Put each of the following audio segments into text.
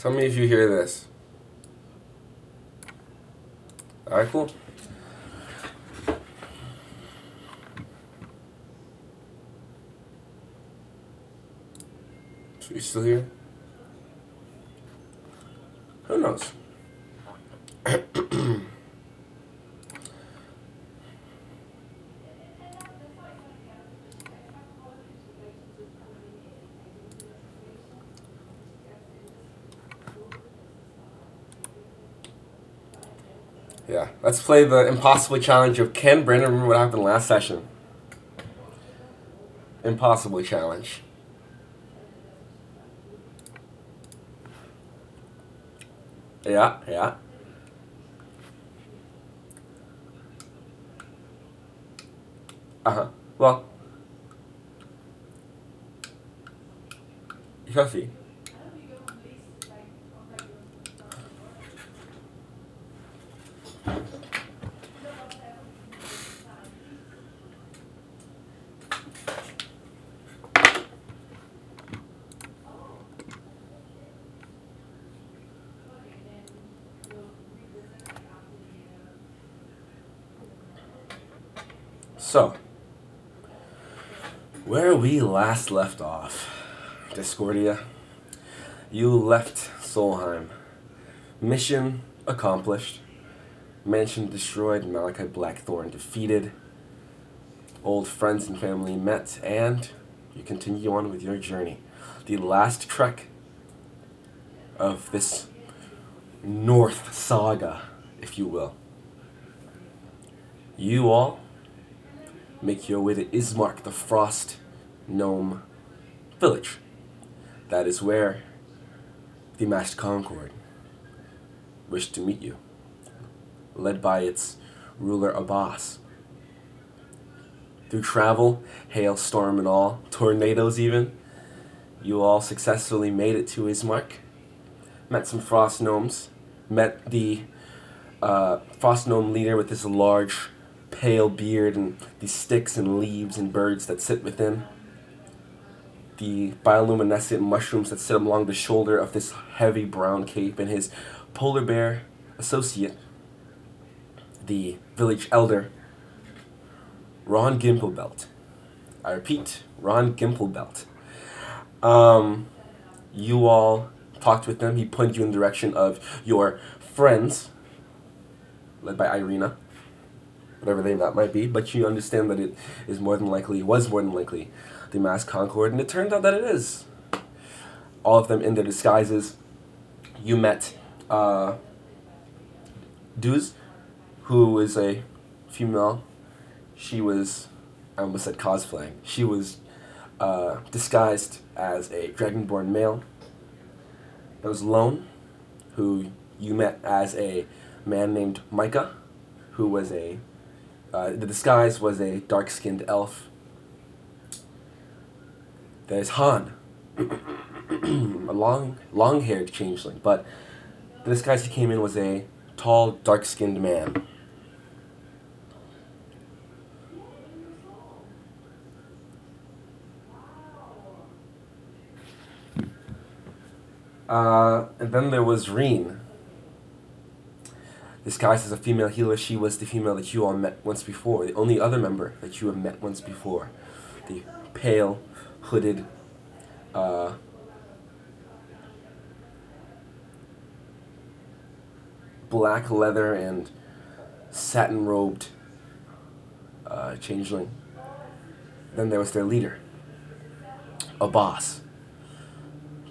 Tell me if you hear this. Alright, cool. So you still here? Who knows? Yeah, let's play the impossible challenge of can Brandon remember what happened last session? Impossible challenge. Yeah, yeah. Uh-huh. Well, you shall see. So, where we last left off, Discordia, you left Solheim. Mission accomplished. Mansion destroyed, Malachi Blackthorn defeated. Old friends and family met, and you continue on with your journey. The last trek of this North saga, if you will. You all make your way to Ismark, the Frost Gnome village. That is where the Masked Concord wished to meet you, led by its ruler Abbas. Through travel, hail, storm, and all, tornadoes even, you all successfully made it to Ismark, met some Frost Gnomes, met the Frost Gnome leader with this large, pale beard and these sticks and leaves and birds that sit within, the bioluminescent mushrooms that sit along the shoulder of this heavy brown cape, and his polar bear associate, the village elder, Ron Gimplebelt. I repeat, Ron Gimplebelt. You all talked with them. He pointed you in the direction of your friends, led by Irina, whatever name that might be, but you understand that it was more than likely the Masked Concord, and it turned out that it is. All of them in their disguises. You met Duz, who is a female. She was, I almost said cosplaying. She was disguised as a dragonborn male. There was Lone, who you met as a man named Micah, who was the disguise was a dark-skinned elf. There's Han, a long-haired changeling, but the disguise he came in was a tall, dark-skinned man. And then there was Reen. Disguised as a female healer, she was the female that you all met once before, the only other member that you have met once before. The pale, hooded, black leather and satin-robed changeling. Then there was their leader, a boss.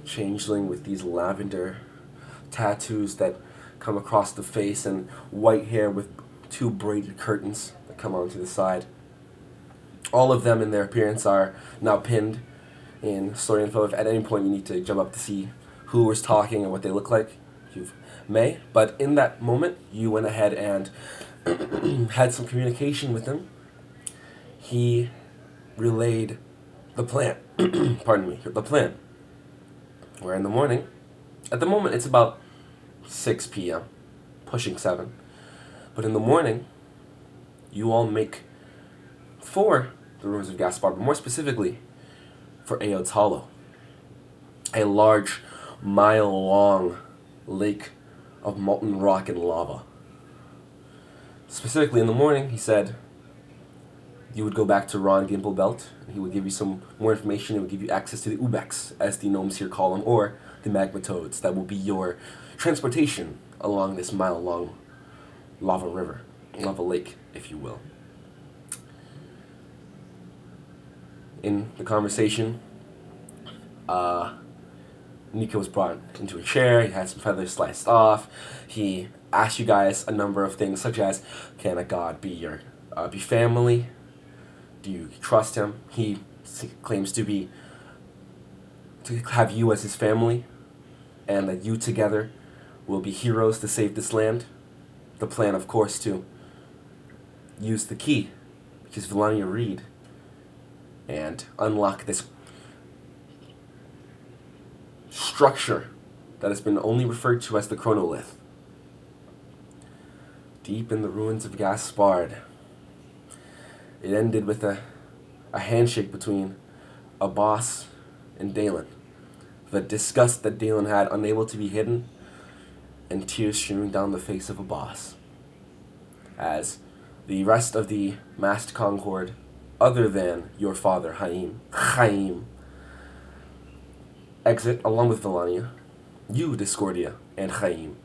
Changeling with these lavender tattoos that come across the face and white hair with two braided curtains that come onto the side. All of them in their appearance are now pinned in story info. If at any point you need to jump up to see who was talking and what they look like, you may. But in that moment, you went ahead and had some communication with him. He relayed the plan. Pardon me, the plan. Where in the morning, at the moment it's about 6 p.m., pushing 7. But in the morning, you all make for the ruins of Gaspar, but more specifically for Aod's Hollow. A large mile-long lake of molten rock and lava. Specifically in the morning, he said, you would go back to Ron Gimple Belt, and he would give you some more information. It would give you access to the Ubeks, as the gnomes here call them, or the magma toads. That will be your transportation along this mile-long lava river, lava lake, if you will. In the conversation, Nico was brought into a chair. He had some feathers sliced off. He asked you guys a number of things, such as, can a god be your be family? Do you trust him? He claims to have you as his family, and that you together will be heroes to save this land. The plan, of course, to use the key, which is Vilania Reed, and unlock this structure that has been only referred to as the Chronolith. Deep in the ruins of Gaspard, it ended with a handshake between a boss and Dalen. The disgust that Dalen had, unable to be hidden, and tears streaming down the face of a boss. As the rest of the massed Concord, other than your father, Chaim, exit along with Vilania, you, Discordia, and Chaim,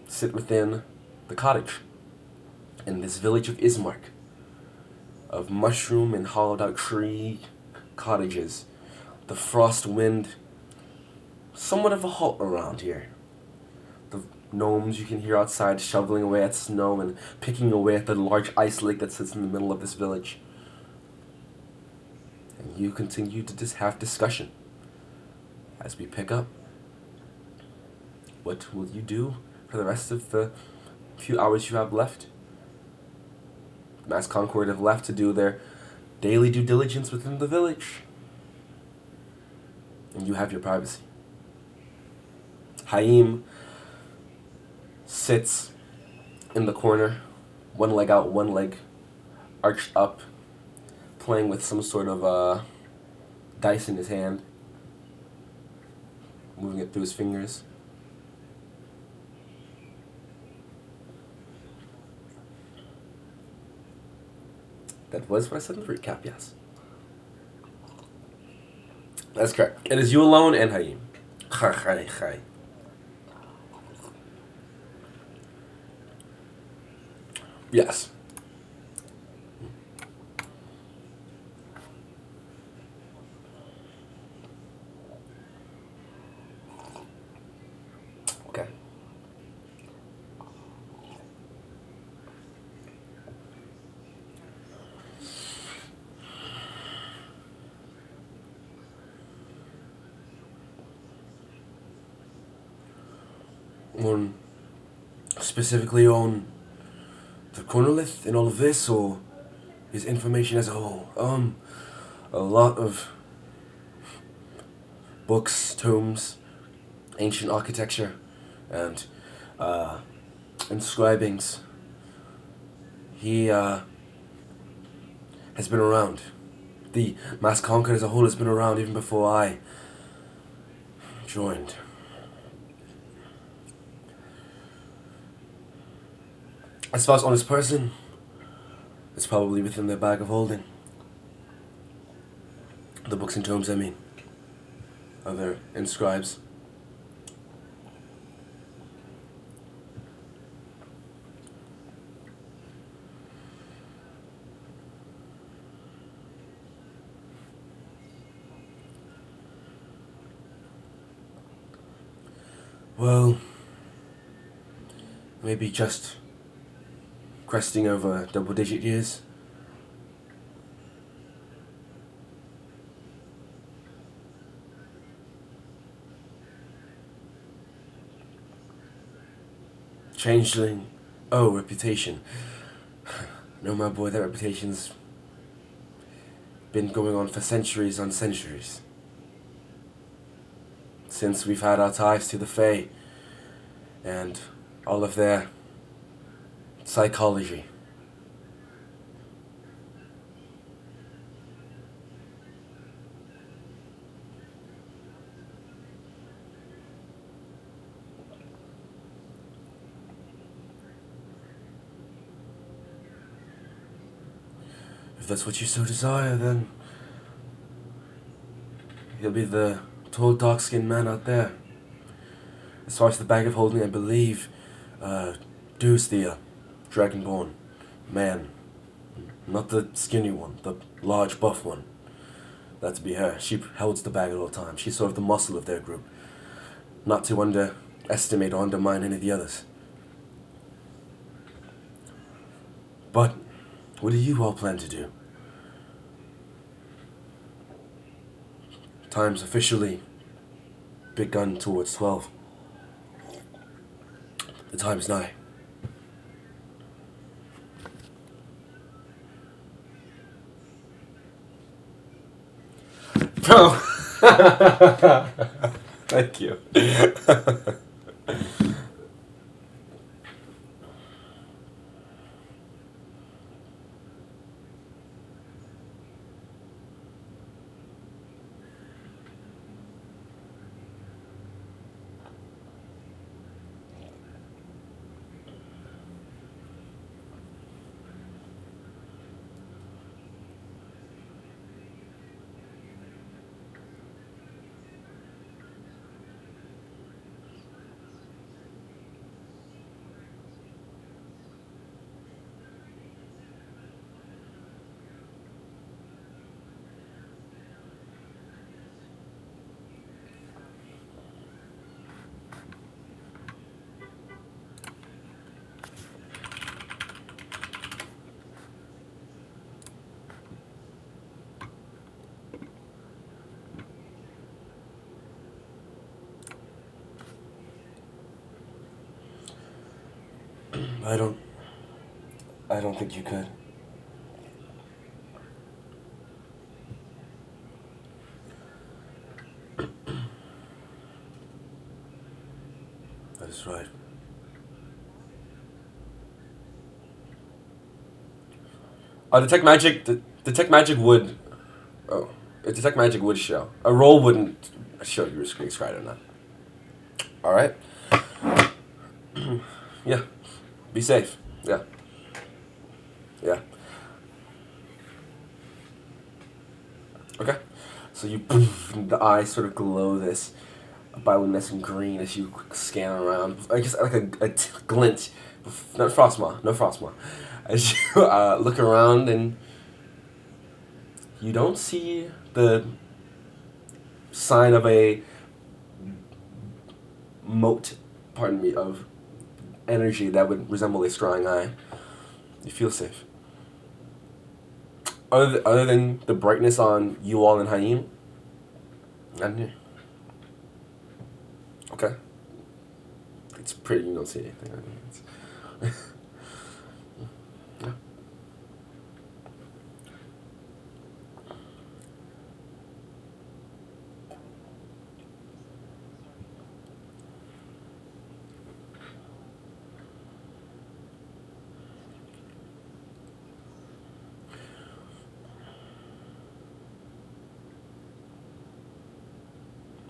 sit within the cottage in this village of Ismark, of mushroom and hollowed out tree cottages. The frost wind, somewhat of a halt around here. The gnomes you can hear outside shoveling away at snow and picking away at the large ice lake that sits in the middle of this village. And you continue to just have discussion as we pick up. What will you do for the rest of the few hours you have left? Mass Concord have left to do their daily due diligence within the village. And you have your privacy. Haim sits in the corner, one leg out, one leg arched up, playing with some sort of dice in his hand, moving it through his fingers. That was what I said in the recap, yes. That's correct. It is you alone and Haim. Chai. Yes. Okay. Specifically on the chronolith and all of this, or his information as a whole? A lot of books, tomes, ancient architecture, and inscribings. He has been around. The Mass Conquer as a whole has been around even before I joined. As far as honest person, it's probably within their bag of holding. The books and tomes, I mean. Other inscribes. Well, maybe just cresting over double-digit years. Changeling. Oh, reputation. No, my boy, that reputation's been going on for centuries on centuries. Since we've had our ties to the Fae and all of their psychology. If that's what you so desire, then he'll be the tall, dark-skinned man out there. As far as the bag of holding, I believe Deuce the Dragonborn man. Not the skinny one, the large, buff one. That'd be her. She holds the bag at all times. She's sort of the muscle of their group. Not to underestimate or undermine any of the others. But what do you all plan to do? Time's officially begun towards 12. The time's nigh. Oh. Thank you. I don't. I don't think you could. That is right. Detect magic. Detect magic would. Oh, detect magic would show. A roll wouldn't show you were screen scried or not. All right. Yeah. Be safe. Yeah. Yeah. Okay. So you, the eyes sort of glow this bioluminescent green as you scan around. I guess like a glint. Not frostmaw. No frostmaw. As you look around and you don't see the sign of a moat, pardon me, of energy that would resemble a scrying eye. You feel safe. Other than the brightness on you all and Haim, not near. Okay. It's pretty, you don't see anything. Yeah.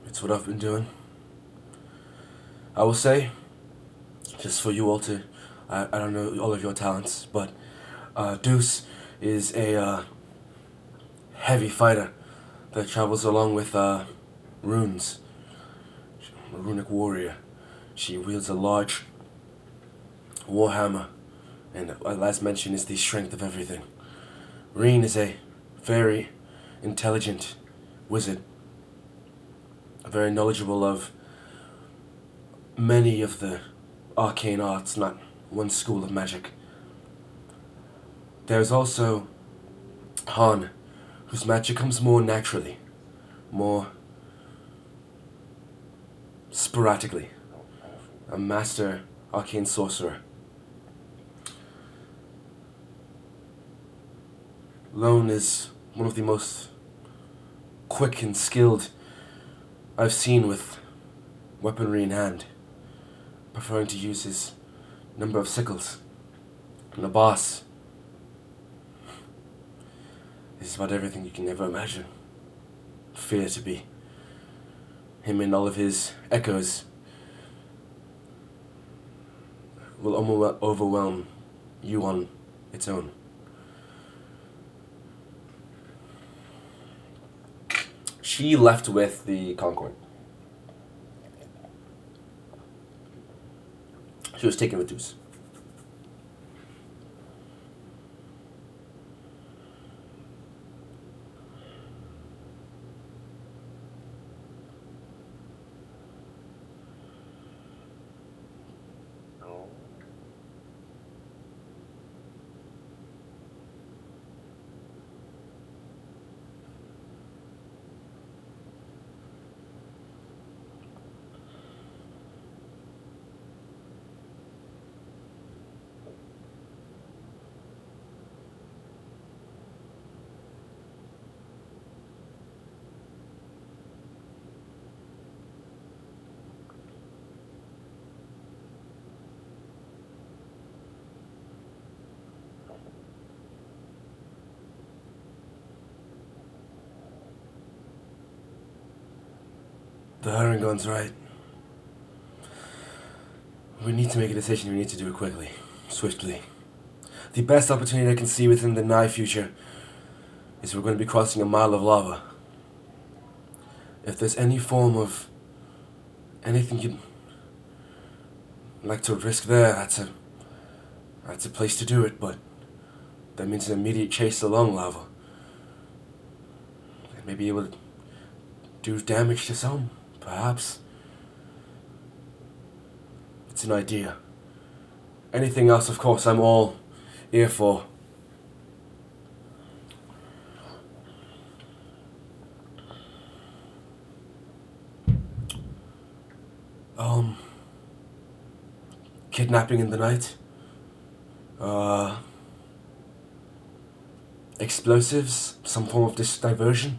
It's what I've been doing. I will say, just for you all to, I don't know all of your talents, but Deuce is a heavy fighter that travels along with runes. A runic warrior. She wields a large warhammer, and as mentioned, is the strength of everything. Reen is a very intelligent wizard, very knowledgeable of many of the arcane arts, not one school of magic. There's also Han, whose magic comes more naturally, more sporadically. A master arcane sorcerer. Lone is one of the most quick and skilled I've seen with weaponry in hand, preferring to use his number of sickles. And the boss is about everything you can ever imagine. Fear to be. Him and all of his echoes will overwhelm you on its own. She left with the Concorde. She was taken with Deuce. The Harengon's right. We need to make a decision. We need to do it quickly. Swiftly. The best opportunity I can see within the nigh future is we're going to be crossing a mile of lava. If there's any form of anything you'd like to risk there, that's a place to do it, but that means an immediate chase along lava. It may be able to do damage to some, perhaps. It's an idea. Anything else, of course, I'm all ear for. Kidnapping in the night. Explosives, some form of diversion.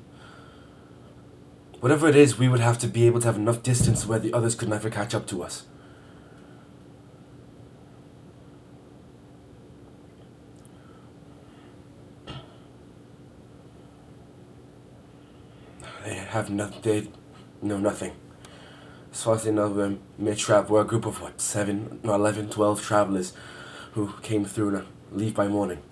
Whatever it is, we would have to be able to have enough distance where the others could never catch up to us. They know nothing. As far as they know, we're a group of 7, no, 11, 12 travelers who came through and leave by morning.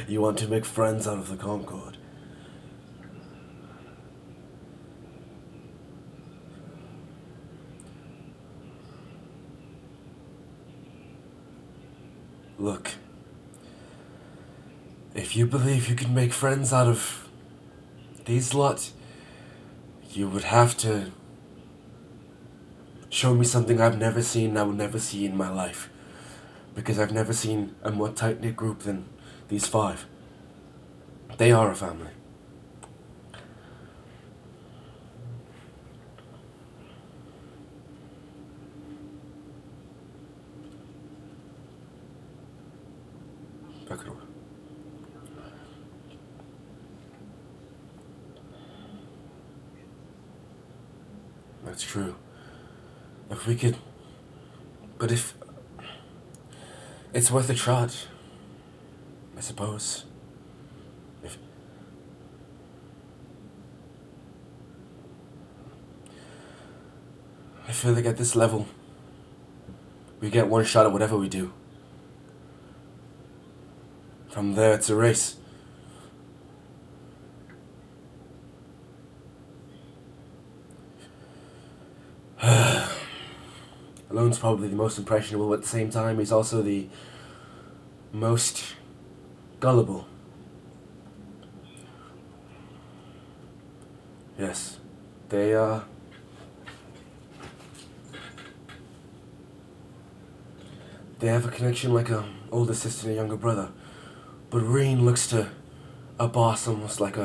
You want to make friends out of the Concorde? Look, if you believe you can make friends out of these lot, you would have to show me something I've never seen, I will never see in my life. Because I've never seen a more tight-knit group than these 5. They are a family. That's true. If we could... But if... It's worth a shot, I suppose. If... I feel like at this level, we get one shot at whatever we do. From there, it's a race. Alone's probably the most impressionable, but at the same time, he's also the most gullible. Yes, they have a connection like a older sister and a younger brother, but Reen looks to a boss almost like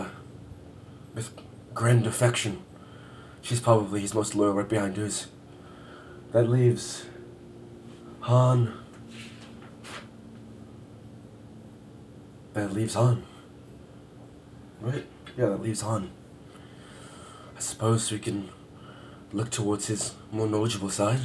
with grand affection. She's probably his most loyal right behind hers. That leaves Han. That leaves Han. Right? Yeah, that leaves Han. I suppose we can look towards his more knowledgeable side.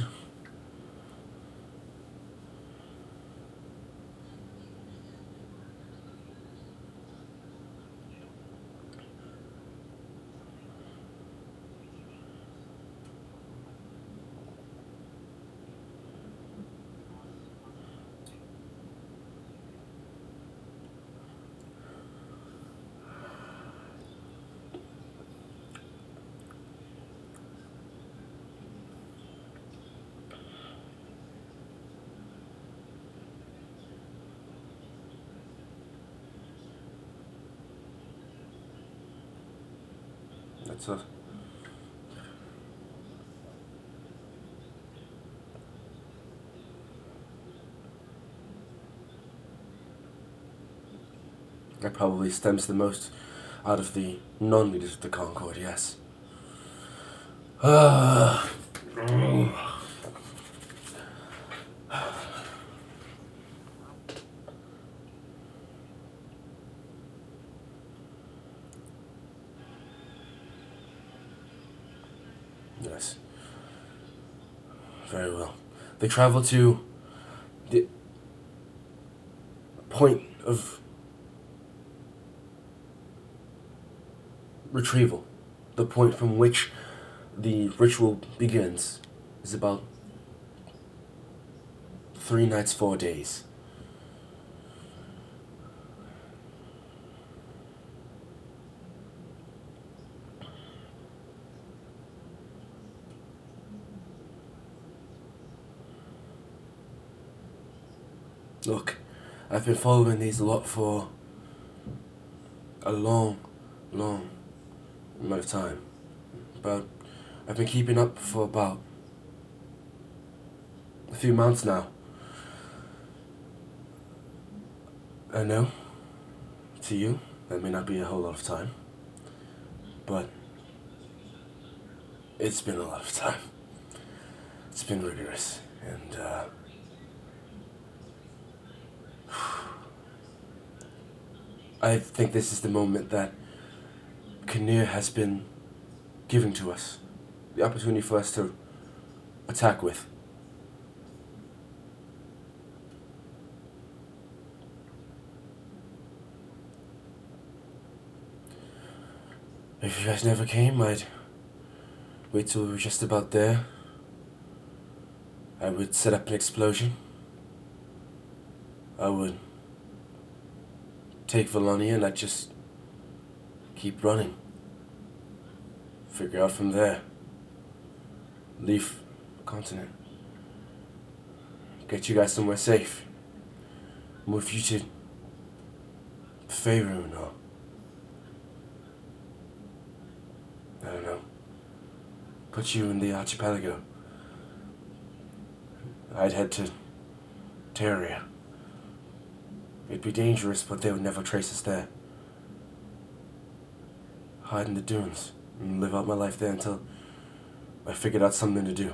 That's a. That probably stems the most out of the non-leaders of the Concord, yes. Ah. Yes. Very well. They travel to the point of retrieval. The point from which the ritual begins is about 3 nights, 4 days. Look, I've been following these a lot for a long, long amount of time. But I've been keeping up for about a few months now. I know, to you, that may not be a whole lot of time, but it's been a lot of time. It's been rigorous, and I think this is the moment that Kinnear has been giving to us. The opportunity for us to attack with. If you guys never came, I'd wait till we were just about there. I would set up an explosion. I would take Valonia and I'd just keep running. Figure out from there. Leave the continent. Get you guys somewhere safe. Move you to Faerun or I don't know. Put you in the archipelago. I'd head to Terria. It'd be dangerous, but they would never trace us there. Hide in the dunes and live out my life there until I figured out something to do.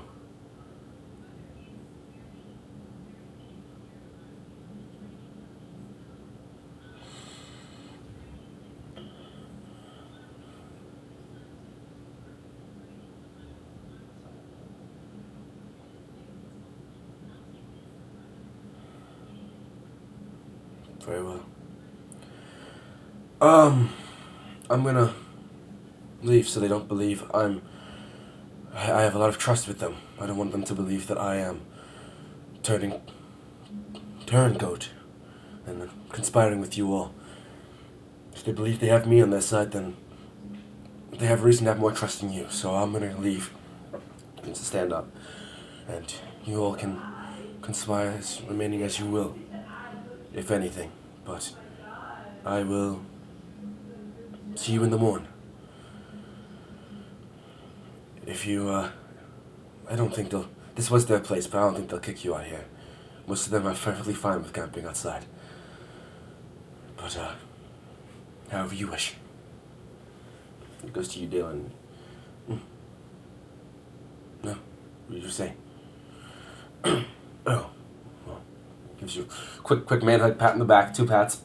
Very well. I'm gonna leave so they don't believe I have a lot of trust with them. I don't want them to believe that I am turning turncoat and conspiring with you all. If they believe they have me on their side, then they have reason to have more trust in you. So I'm gonna leave and stand up, and you all can conspire as remaining as you will, if anything. But I will see you in the morning. If you, I don't think they'll. This was their place, but I don't think they'll kick you out here. Most of them are perfectly fine with camping outside. But, however you wish. It goes to you, Dalen. What did you say? Oh, well, gives you a quick manhood pat in the back, two pats.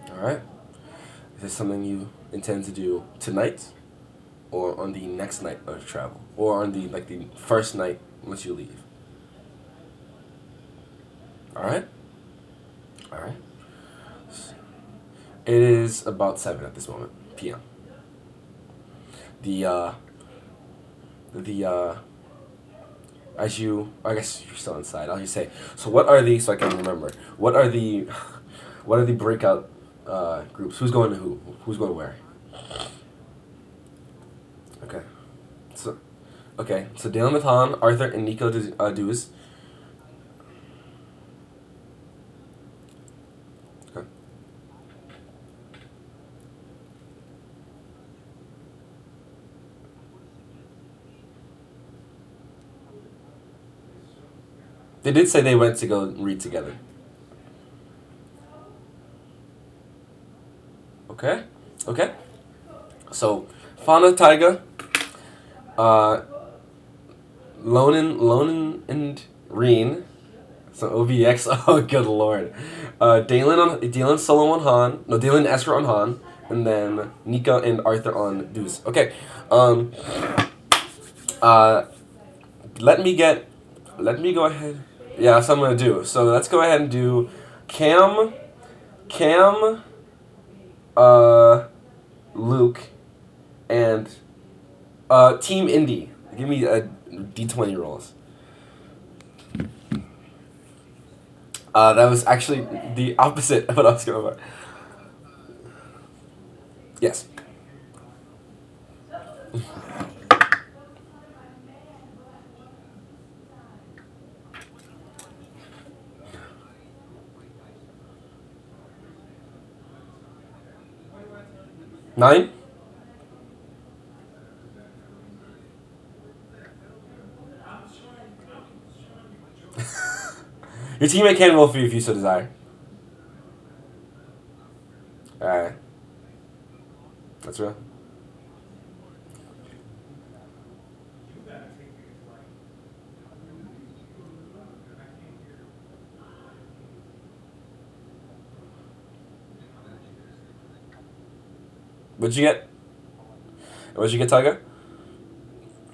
All right. Is this something you intend to do tonight, or on the next night of travel, or on the first night once you leave? All right. All right. It is about 7 at this moment, p.m. The the as you, I guess you're still inside. I'll just say. So what are the, so I can remember? What are the what are the breakout groups? Who's going to who? Who's going where? Okay. So okay. So Dylan with Han, Arthur, and Nico Duz. Okay. They did say they went to go read together. Okay. Okay. So Fauna Taiga, uh, and Reen. So OVX. Oh, good lord. Dalen solo on Han. No, Dalen Esker on Han, and then Nika and Arthur on Deuce. Okay. Um. Uh. Let me get. Let me go ahead. Yeah, that's what I'm gonna do. So let's go ahead and do Cam, Cam, uh, Luke, and Team Indy. Give me a D20 rolls. That was actually the opposite of what I was going for. Yes. 9? Your teammate can roll for you if you so desire. Alright. That's real. What'd you get? What did you get, Tiger?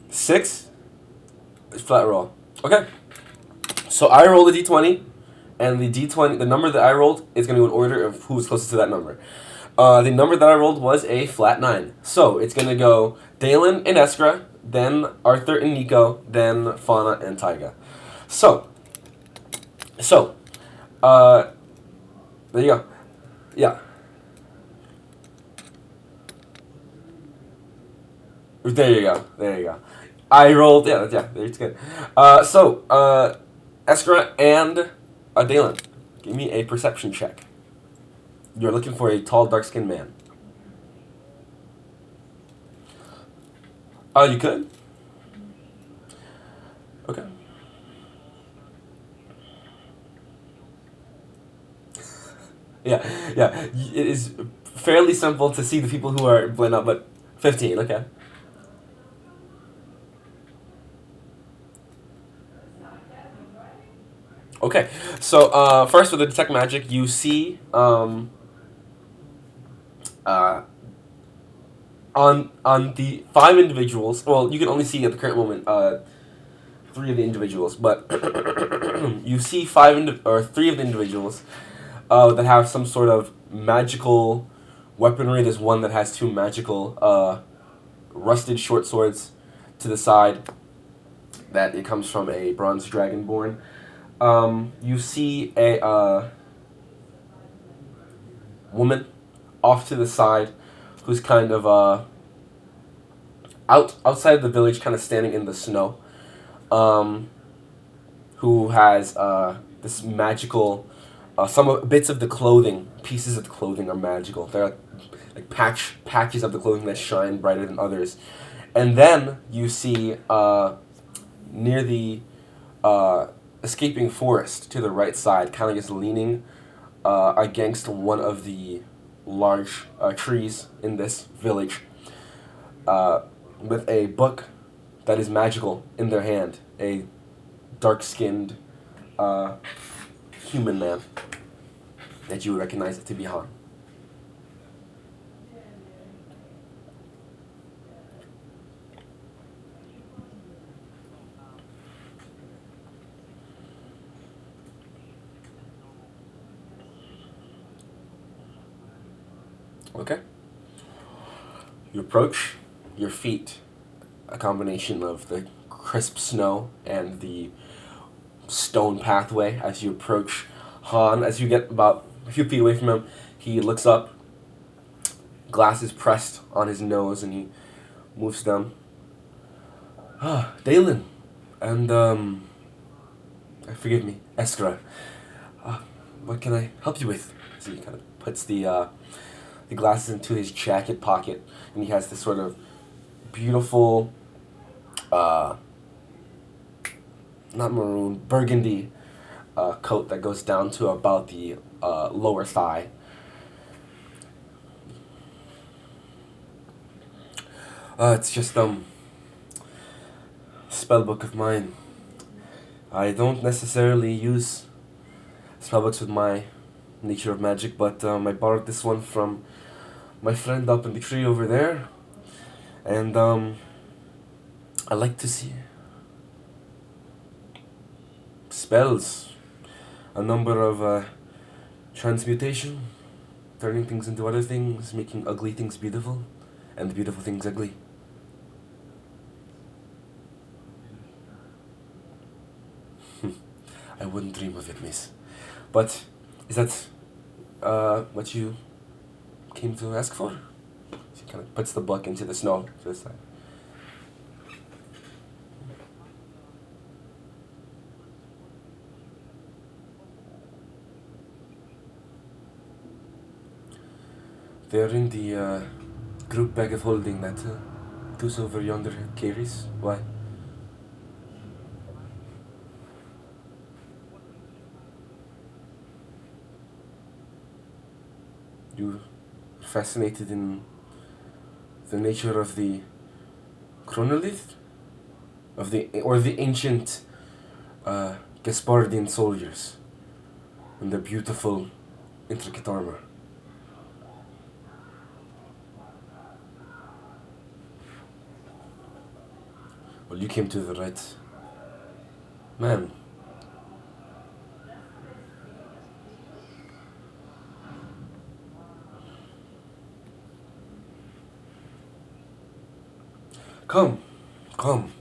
6? Flat roll. Okay. So I rolled a d20, and the d20, the number that I rolled is going to go in order of who was closest to that number. The number that I rolled was a flat 9. So it's going to go Dalen and Eskra, then Arthur and Nico, then Fauna and Taiga. So, so, uh, there you go. Yeah. There you go. There you go. I rolled. Yeah. It's good. Eskra and Dalen, give me a perception check. You're looking for a tall, dark-skinned man. Oh, you could. Okay. Yeah. It is fairly simple to see the people who are blend up, but 15. Okay. Okay. So first with the detect magic, you see uh, on the 5 individuals. Well, you can only see at the current moment 3 of the individuals, but you see 3 of the individuals that have some sort of magical weaponry. There's one that has 2 magical rusted short swords to the side. That it comes from a bronze dragonborn. You see a woman off to the side who's kind of outside of the village, kind of standing in the snow. Who has this magical. Bits of the clothing, pieces of the clothing are magical. They're like patches of the clothing that shine brighter than others. And then you see near the escaping forest to the right side, kind of just leaning against one of the large trees in this village, with a book that is magical in their hand. A dark-skinned human man that you would recognize it to be Han. Okay. You approach. Your feet, a combination of the crisp snow and the stone pathway as you approach Han. As you get about a few feet away from him, he looks up, glasses pressed on his nose, and he moves down. Ah, Dalen. And, forgive me, Eskra. What can I help you with? So he kind of puts the glasses into his jacket pocket, and he has this sort of beautiful, not maroon, burgundy coat that goes down to about the lower thigh. It's just spellbook of mine. I don't necessarily use spellbooks with my nature of magic, but I borrowed this one from my friend up in the tree over there, and I like to see spells, a number of transmutation, turning things into other things, making ugly things beautiful, and beautiful things ugly. I wouldn't dream of it, miss. But is that what you came to ask for? She kind of puts the book into the snow to the side. They're in the group bag of holding that goes over yonder carries. Why? You fascinated in the nature of the chronolith? The ancient Gaspardian soldiers and their beautiful, intricate armor. Well, you came to the right man. Come, come. And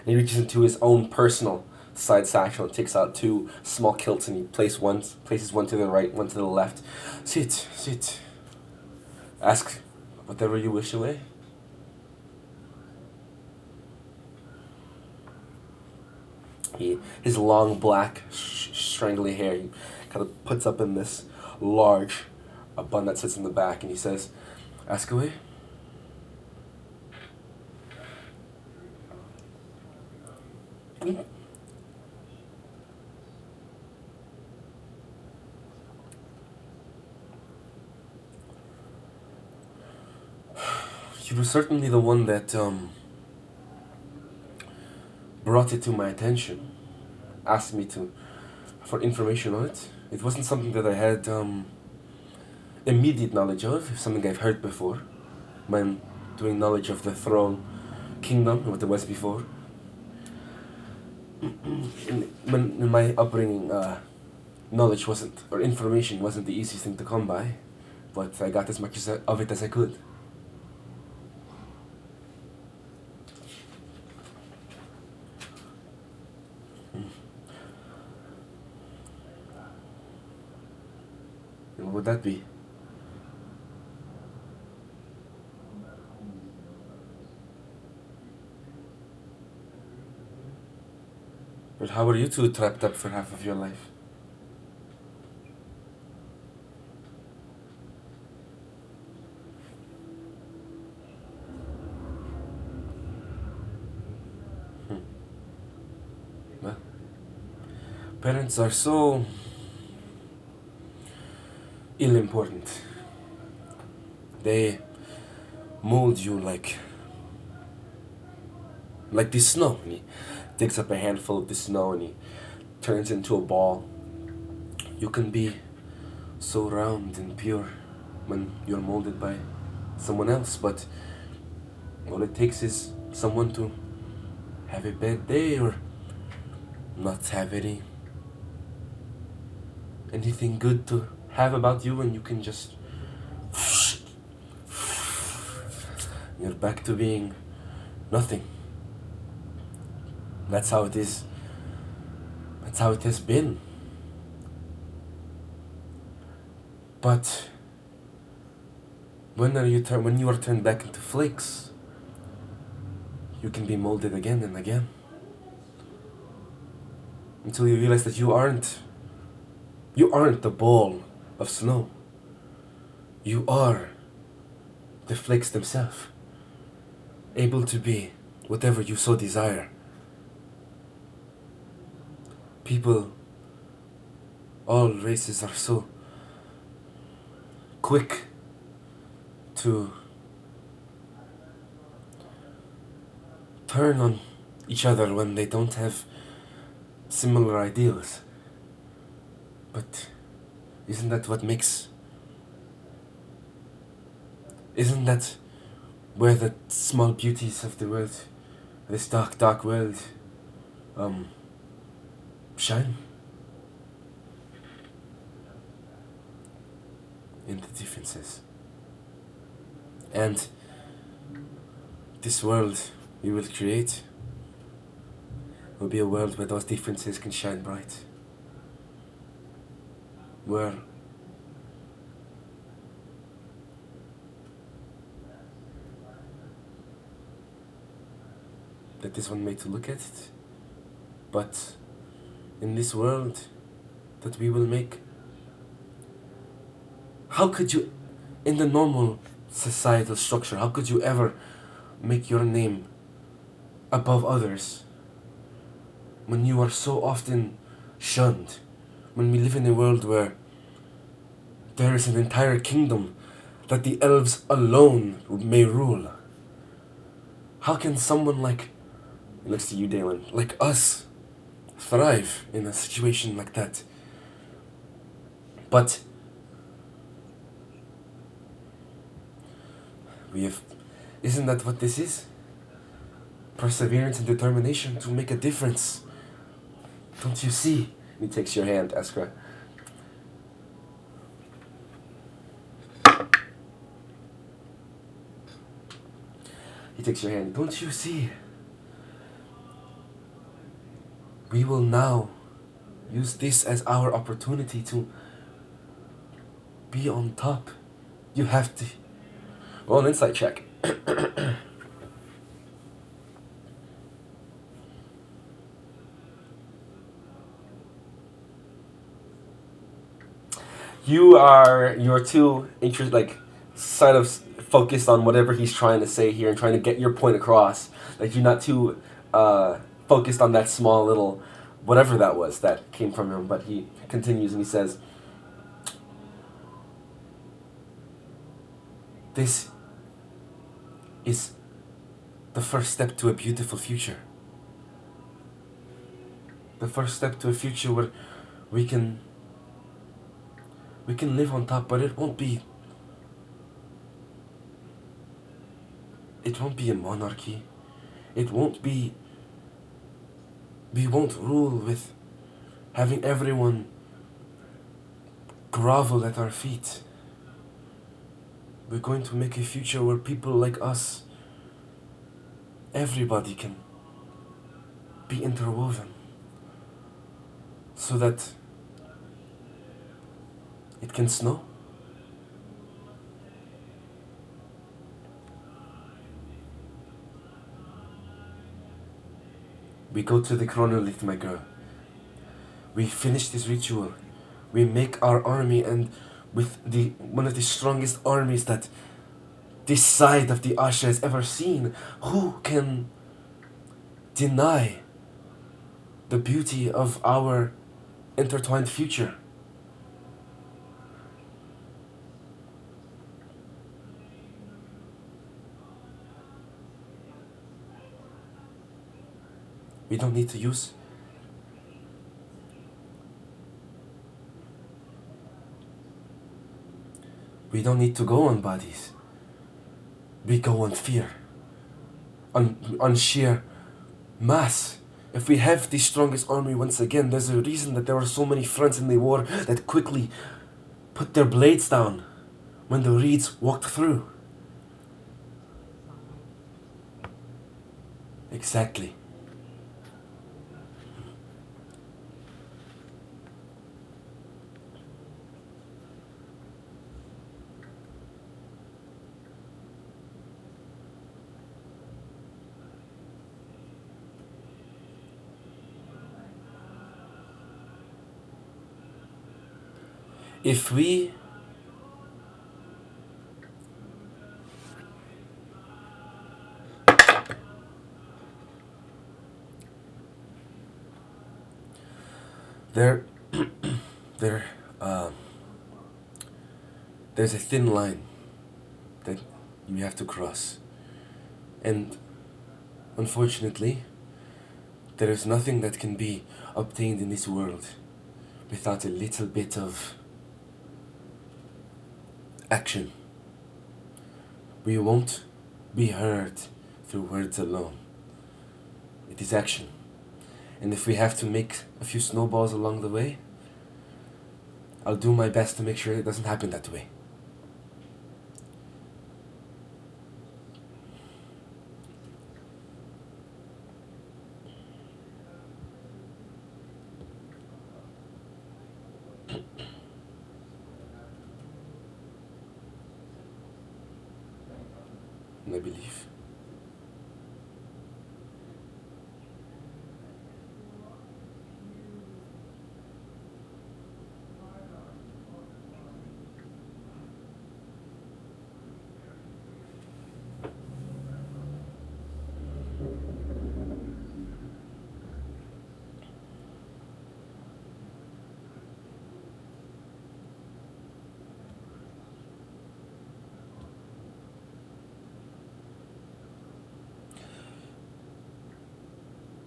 he reaches into his own personal side satchel and takes out two small kilts and he places one to the right, one to the left. Sit, sit. Ask whatever you wish away. His long black strangly hair, he kind of puts up in this large bun that sits in the back, and he says, "Ask away." You were certainly the one that brought it to my attention, asked me to for information on it. It wasn't something that I had immediate knowledge of. Something I've heard before, when doing knowledge of the throne kingdom and what there was before. In my upbringing, knowledge wasn't, or information wasn't the easiest thing to come by, but I got as much of it as I could. And what would that be? But how were you two trapped up for half of your life? Well, parents are so ill important. They mold you like the snow. And he digs up a handful of the snow and he turns into a ball. You can be so round and pure when you're molded by someone else, but all it takes is someone to have a bad day or not have anything good to have about you, and you can just you're back to being nothing. That's how it is. That's how it has been. But when you are turned back into flakes, you can be molded again and again until you realize that you aren't the ball of snow. You are the flakes themselves, able to be whatever you so desire. People, all races are so quick to turn on each other when they don't have similar ideals. But isn't that what makes... Isn't that where the small beauties of the world, this dark, dark world, shine? In the differences. And this world we will create will be a world where those differences can shine bright. Where that is one way to look at it. But in this world that we will make, how could you, in the normal societal structure, how could you ever make your name above others when you are so often shunned? When we live in a world where there is an entire kingdom that the elves alone may rule. How can someone like, looks to you, Dalen, like us, thrive in a situation like that? But we have, isn't that what this is? perseverance and determination to make a difference. Don't you see? He takes your hand, Eskra. He takes your hand. Don't you see? We will now use this as our opportunity to be on top. You have to. Roll an insight check. You're too interested, like, sort of focused on whatever he's trying to say here and trying to get your point across. Like, you're not too focused on that small little whatever that was that came from him. But he continues and he says, "This is the first step to a beautiful future. The first step to a future where we can live on top, but it won't be a monarchy. It won't be we won't rule with having everyone grovel at our feet. We're going to make a future where people like us, everybody can be interwoven so that it can snow." We go to the chronolith, my girl. We finish this ritual. We make our army, and with the one of the strongest armies that this side of the Asha has ever seen, who can deny the beauty of our intertwined future? We don't need to use. We don't need to go on bodies. We go on fear. On sheer mass. If we have the strongest army once again, there's a reason that there are so many fronts in the war that quickly put their blades down when the reeds walked through. Exactly. If we there there there's a thin line that you have to cross. And unfortunately, there is nothing that can be obtained in this world without a little bit of action. We won't be heard through words alone. It is action. And if we have to make a few snowballs along the way, I'll do my best to make sure it doesn't happen that way. And I believe.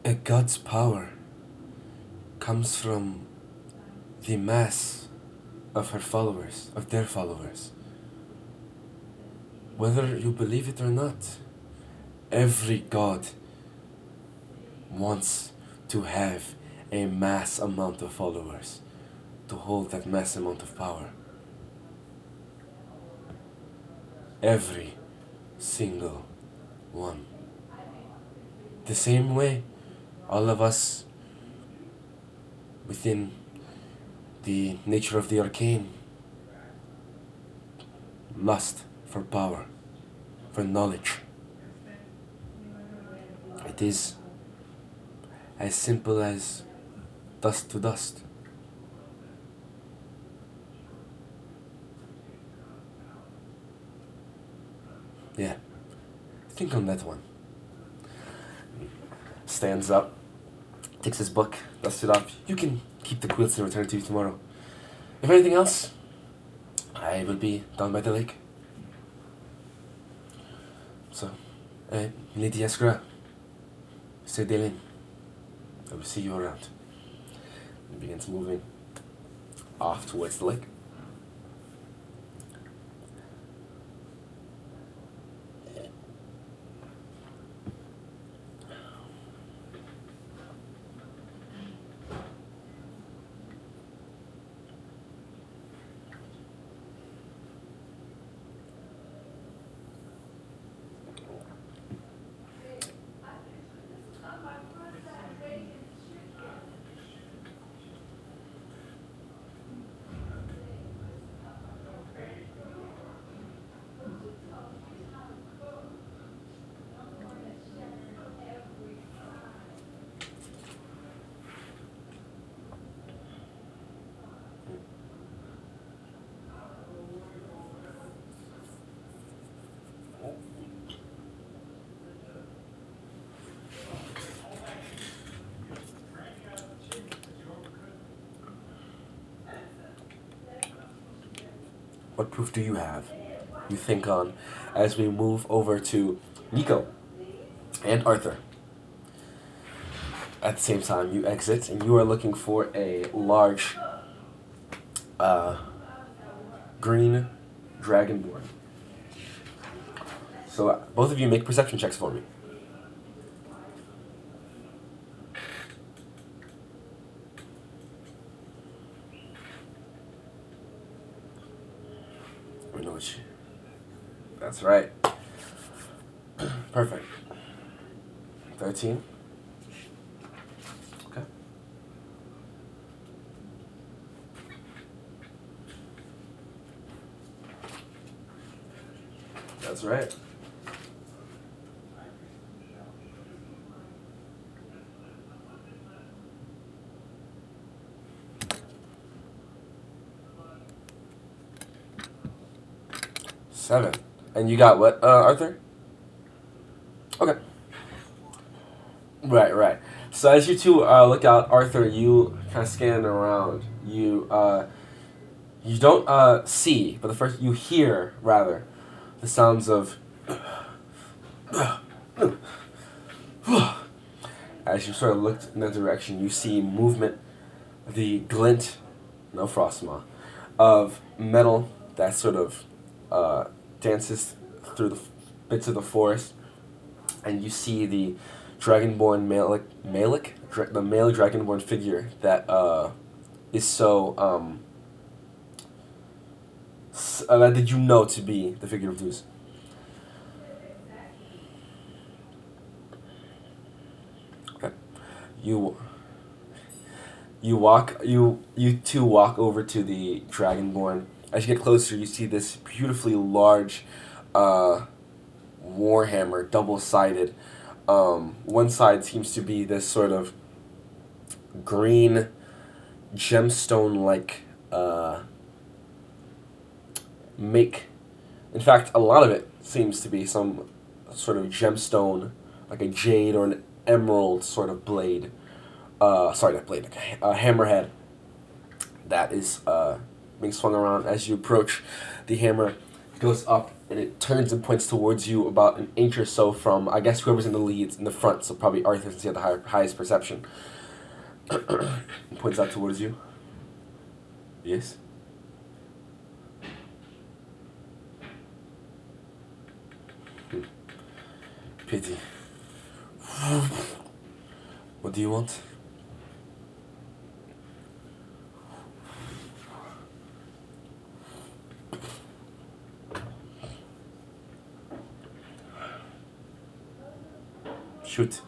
A God's power comes from the mass of her followers, of their followers. Whether you believe it or not, every God wants to have a mass amount of followers, to hold that mass amount of power. Every single one. The same way all of us within the nature of the arcane lust for power, for knowledge. It is as simple as dust to dust. Yeah, think on that one. Stands up, takes his book, dusts it off. You can keep the quilts and return it to you tomorrow. If anything else, I will be down by the lake. So, Lady Yaskura, say Delin. I will see you around. He begins moving off towards the lake. What proof do you have? You think on as we move over to Nico and Arthur. At the same time, you exit and you are looking for a large uh, green dragonborn. So both of you make perception checks for me. I know what you. That's right. Perfect. 13. Okay. That's right. Seven. And you got what, Arthur? Okay. Right, right. So as you two look out, Arthur, you kind of scan around. You don't see, but the first you hear rather the sounds of as you sort of look in that direction. You see movement, the glint, no frostmaw, of metal that sort of dances through the bits of the forest, and you see the dragonborn the male dragonborn figure that is so that did you know to be the figure of Zeus. Okay, you you two walk over to the dragonborn. As you get closer, you see this beautifully large warhammer, double sided. One side seems to be this sort of green gemstone like make. In fact, a lot of it seems to be some sort of gemstone, like a jade or an emerald sort of blade. Sorry, not blade, like a hammerhead that is being swung around as you approach. The hammer goes up and it turns and points towards you about an inch or so from, I guess, whoever's in the lead in the front, so probably Arthur since he had the highest perception. Points out towards you. Yes? Pity. What do you want? Shoot.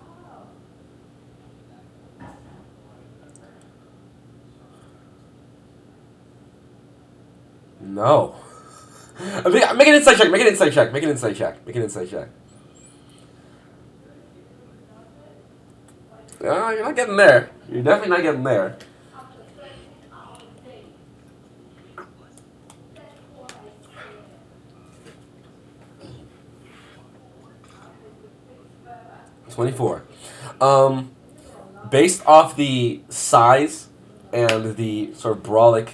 No. Make an insight check. Make an insight check. Make an insight check. Make an insight check. You're not getting there. You're definitely not getting there. $24. Um, Based off the size and the sort of brawlic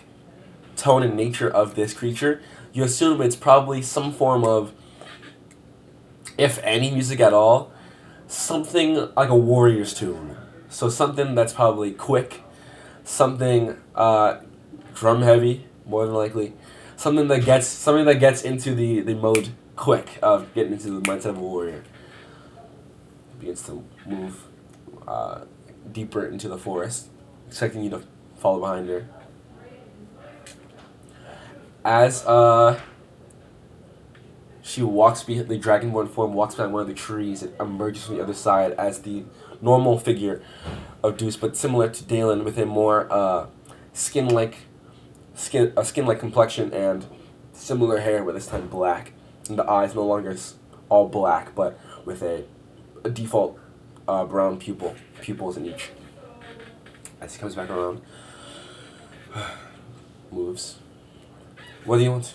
tone and nature of this creature, you assume it's probably some form of, if any music at all, something like a warrior's tune. So something that's probably quick, something drum heavy, more than likely, something that gets into the mode quick of getting into the mindset of a warrior. Begins to move uh, deeper into the forest, expecting you to follow behind her. As she walks behind the dragonborn form, walks behind one of the trees, it emerges from the other side as the normal figure of Deuce, but similar to Dalen, with a more skin-like complexion and similar hair, but this time black, and the eyes no longer all black, but with a default brown pupils in each. As he comes back around, moves. What do you want?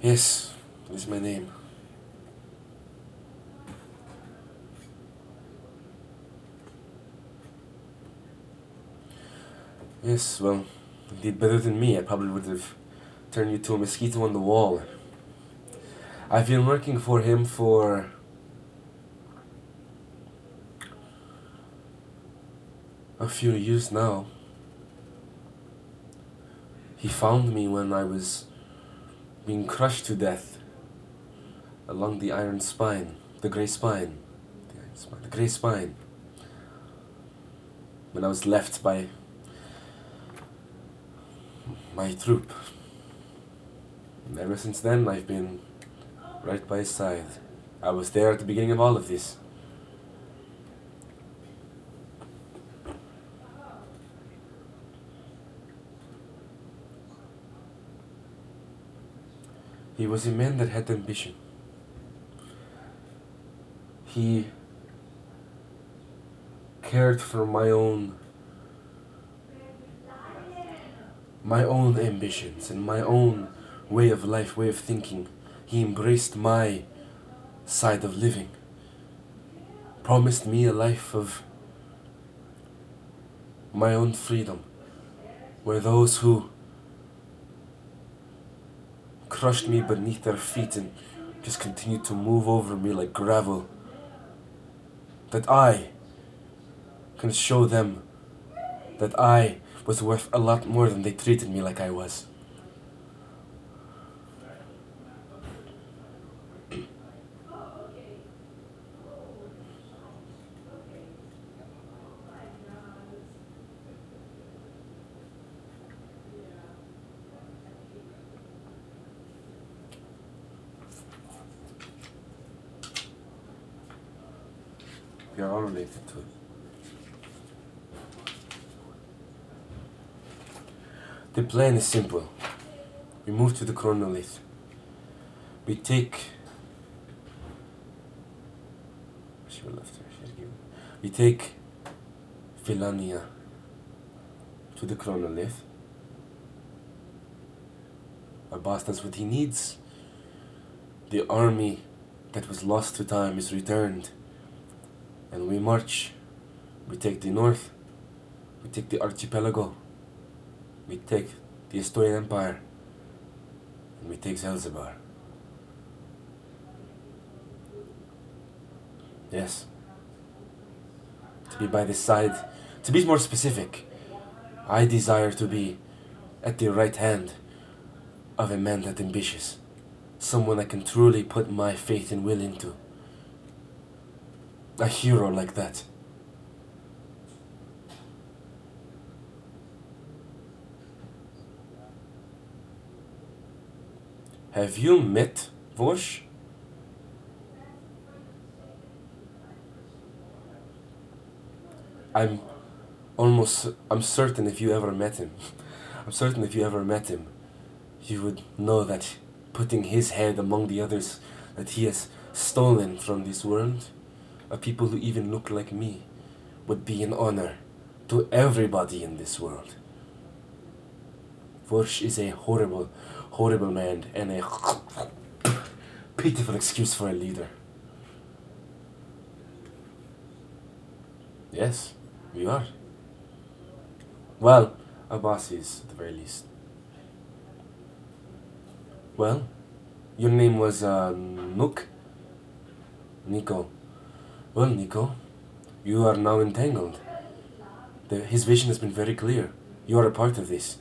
Yes, this is my name. Yes, well, you did better than me. I probably would have turned you to a mosquito on the wall. I've been working for him for a few years now. He found me when I was being crushed to death along the iron spine, the grey spine, the grey spine. When I was left by my troop. And ever since then, I've been right by his side. I was there at the beginning of all of this. He was a man that had ambition. He cared for my own ambitions and my own way of life, way of thinking. He embraced my side of living. Promised me a life of my own freedom, where those who crushed me beneath their feet and just continued to move over me like gravel, that I can show them that I was worth a lot more than they treated me like I was. We are all related to it. The plan is simple. We move to the chronolith. We take... We take Villania to the chronolith. Our boss does what he needs. The army that was lost to time is returned. And we march. We take the north. We take the archipelago. We take the Estonian Empire. And we take Zelzibar. Yes. To be by the side. To be more specific, I desire to be at the right hand of a man that ambitious. Someone I can truly put my faith and will into. A hero like that. Have you met Vosh? I'm I'm certain if you ever met him, I'm certain if you ever met him, you would know that putting his head among the others that he has stolen from this world, of people who even look like me, would be an honor to everybody in this world. Vorsh is a horrible, horrible man and a pitiful excuse for a leader. Yes, we are. Well, a boss is, at the very least. Well, your name was Nook? Nico. Well, Nico, you are now entangled. His vision has been very clear. You are a part of this.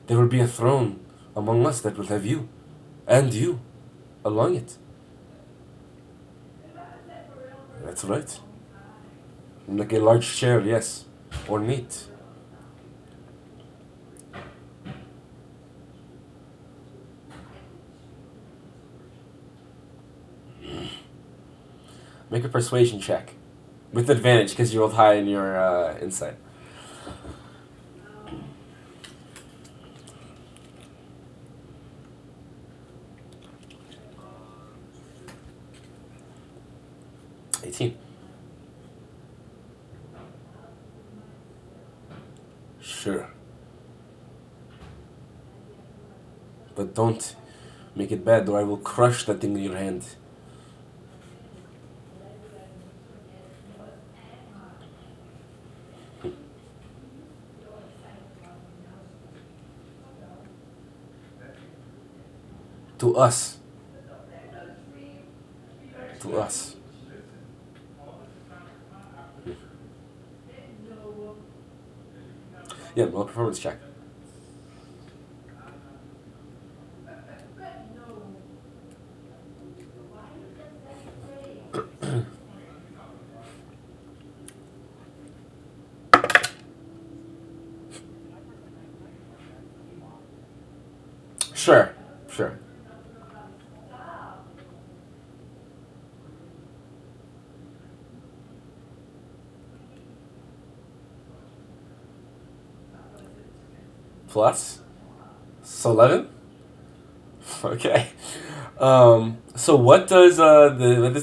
There will be a throne among us that will have you, and you, along it. That's right. Like a large chair, yes. Ornate. Make a persuasion check. With advantage, because you rolled high in your insight. 18. Sure. But don't make it bad, or I will crush that thing in your hand. To us. To us. Yeah, roll a performance check. Sure. Sure. Plus? So 11? Okay. So what does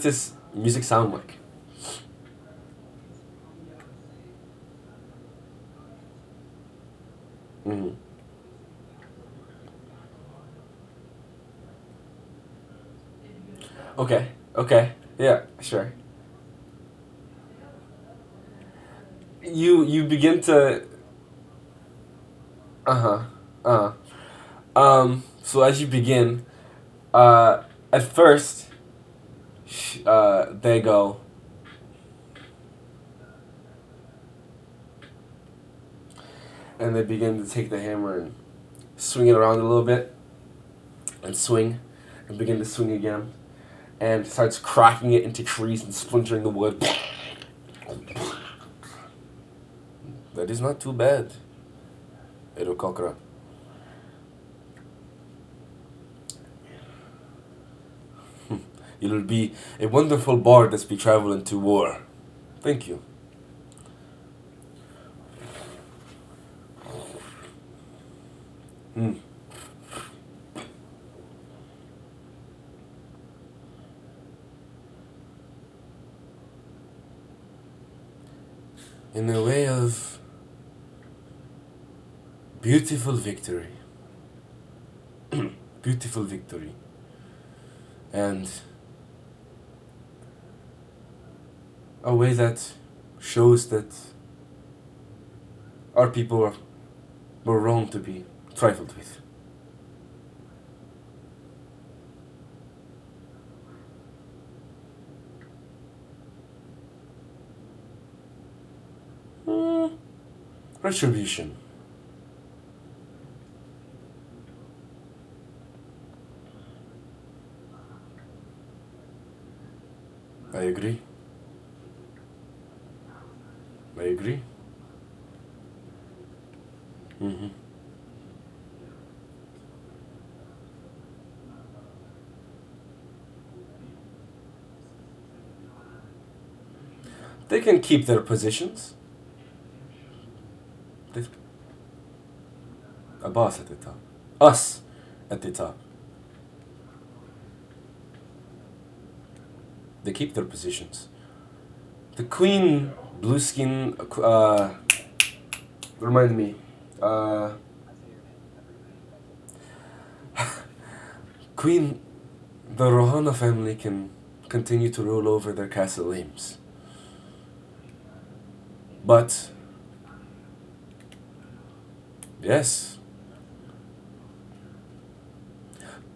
this music sound like? Mm. Okay. Okay. Yeah. Sure. You begin to. Uh huh. Uh. So as you begin, uh, at first, they go, and they begin to take the hammer and swing it around a little bit, and swing, and begin to swing again, and starts cracking it into trees and splintering the wood. That is not too bad, Erokokra. You'll be a wonderful bard as we travel into war. Thank you. Hmm. In a way of beautiful victory. Beautiful victory. And a way that shows that our people were wrong to be trifled with. Hmm. Retribution. I agree. I agree. Hmm. They can keep their positions. They've a boss at the top. Us at the top. They keep their positions. The queen, blue skin, remind me. Uh, Queen, the Rohana family can continue to rule over their castle aims. But, yes.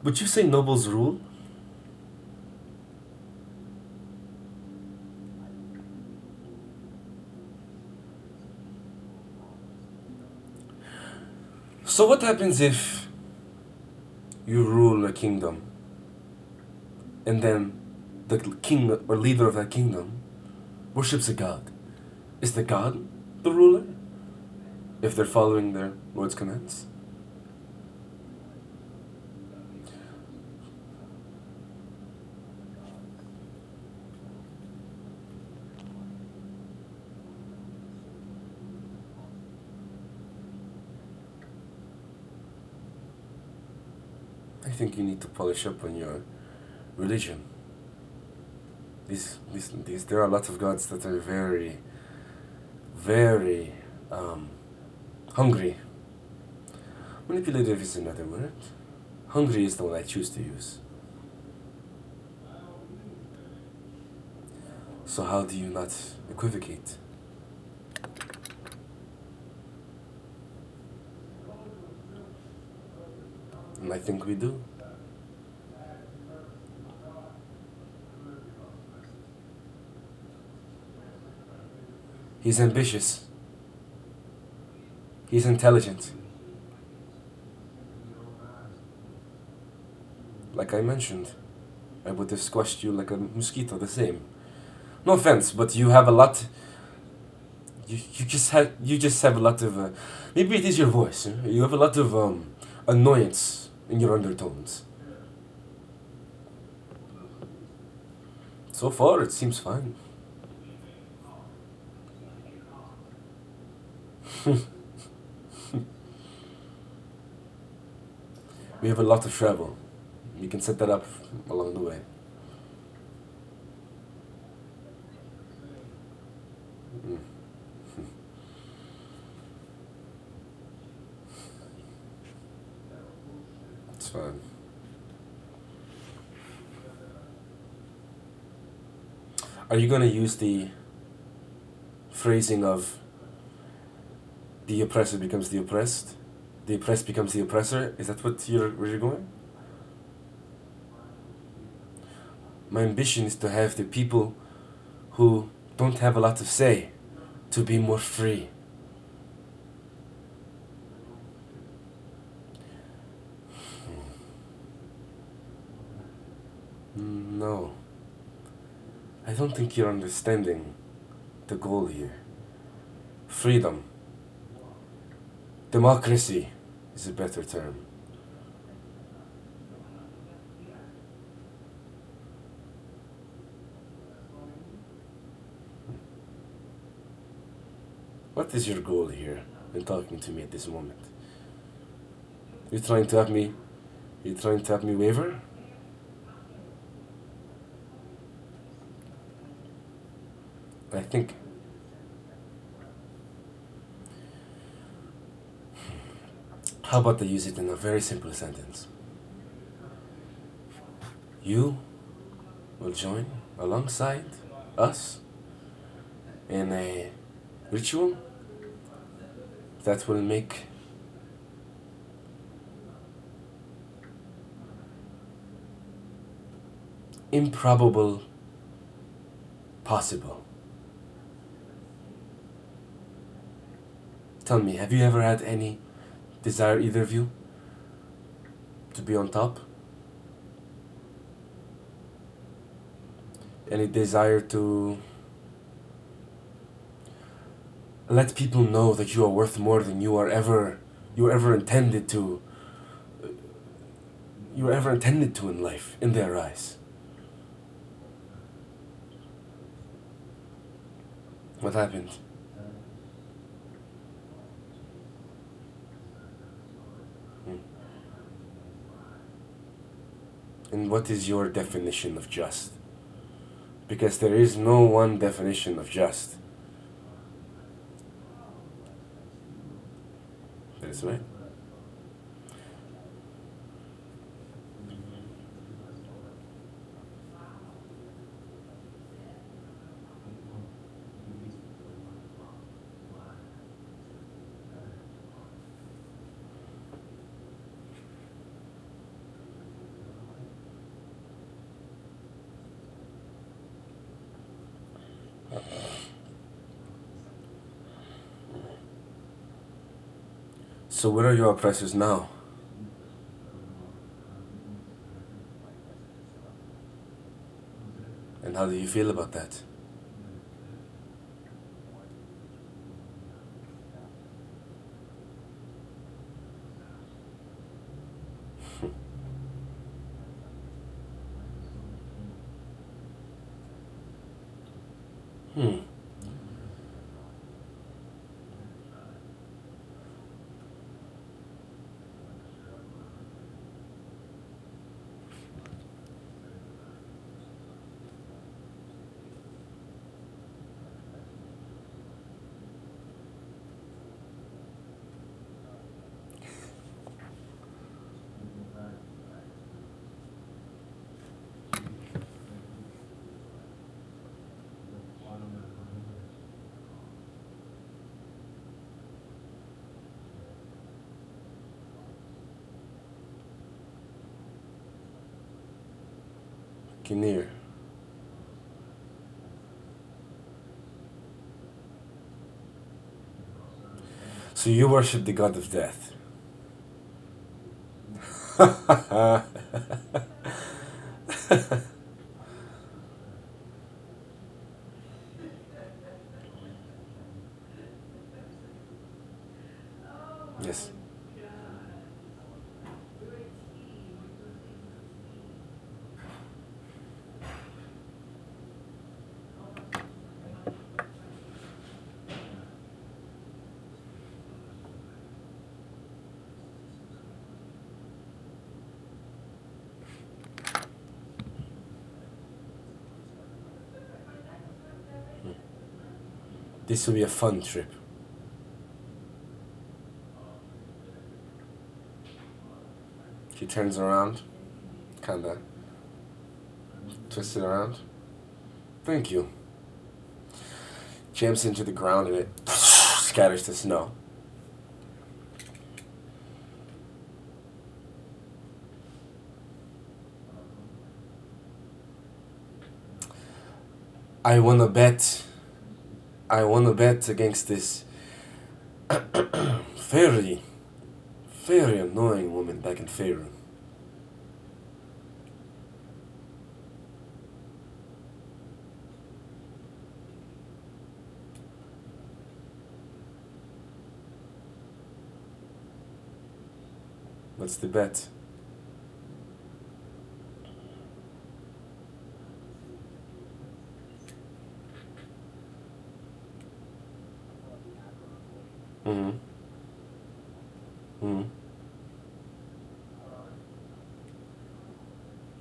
Would you say nobles rule? So, what happens if you rule a kingdom and then the king or leader of that kingdom worships a god? Is the god the ruler if they're following their lord's commands? I think you need to polish up on your religion. There are lots of gods that are very, very um, hungry. Manipulative is another word. Hungry is the one I choose to use. So how do you not equivocate? And I think we do. He's ambitious. He's intelligent. Like I mentioned, I would have squashed you like a mosquito the same. No offense, but you have a lot. You just have a lot of maybe it is your voice. You have a lot of annoyance in your undertones. So far, it seems fine. We have a lot of travel. We can set that up along the way. Mm, it's fine. Are you gonna use the phrasing of the oppressor becomes the oppressed? The oppressed becomes the oppressor? Is that where you're going? My ambition is to have the people who don't have a lot to say to be more free. No, I don't think you're understanding the goal here. Freedom, democracy is a better term. What is your goal here in talking to me at this moment? You're trying to have me. You're trying to have me waver? I think. How about I use it in a very simple sentence? You will join alongside us in a ritual that will make improbable possible. Tell me, have you ever had any desire, either of you, to be on top? Any desire to Let people know that you are worth more than you were ever intended to you were ever intended to in life, in their eyes. What happened? Hmm. And what is your definition of just? Because there is no one definition of just. That is right. So where are your oppressors now? And how do you feel about that? Hmm. Kinnear. So you worship the god of death. Yes. This will be a fun trip. She turns around, kinda twists it around. Thank you. Jams into the ground and it scatters to snow. I wanna bet. I wanna bet against this very, very annoying woman back in Faerun. What's the bet? Mm-hmm. Mm-hmm.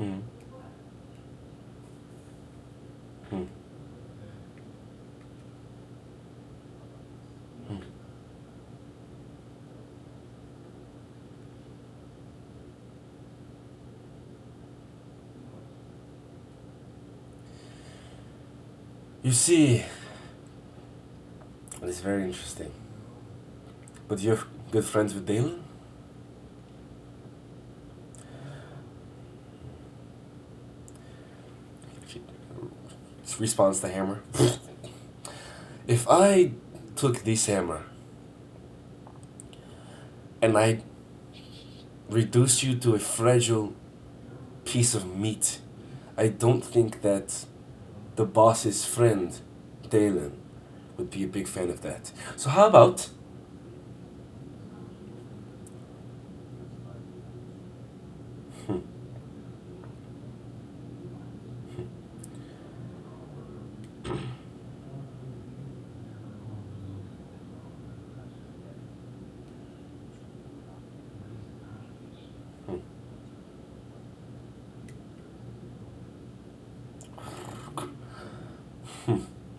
Mm-hmm. Mm-hmm. You see, it's very interesting. But you're good friends with Dalen? She responds to Hammer. If I took this hammer and I reduced you to a fragile piece of meat, I don't think that the boss's friend, Dalen, would be a big fan of that. So how about hmm, hmm, hmm,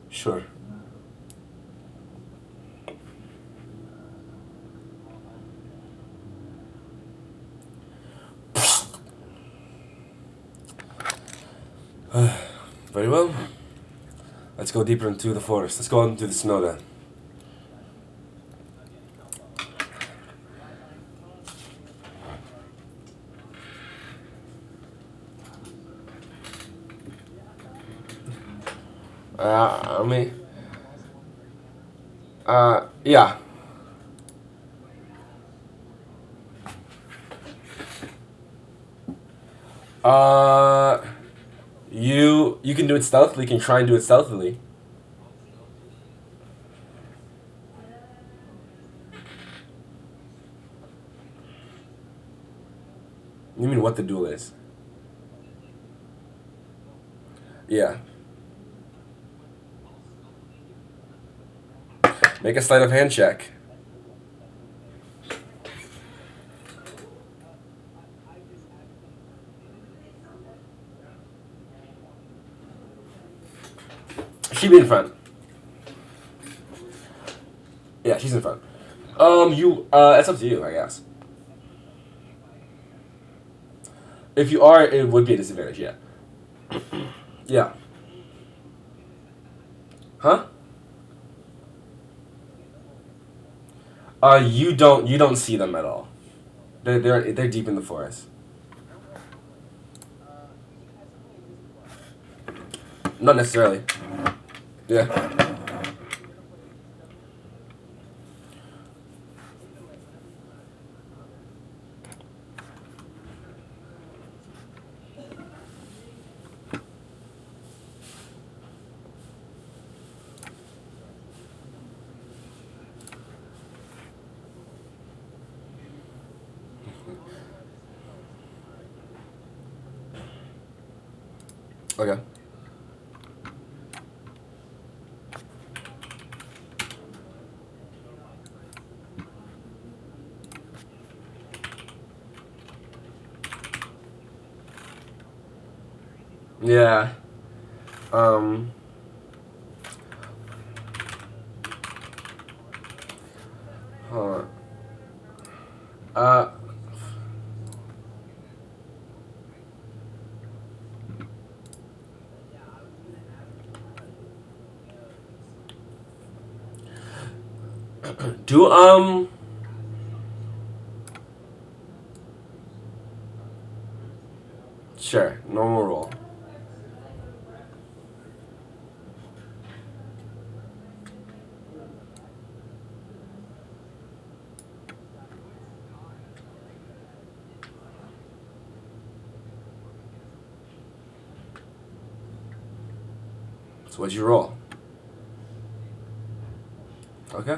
sure. Very well. Let's go deeper into the forest. Let's go out into the snow then. I mean, yeah. Uh, you can do it stealthily. You can try and do it stealthily. You mean what the duel is? Yeah. Make a sleight of hand check. She be in front. Yeah, she's in front. It's up to you, I guess. If you are, it would be a disadvantage. Yeah. Yeah. Huh? You don't see them at all. They're deep in the forest. Not necessarily. Yeah. Okay. Yeah. Um. Hold on. Uh. Do Sure. Normal roll. So what'd you roll? Okay.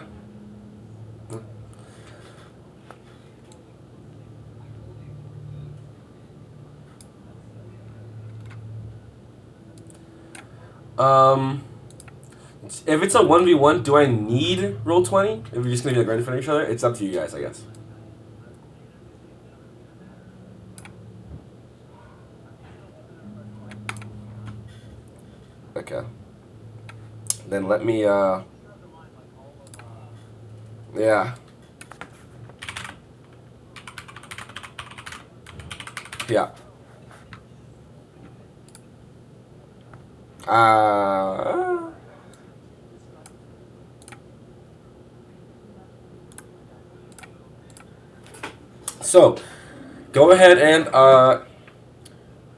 Um. If it's a 1v1, do I need roll 20? If we're just gonna be like right in front of each other, it's up to you guys, I guess. Okay. Then let me yeah. Yeah. Uh so go ahead and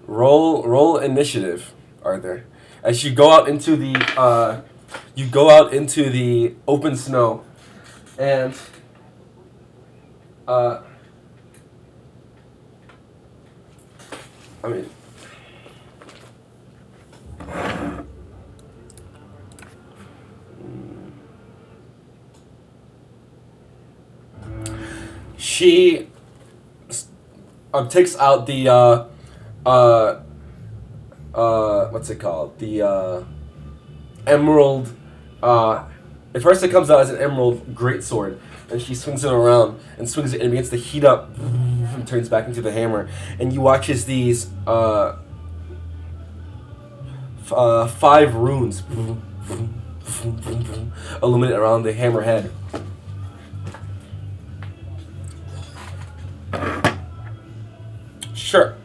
roll initiative, Arthur. As you go out into the open snow and uh I mean She takes out the uh, what's it called? The emerald. At first, it comes out as an emerald greatsword, and she swings it around and swings it and begins to heat up, and turns back into the hammer. And you watch as these 5 runes illuminate around the hammer head. Sure.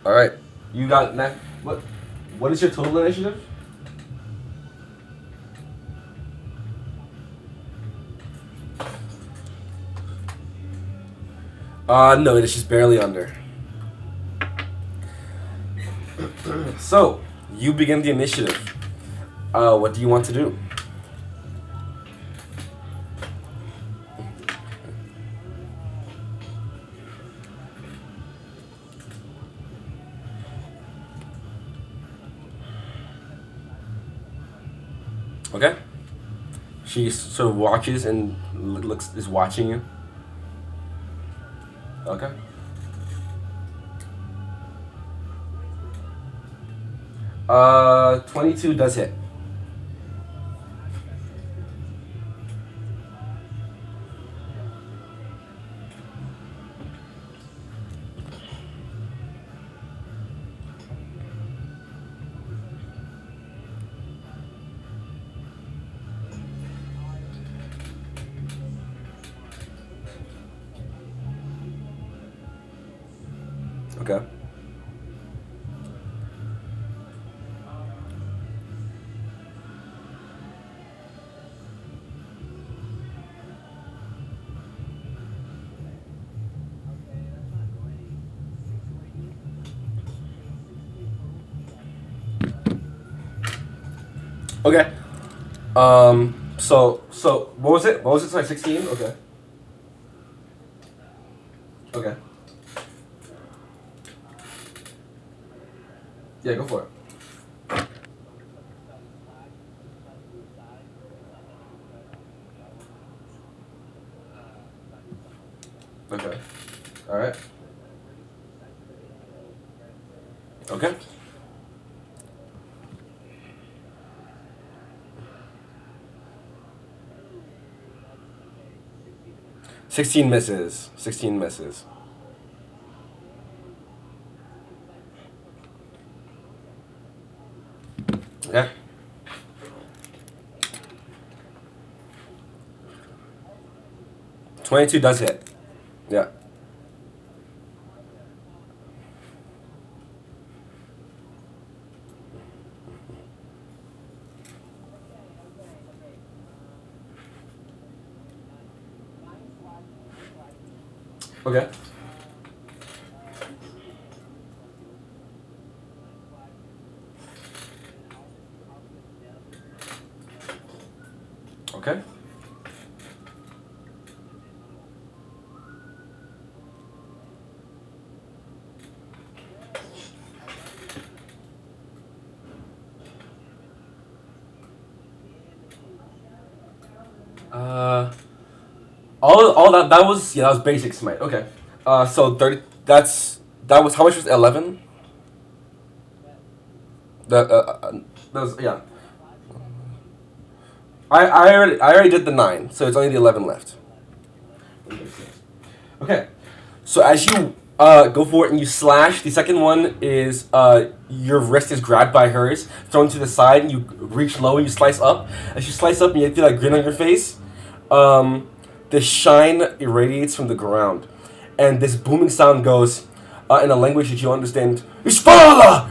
All right. You got next. What? What is your total initiative? No, it's just barely under. So, you begin the initiative. What do you want to do? Okay. She sort of watches and is watching you. Okay. 22 does hit. Okay. Okay. So what was it? What was it? Sorry, 16. Okay. Okay. Yeah, go for it. Okay. All right. Okay. 16 misses. 16 misses. Yeah. 22 does hit. Yeah. Okay. Okay. Uh, all that was that was basic smite. Okay. So 30. That was how much was 11? That was yeah. I already did the 9, so it's only the 11 left. Okay. So as you go for it and you slash, the second one is your wrist is grabbed by hers, thrown to the side, and you reach low and you slice up. As you slice up and you feel that grin on your face, the shine irradiates from the ground, and this booming sound goes in a language that you understand. Ishvala!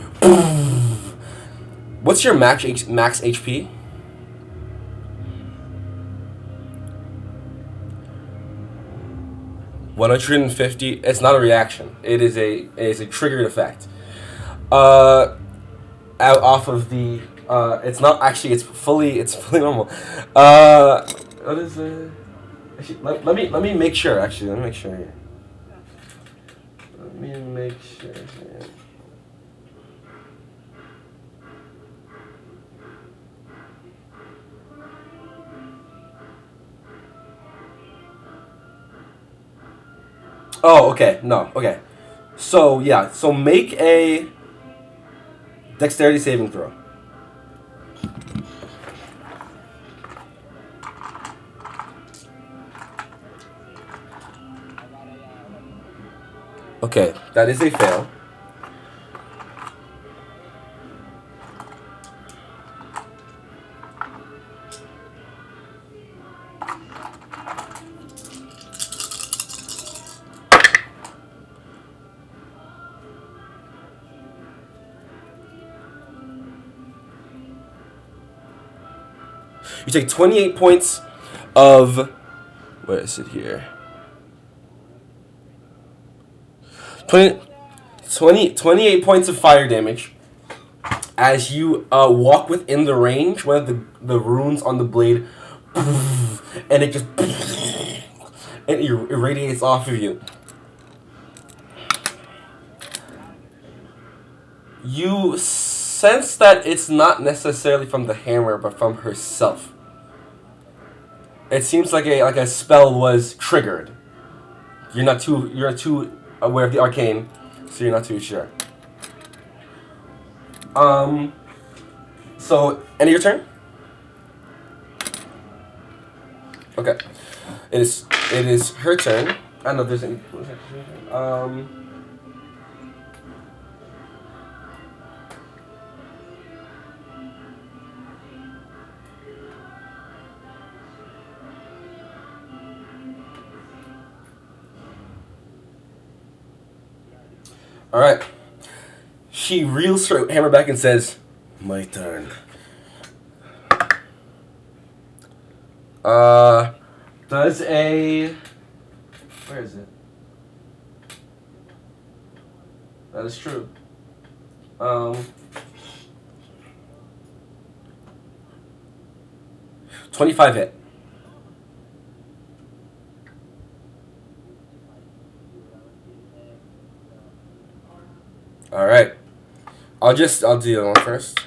What's your max HP? 150. It's not a reaction. It is a triggered effect. Uh, Out off of the. It's not actually. It's fully normal. What is it? Actually, let me make sure. Actually, let me make sure here. Let me make sure here. Oh, okay. No, okay. So yeah, so make a dexterity saving throw. Okay, that is a fail. You take 28 points of, where is it here? 20, 28 points of fire damage as you walk within the range. One of the runes on the blade, and it just and it irradiates off of you. You sense that it's not necessarily from the hammer, but from herself. It seems like a spell was triggered. You're not too aware of the arcane, so you're not too sure. Um. So, end of your turn. Okay. It is her turn. I don't know if there's any. All right. She reels her hammer back and says, "My turn." Uh, does a where is it? That is true. Um, 25 hit. All right. I'll do that one first.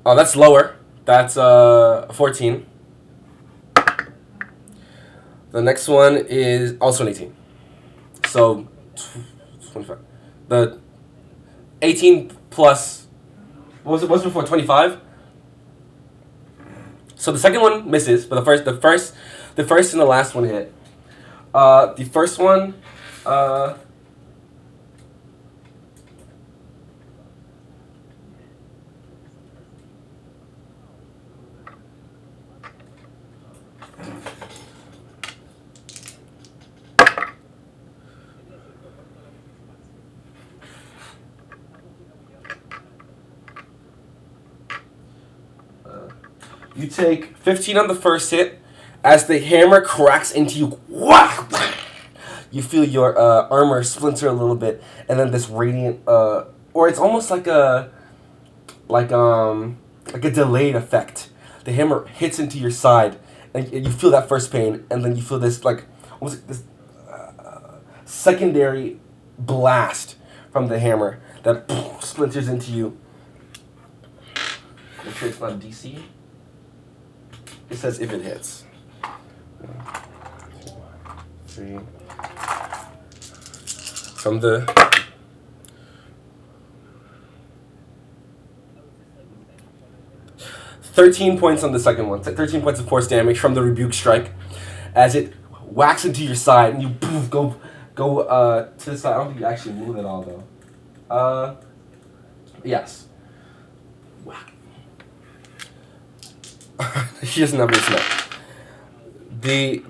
Oh, that's lower. That's 14. The next one is also an 18. So 25. The 18 plus what was it? What was it before 25? So the second one misses, but the first and the last one hit. The first one, uh, you take 15 on the first hit. As the hammer cracks into you, whack! You feel your armor splinter a little bit, and then this radiant, or it's almost like um like a delayed effect. The hammer hits into your side, and you feel that first pain, and then you feel this like almost like this secondary blast from the hammer that splinters into you. Make sure it's not DC. It says if it hits. 3. From the 13 points on the second one. 13 points of force damage from the rebuke strike, as it whacks into your side and you go to the side. I don't think you actually move at all though. Yes. Whack. She doesn't have any snow.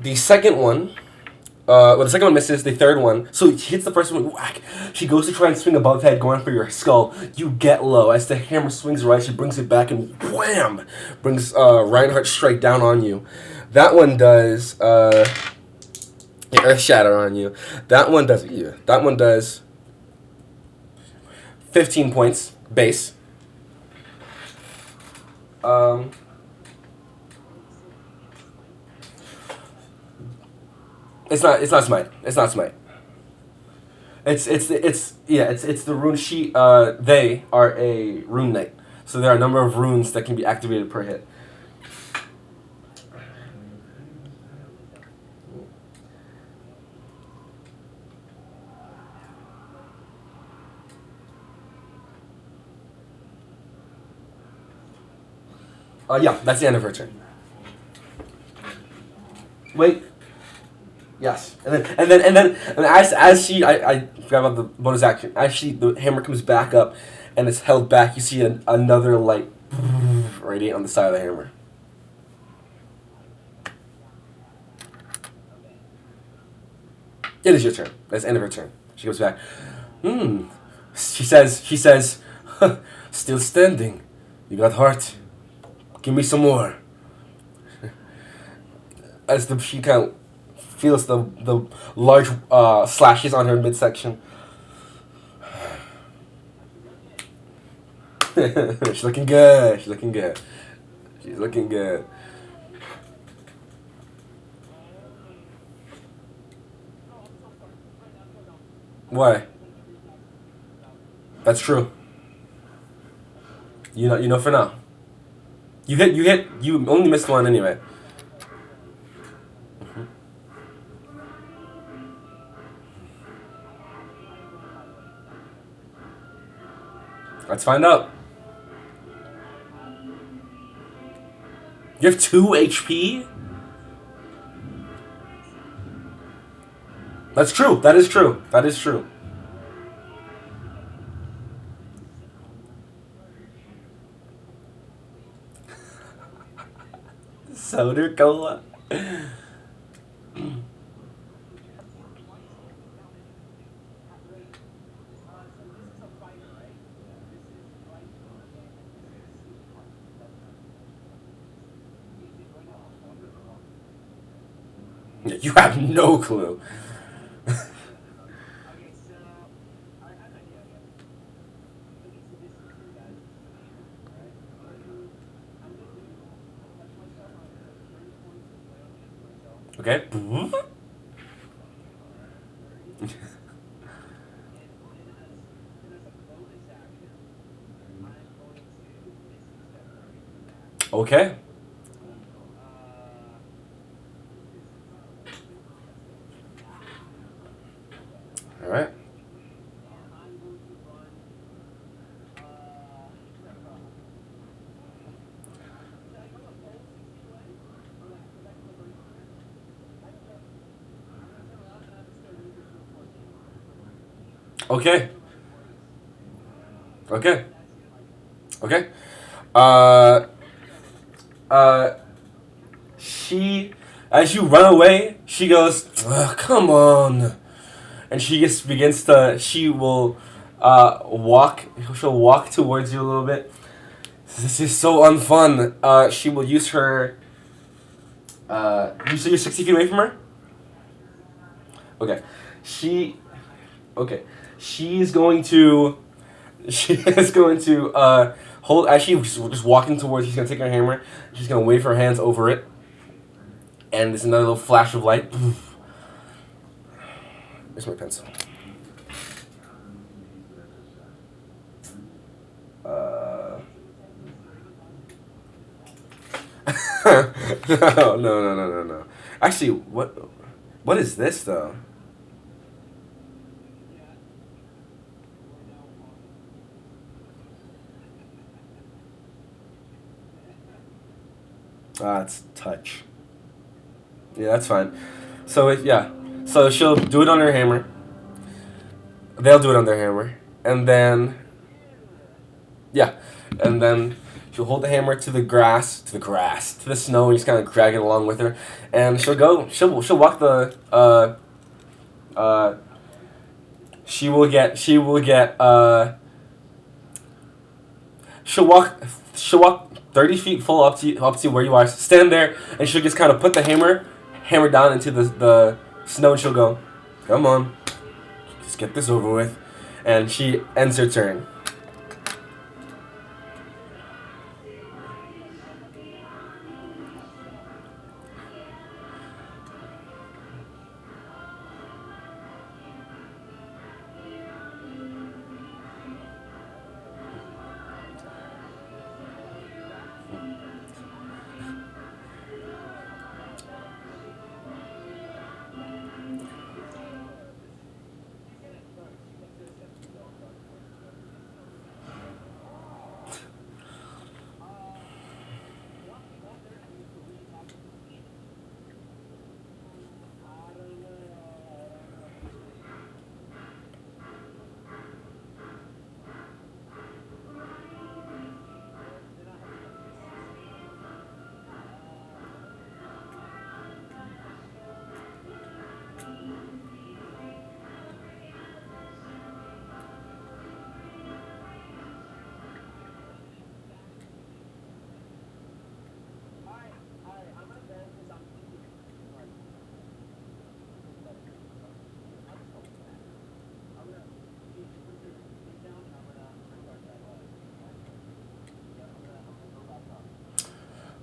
The second one. Well, the second one misses. The third one, so he hits the first one. Whack! She goes to try and swing above head, going for your skull. You get low as the hammer swings right. She brings it back and wham! Brings Reinhardt straight down on you. That one does earth shatter on you. That one does 15 points base. Um, it's not smite. It's not smite. It's the rune. They are a rune knight, so there are a number of runes that can be activated per hit. Yeah, that's the end of her turn. Wait. Yes, and as she, I forgot about the bonus action. As she, the hammer comes back up, and it's held back. You see another light radiate on the side of the hammer. It is your turn. That's the end of her turn. She goes back. Hmm. She says. Still standing. You got heart. Give me some more. As she kind of feels the large slashes on her midsection. She's looking good. She's looking good. She's looking good. Why? That's true. You know for now. You only missed one anyway. Let's find out. You have 2 HP? That's true. That is true. That is true. Soda cola. You have no clue. Okay. Okay. All right. Okay. Okay. Okay. Uh. Uh. She, as you run away, she goes, "Ugh, come on," and she just begins to. She will, walk. She'll walk towards you a little bit. This is so unfun. She will use her. You say you're 60 feet away from her. Okay. She. Okay. She's going to. She is going to hold as she's just walking towards. She's gonna take her hammer. She's gonna wave her hands over it, and there's another little flash of light. Where's my pencil? Uh. No. Actually, what is this though? Ah, it's touch. Yeah, that's fine. So yeah, so she'll do it on her hammer. They'll do it on their hammer, and then yeah, and then she'll hold the hammer to the grass, to the snow, and just kind of drag it along with her, and she'll go. She'll walk the. Uh, she will get. She'll walk. She'll walk 30 feet full up to where you are. Stand there, and she'll just kind of put the hammer down into the snow, and she'll go, "Come on, just get this over with," and she ends her turn.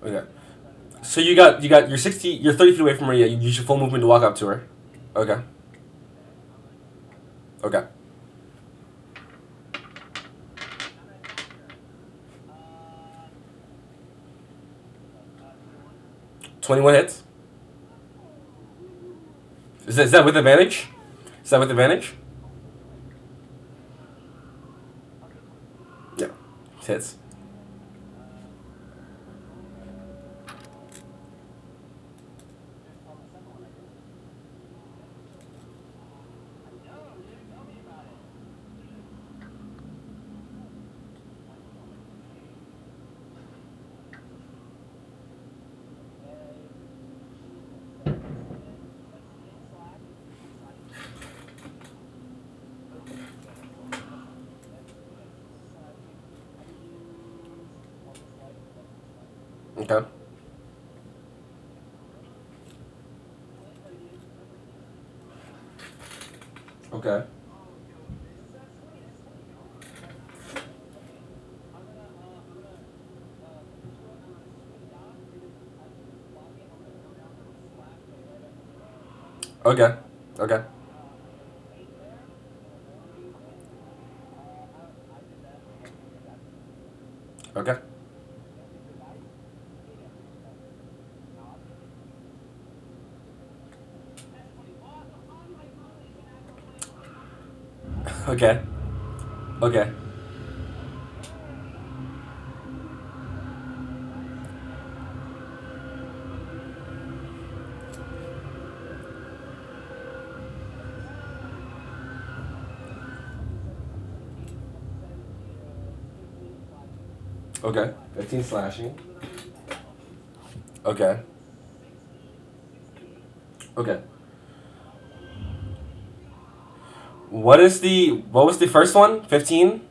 Okay. So you got you're 60 you're 30 feet away from her. Yeah, you use your full movement to walk up to her. Okay. Okay. 21 hits. Is that with advantage? Is that with advantage? Yeah. Hits. Okay. Okay. Okay. Okay. Okay. Okay. Okay. Okay. 15 slashing. Okay. Okay. What was the first one? 15?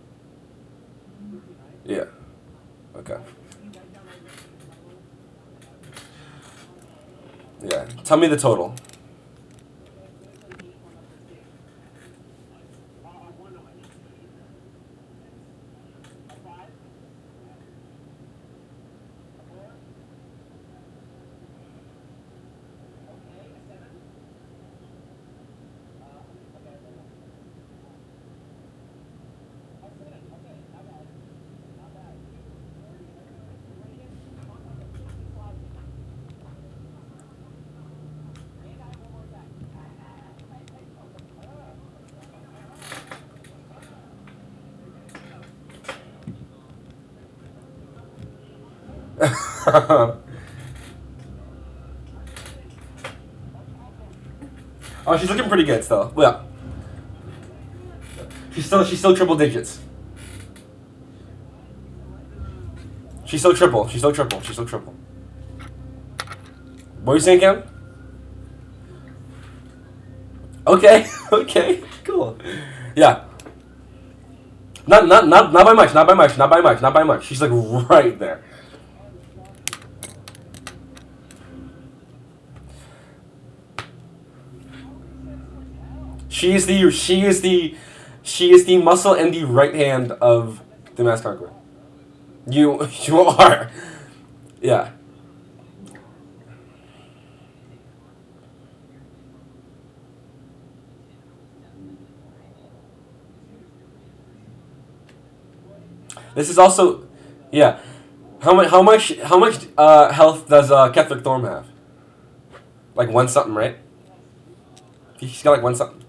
Yeah. Okay. Yeah. Tell me the total. Oh, she's looking pretty good still. Well, she's still triple digits. She's still triple. She's still triple. She's still triple. What are you saying, Cam? Okay. Okay. Cool. Yeah. Not by much. Not by much. Not by much. Not by much. She's like right there. She is the muscle and the right hand of the mass conqueror. You are. Yeah. This is also, yeah. How much health does Ketherick Thorm have? Like one something, right? He's got like one something.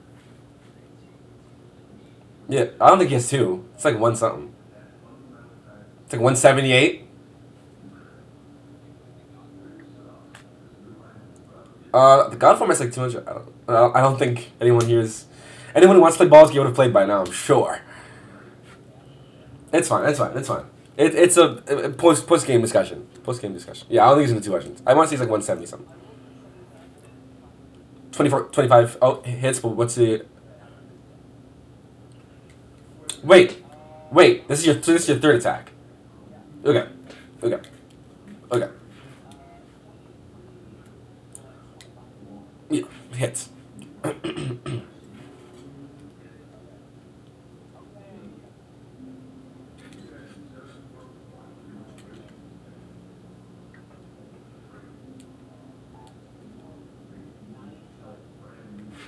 Yeah, I don't think he has two. It's like one something. It's like 178. The God form is like 200. I don't think anyone who wants to play Baldur's Gate would have played by now. I'm sure. It's fine. It's fine. It's fine. It's a post game discussion. Post game discussion. Yeah, I don't think he's in the two legends. I want to say he's like 170 something. 24, 25. Oh, hits. But what's the? Wait, wait. This is your third attack. Okay, okay, okay. Yeah, hits.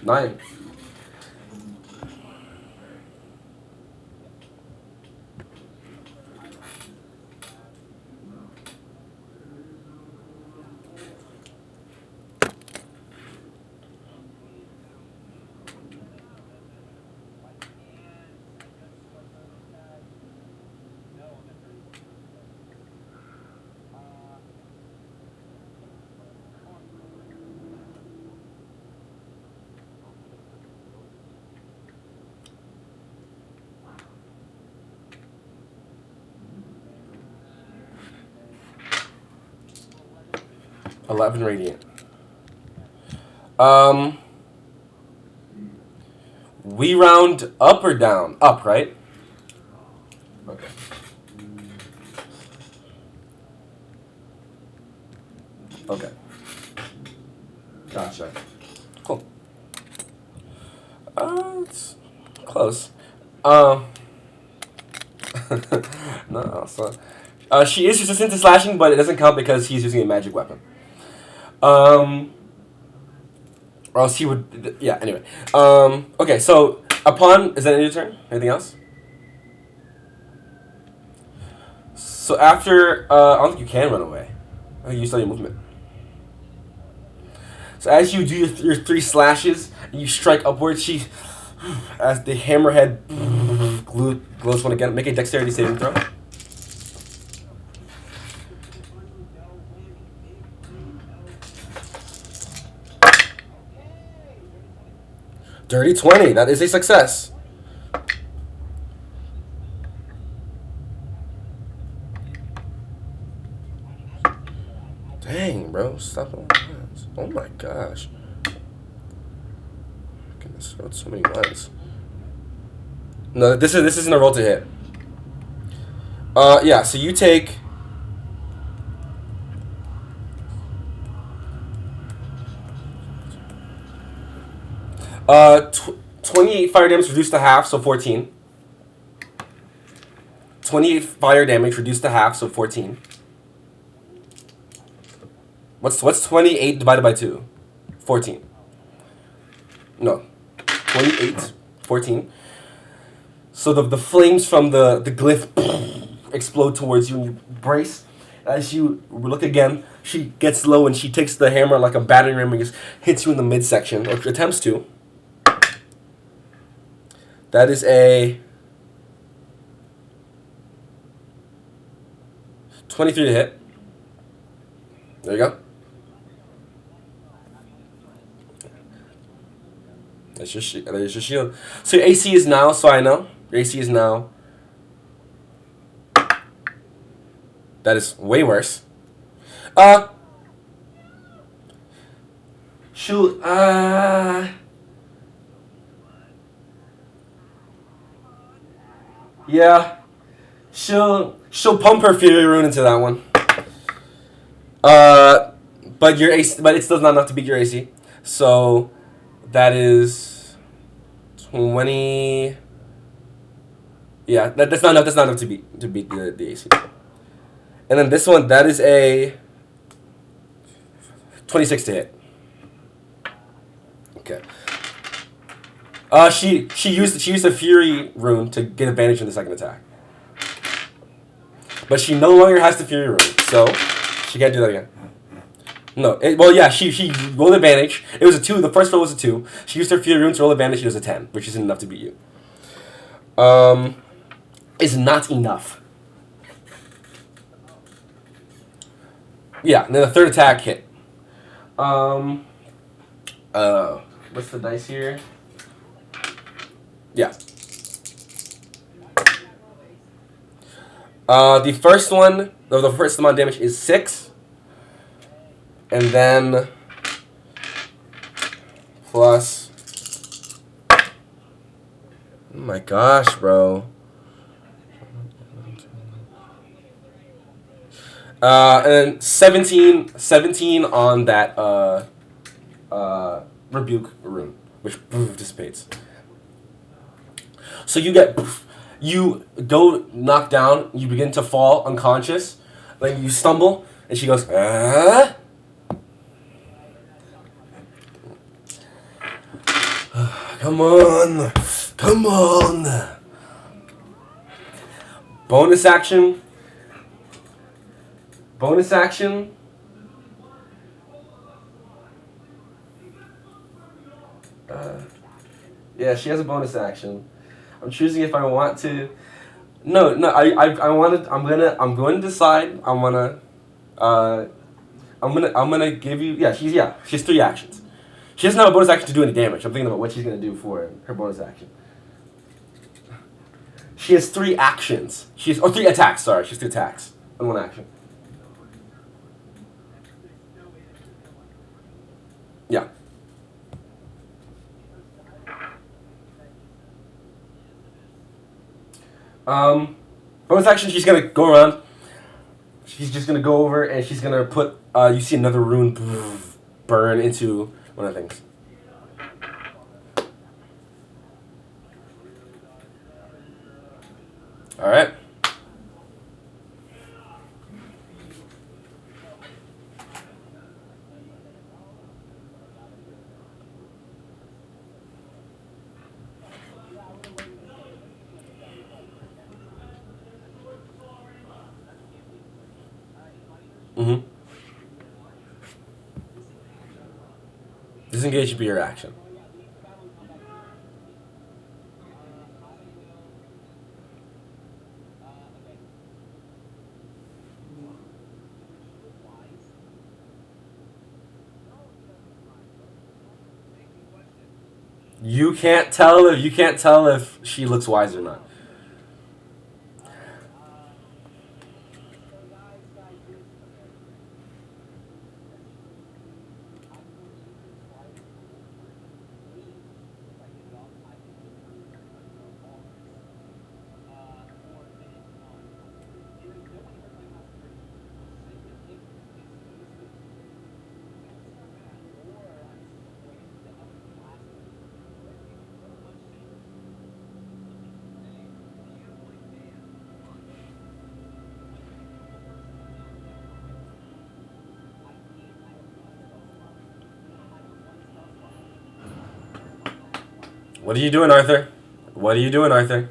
9. $11 radiant. We round up or down? Up, right? Okay. Okay. Gotcha. Cool. It's close. Um, no, so, she is resistant to slashing, but it doesn't count because he's using a magic weapon. Or else he would. Yeah. Anyway. Okay. So upon is that your turn? Anything else? So after, I don't think you can run away. I think you still have your movement. So as you do your 3 slashes, and you strike upwards, she, as the hammerhead glows one again. Make a dexterity saving throw. Dirty 20. That is a success. Dang, bro. Stop all that. Oh my gosh. Goodness, that's so many ones. No, this isn't a roll to hit. Yeah, so you take 28 fire damage reduced to half, so 14. 28 fire damage reduced to half, so 14. What's 28 divided by 2? 14. No. 28, 14. So the flames from the glyph explode towards you, and you brace. As you look again, she gets low and she takes the hammer like a battering ram and just hits you in the midsection, or attempts to. That is a 23 to hit. There you go. There's your shield. So your AC is now, so I know. Your AC is now. That is way worse. She'll, yeah. She'll pump her Fury Rune into that one. But your AC, but it's still not enough to beat your AC. So that is 20. Yeah, that's not enough. That's not enough to beat the AC. And then this one, that is a 26 to hit. Okay. She used a Fury Rune to get advantage in the second attack. But she no longer has the Fury Rune, so she can't do that again. No, well, yeah, she rolled advantage. It was a 2. The first roll was a 2. She used her Fury Rune to roll advantage. It was a 10, which isn't enough to beat you. Is not enough. Yeah, and then the third attack hit. What's the dice here? Yeah. The first one, the first amount of damage is 6. And then plus. Oh my gosh, bro. And then 17 on that rebuke rune, which dissipates. So you go knocked down, you begin to fall unconscious, then you stumble, and she goes, Come on. Come on. Bonus action. Bonus action. Yeah, she has a bonus action. I'm choosing if I want to. No, no. I want to. I'm going to decide. Uh, I'm gonna give you. Yeah. She has 3 actions. She doesn't have a bonus action to do any damage. I'm thinking about what she's gonna do for her bonus action. She has 3 actions. 3 attacks. Sorry, she has 2 attacks and 1 action. Yeah. Um, bonus action. She's gonna go around. She's just gonna go over and she's gonna put. You see another rune burn into one of the things. All right. Mm-hmm. Disengage should be your action. You can't tell if she looks wise or not. What are you doing, Arthur? What are you doing, Arthur?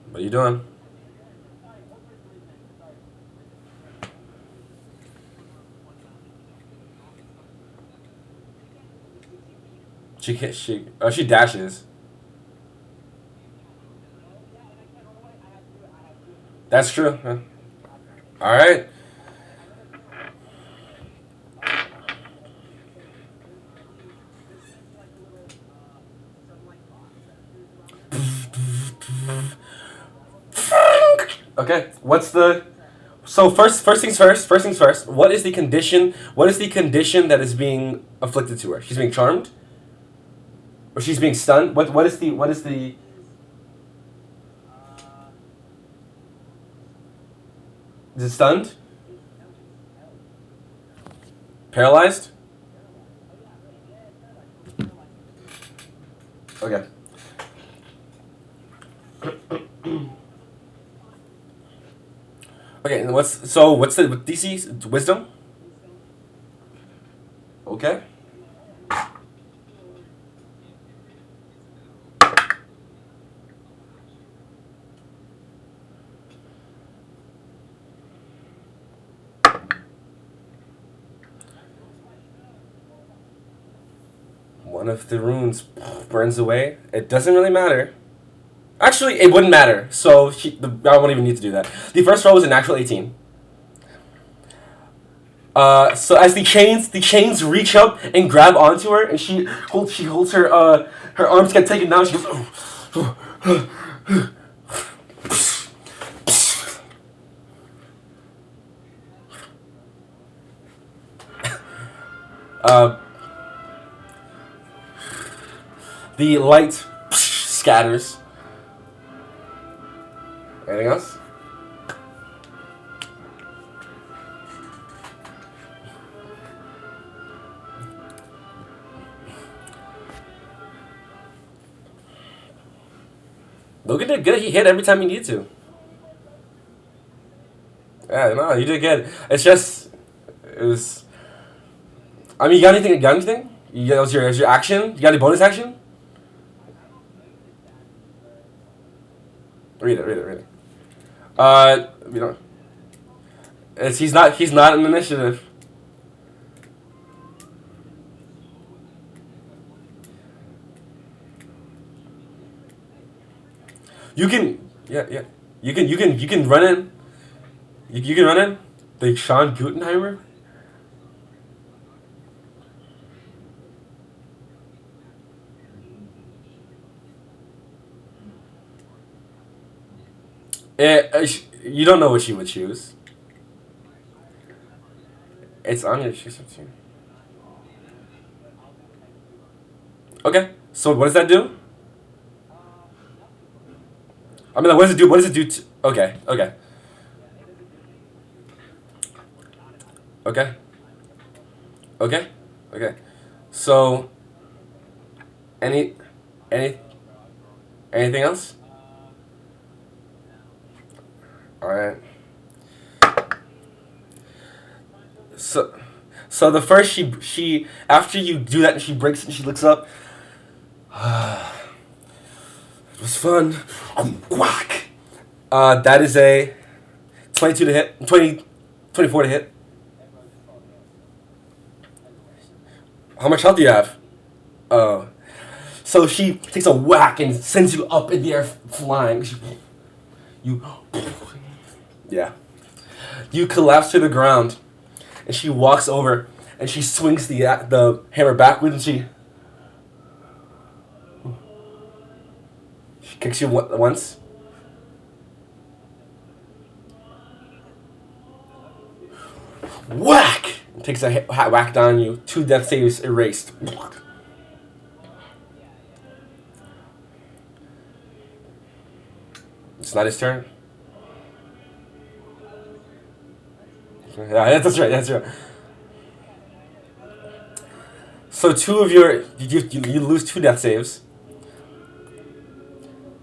What are you doing? She can't. She dashes. That's true. Huh? All right. Okay. What's the? So first things first. First things first. What is the condition? What is the condition that is being afflicted to her? She's being charmed, or she's being stunned. What is the? Is it stunned? Paralyzed? Okay. Okay. And what's the DC wisdom? Okay. One of the runes burns away. It doesn't really matter. Actually, it wouldn't matter. So I won't even need to do that. The first roll was a natural 18. So as the chains reach up and grab onto her, and she holds her arms get taken down. She goes, uh, the light scatters. Anything else? Logan did good. He hit every time he needed to. Yeah, no, he did good. It was. I mean, you got anything? Got anything? That was your action. You got any bonus action? Read it. Read it. Read it. You know, he's not an initiative. You can yeah. You can run in. You can run in. The Sean Gutenheimer. You don't know what she would choose. It's on your choose. Okay. So what does that do? I mean, like, what does it do? What does it do? Okay. Okay. Okay. Okay. Okay. So any any anything else? All right. So so the first she after you do that and she breaks it and she looks up. It was fun. Whack. That is a 22 to hit. 24 to hit. How much health do you have? Uh, so she takes a whack and sends you up in the air flying. You, yeah. You collapse to the ground, and she walks over and she swings the hammer backwards and she kicks you once. Whack! Takes a whack down on you. 2 death saves erased. It's not his turn. Yeah, that's right. That's right. So you lose 2 death saves.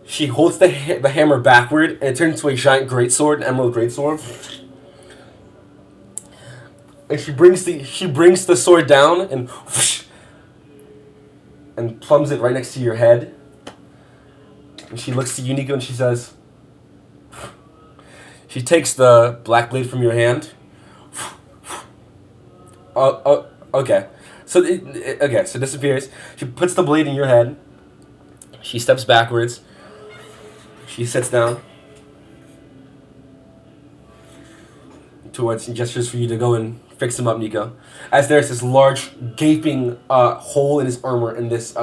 She holds the hammer backward and it turns into a giant greatsword, an emerald greatsword. And she brings the sword down and whoosh, and plums it right next to your head. And she looks to you, Nico, and she says, she takes the black blade from your hand. Okay. So so it disappears. She puts the blade in your head. She steps backwards. She sits down. Towards and gestures for you to go and fix him up, Nico. As there's this large gaping hole in his armor, and this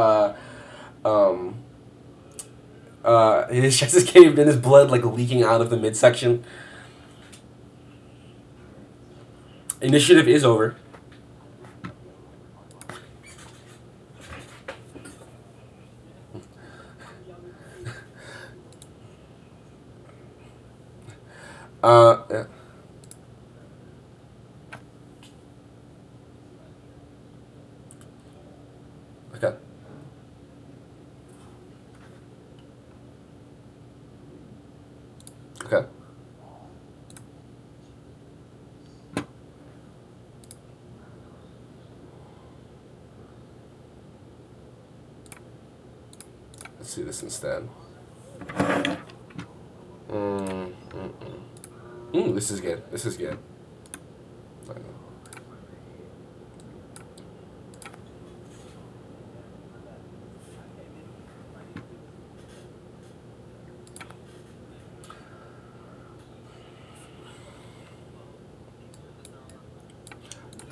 his chest is caved in, his blood like leaking out of the midsection. Initiative is over. Yeah. Okay. Okay. Let's do this instead. This is good. This is good.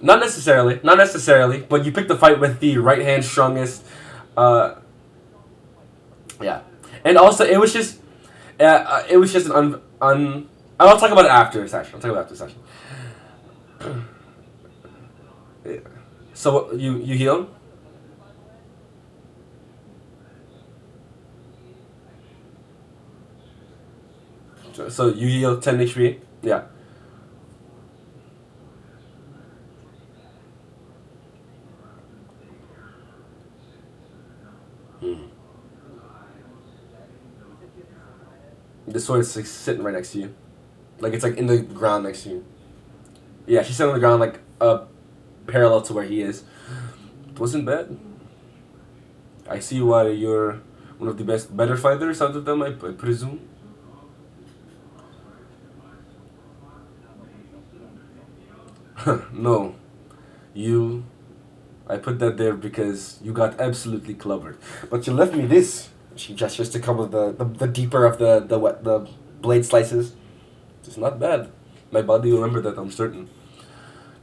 Not necessarily. Not necessarily. But you picked the fight with the right hand strongest. Yeah. And also, it was just an I'll talk about it after session. I'll talk about it after session. Yeah. So you heal? So you heal 10 HP? Yeah. The sword is like sitting right next to you. Like it's like in the ground next to you. Yeah, she's sitting on the ground like parallel to where he is. wasn't bad. I see why you're one of the better fighters out of them, I presume. No, you. I put that there because you got absolutely clobbered. But you left me this. She gestures to come with the deeper of the blade slices. It's not bad. My body will remember that, I'm certain.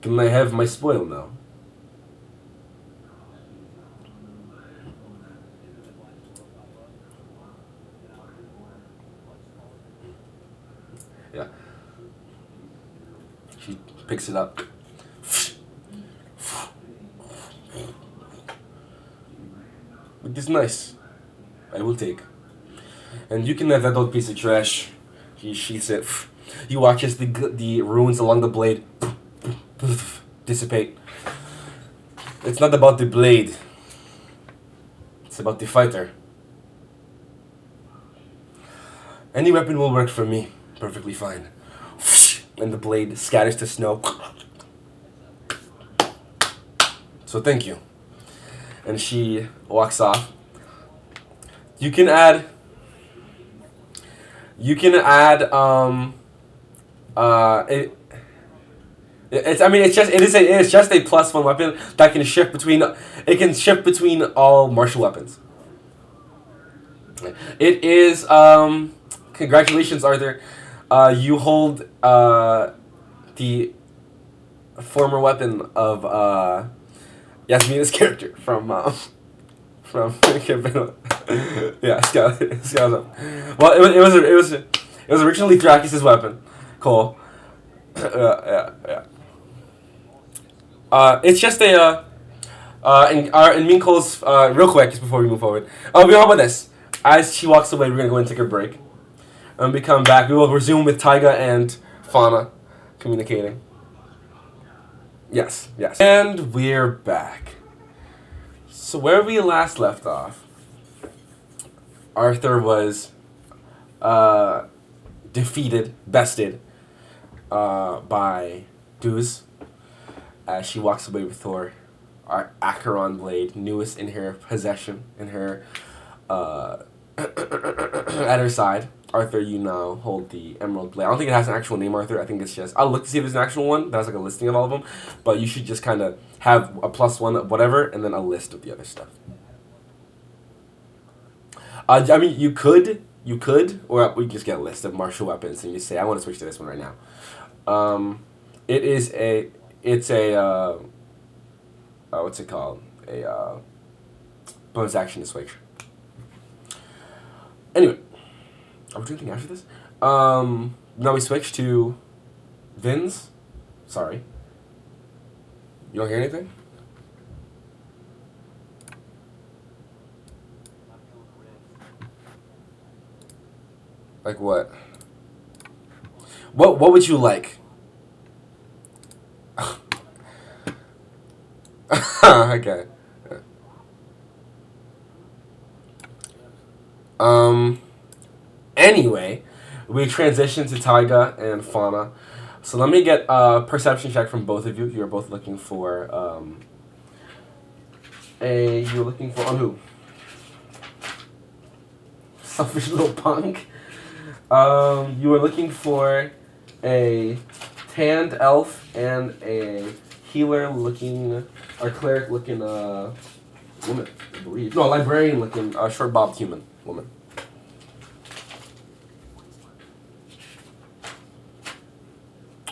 Can I have my spoil now? Yeah. She picks it up. It is nice. I will take. And you can have that old piece of trash. She said. He watches the runes along the blade dissipate. It's not about the blade. It's about the fighter. Any weapon will work for me. Perfectly fine. And the blade scatters to snow. So thank you. And she walks off. You can add. You can add. It. It's. I mean, it's just a +1 weapon that can shift between. It can shift between all martial weapons. It is. Congratulations, Arthur. You hold the former weapon of Yasmina's character from yeah, Scout. Well, it was originally Drakus's weapon. Cool. Yeah. It's just a in Minko's real quick just before we move forward. Oh, how about this? As she walks away, we're gonna go and take a break. When we come back, we will resume with Taiga and Fauna communicating. Yes. And we're back. So where we last left off, Arthur was defeated, bested by Duz as she walks away with her Acheron blade, newest in her possession, in her at her side. Arthur, you now hold the Emerald Blade. I don't think it has an actual name, Arthur. I think it's just... I'll look to see if there's an actual one that has like a listing of all of them. But you should just kind of have a +1 of whatever and then a list of the other stuff. I mean, you could, or we just get a list of martial weapons and you say, I want to switch to this one right now. It's a, what's it called? A bonus action to switch. Anyway. Are we drinking after this? Now we switch to Vin's. Sorry. You don't hear anything? Like what? What would you like? Okay. Anyway, we transition to Taiga and Fauna. So let me get a perception check from both of you. You're both looking for you're looking for on who? Selfish little punk. You are looking for a tanned elf and a healer looking, or cleric looking woman, I believe. No, librarian looking short bobbed human woman.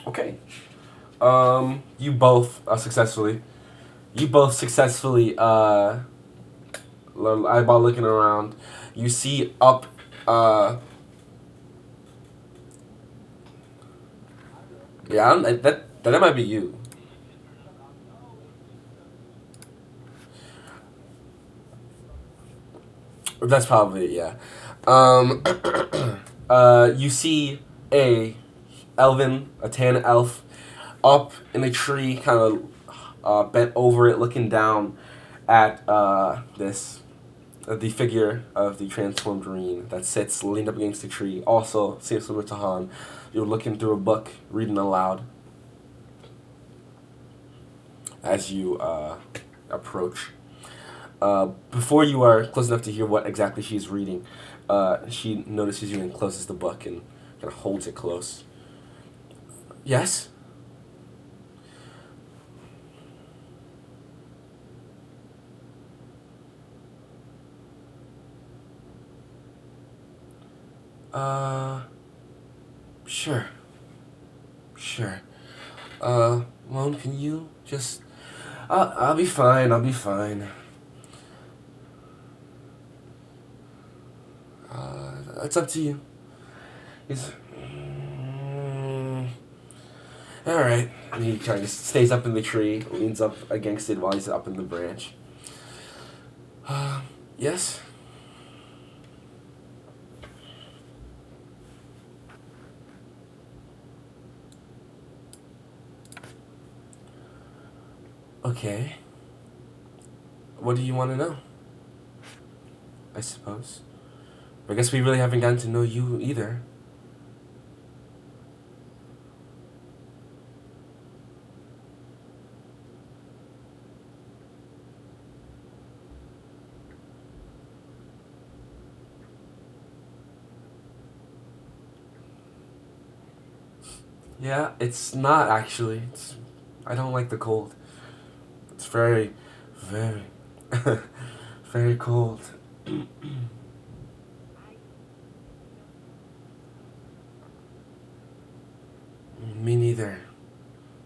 Okay. You both successfully. Eyeball looking around. You see up. Yeah, that might be you. That's probably it, yeah. You see a tan elf, up in a tree, kind of bent over it, looking down at the figure of the transformed Marine that sits leaned up against the tree. Also, same similar to Han, you're looking through a book, reading aloud as you approach Before you are close enough to hear what exactly she's reading, she notices you and closes the book and kind of holds it close. Yes? Uh, sure. Sure. Lone, can you just. I'll be fine, I'll be fine. It's up to you. He's. Alright. And he kind of stays up in the tree, leans up against it while he's up in the branch. Yes? Okay. What do you want to know? I suppose. I guess we really haven't gotten to know you either. Yeah, it's not actually. I don't like the cold. It's very, very, very cold. Me neither.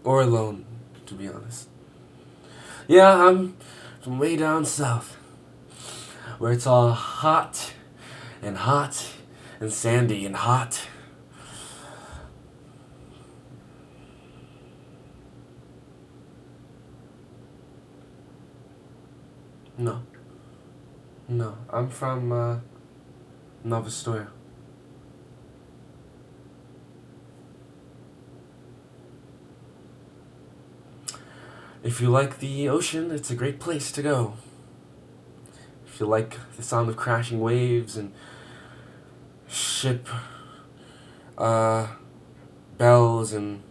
Or alone, to be honest. Yeah, I'm from way down south, where it's all hot and hot and sandy and hot. No, no, I'm from Nova Stoya. If you like the ocean, it's a great place to go. If you like the sound of crashing waves and ship uh, bells and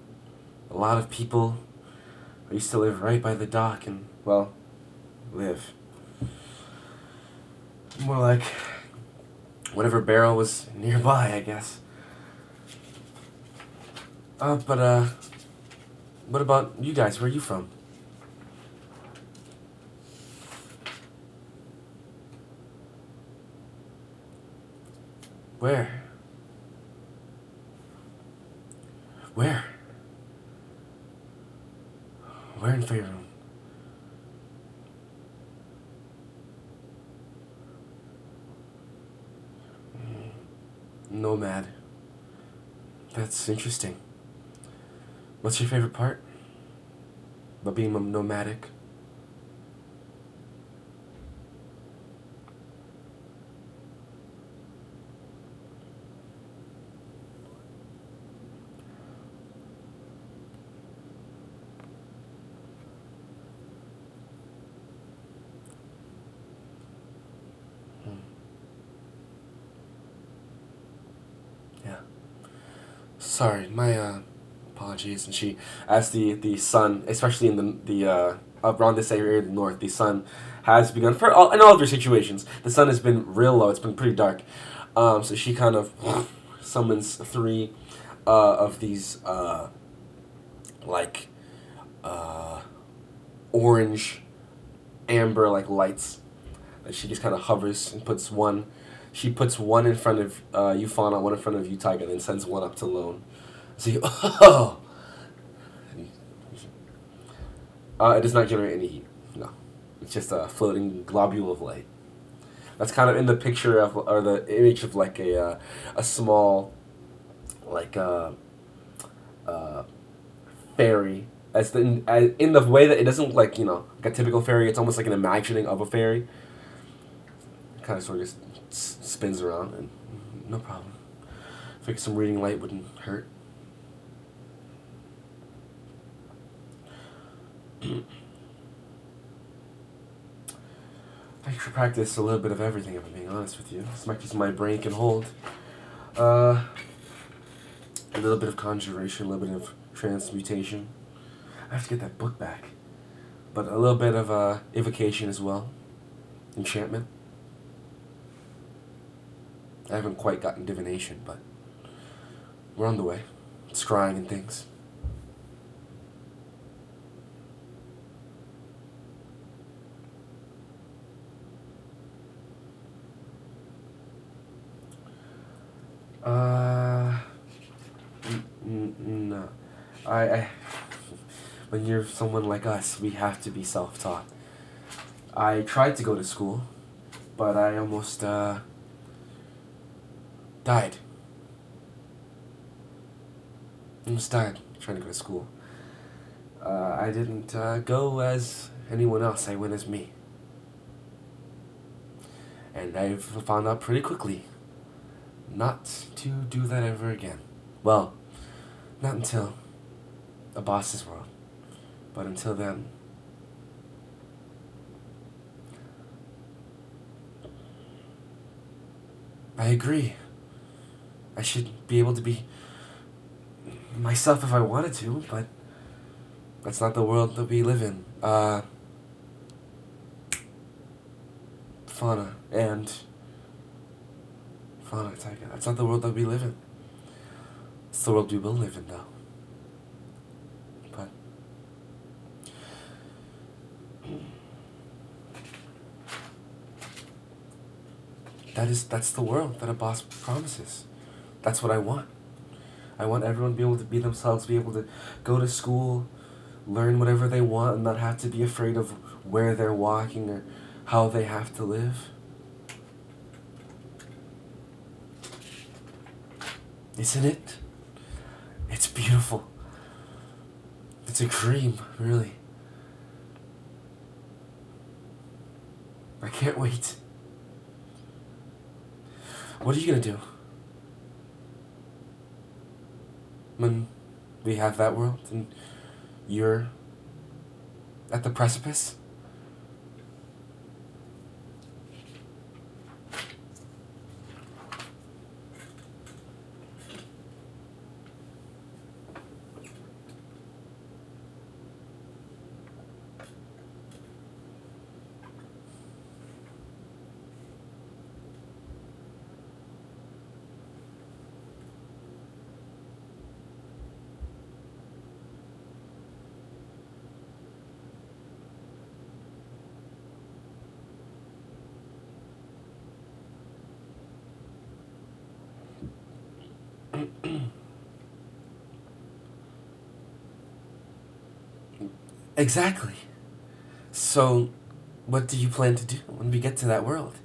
a lot of people, I used to live right by the dock and, well, live. More like whatever barrel was nearby, I guess. But what about you guys? Where are you from? Where? Where? Where in Faerun? Nomad. That's interesting. What's your favorite part about being nomadic? Yeah. Sorry, my apologies. And she, as the sun, especially in the around this area in the north, the sun has begun for all, in all other situations. The sun has been real low. It's been pretty dark. So she kind of summons three of these like uh, orange amber like lights that she just kind of hovers and puts one. She puts one in front of you, Fauna, one in front of you, Tiger, and then sends one up to Lone. So you, oh, it does not generate any heat. No, it's just a floating globule of light. That's kind of in the picture of, or the image of like a small, like uh, fairy. In the way that it doesn't look like, like a typical fairy. It's almost like an imagining of a fairy. It kind of sort of just spins around, and no problem. I think some reading light wouldn't hurt. I should practice a little bit of everything, if I'm being honest with you. As much as my brain can hold. Uh, a little bit of conjuration, a little bit of transmutation. I have to get that book back. But a little bit of evocation as well. Enchantment. I haven't quite gotten divination, but we're on the way. Scrying and things. Uh, no. I, when you're someone like us, we have to be self-taught. I tried to go to school, but I almost, died. Almost died trying to go to school. I didn't, go as anyone else, I went as me. And I've found out pretty quickly not to do that ever again. Well, not until a boss's world. But until then, I agree. I should be able to be myself if I wanted to, but that's not the world that we live in. Fauna and fauna, tiger. That's not the world that we live in. It's the world we will live in, though. But that's the world that a boss promises. That's what I want. I want everyone to be able to be themselves, be able to go to school, learn whatever they want, and not have to be afraid of where they're walking or how they have to live. Isn't it? It's beautiful. It's a dream, really. I can't wait. What are you gonna do when we have that world and you're at the precipice? Exactly. So, what do you plan to do when we get to that world?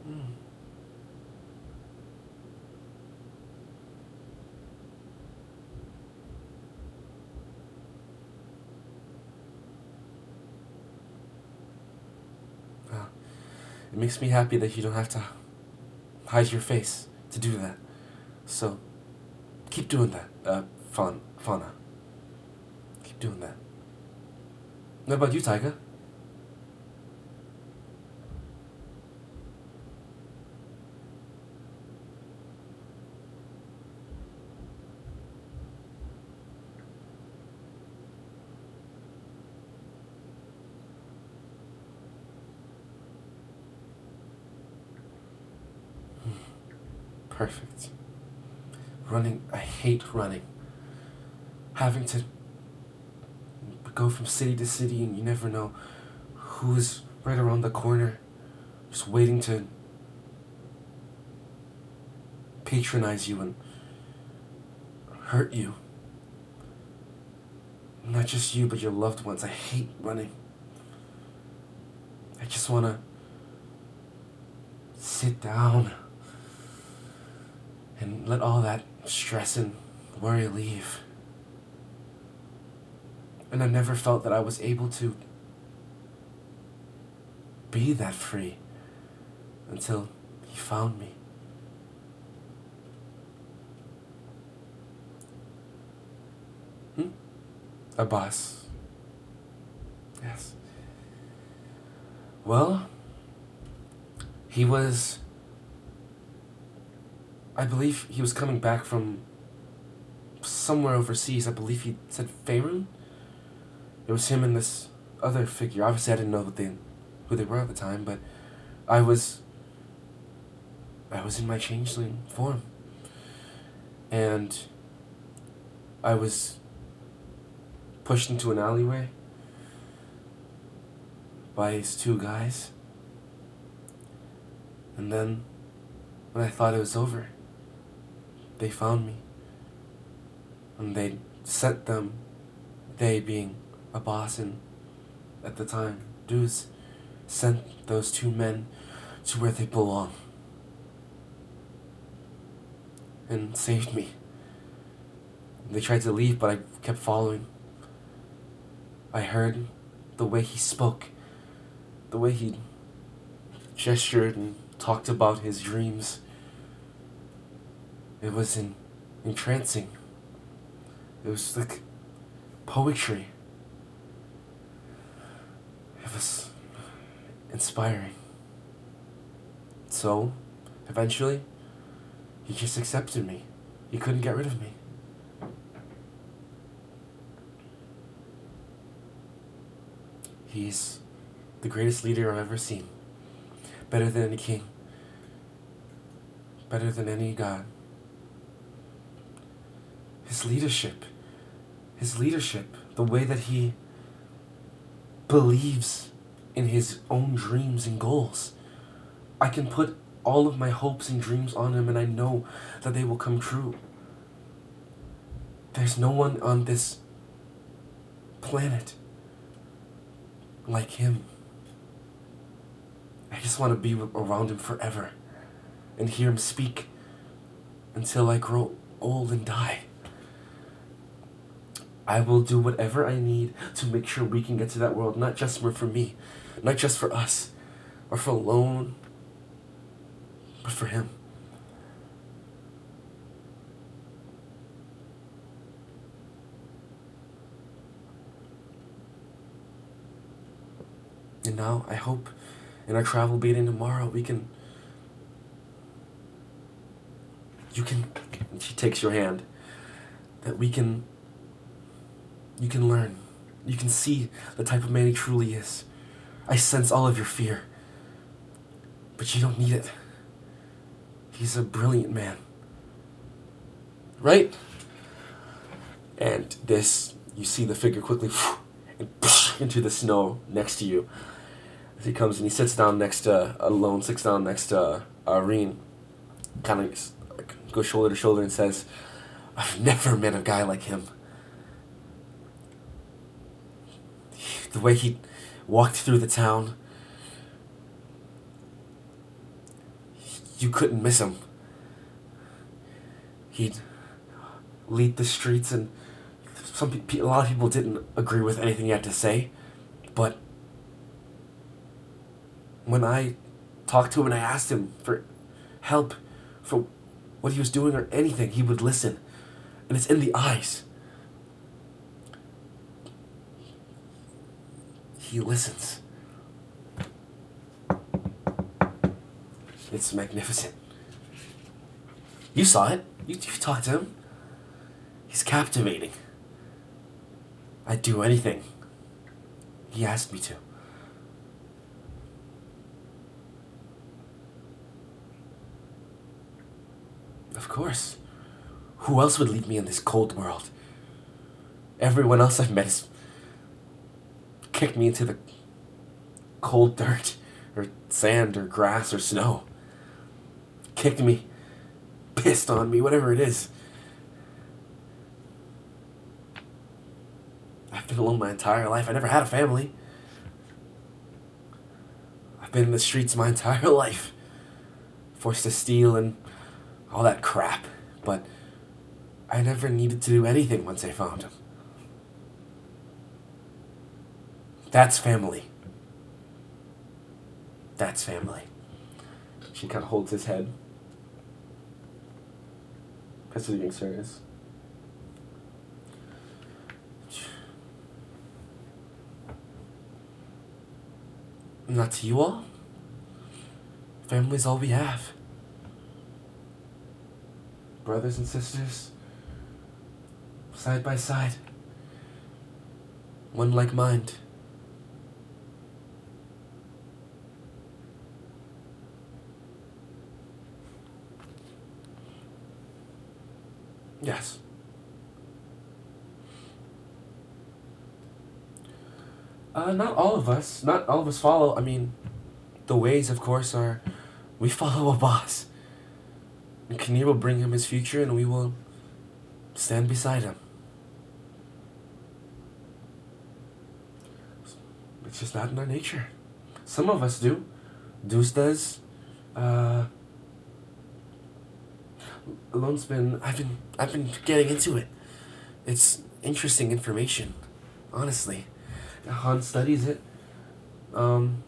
Hmm. Well, it makes me happy that you don't have to hide your face to do that. So, keep doing that, fauna. Keep doing that. What about you, Tiger? Perfect. Running, I hate running. Having to go from city to city and you never know who's right around the corner, just waiting to patronize you and hurt you. Not just you, but your loved ones. I hate running. I just want to sit down and let all that stress and worry leave. And I never felt that I was able to be that free until he found me. Hmm? A boss. Yes. Well, he was. I believe he was coming back from somewhere overseas. I believe he said Faerun. It was him and this other figure. Obviously, I didn't know who they were at the time, but I was in my changeling form, and I was pushed into an alleyway by these two guys, and then when I thought it was over, they found me, and they sent them, they being a boss and at the time, Deuce, sent those two men to where they belong and saved me. They tried to leave, but I kept following. I heard the way he spoke, the way he gestured and talked about his dreams. It was entrancing. It was like poetry. It was inspiring. So, eventually, he just accepted me. He couldn't get rid of me. He's the greatest leader I've ever seen. Better than any king. Better than any god. His leadership, the way that he believes in his own dreams and goals. I can put all of my hopes and dreams on him, and I know that they will come true. There's no one on this planet like him. I just want to be around him forever and hear him speak until I grow old and die. I will do whatever I need to make sure we can get to that world, not just for me, not just for us, or for alone, but for him. And now, I hope in our travel meeting tomorrow she takes your hand, that you can learn. You can see the type of man he truly is. I sense all of your fear, but you don't need it. He's a brilliant man. Right? And you see the figure quickly into the snow next to you. As he comes and he sits down next to Irene, kind of goes shoulder to shoulder and says, I've never met a guy like him. The way he walked through the town, you couldn't miss him. He'd lead the streets, and a lot of people didn't agree with anything he had to say, but when I talked to him and I asked him for help, for what he was doing or anything, he would listen. And it's in the eyes. He listens. It's magnificent. You saw it. You talked to him. He's captivating. I'd do anything he asked me to. Of course. Who else would lead me in this cold world? Everyone else I've met has kicked me into the cold dirt, or sand, or grass, or snow. Kicked me, pissed on me, whatever it is. I've been alone my entire life. I never had a family. I've been in the streets my entire life. Forced to steal and all that crap. But I never needed to do anything once I found him. That's family. That's family. She kind of holds his head. That's what being serious. Not to you all. Family's all we have. Brothers and sisters. side by side. One like mind. Yes. Not all of us. Not all of us follow. I mean, the ways, of course, are we follow a boss. And Kinnear will bring him his future, and we will stand beside him. It's just not in our nature. Some of us do. Deuce does. Uh, Alone's been. I've been getting into it. It's interesting information, honestly. Han studies it. Um,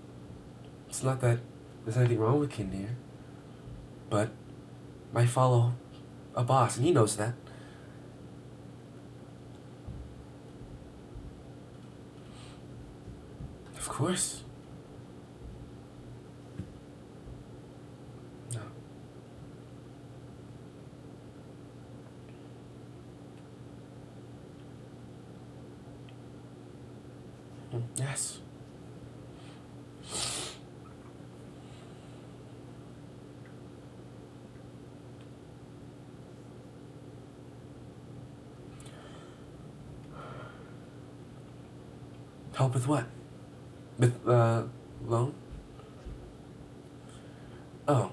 it's not that there's anything wrong with Kinnear, but I follow a boss, and he knows that. Of course. No. Yes. Help with what? With loan? Oh,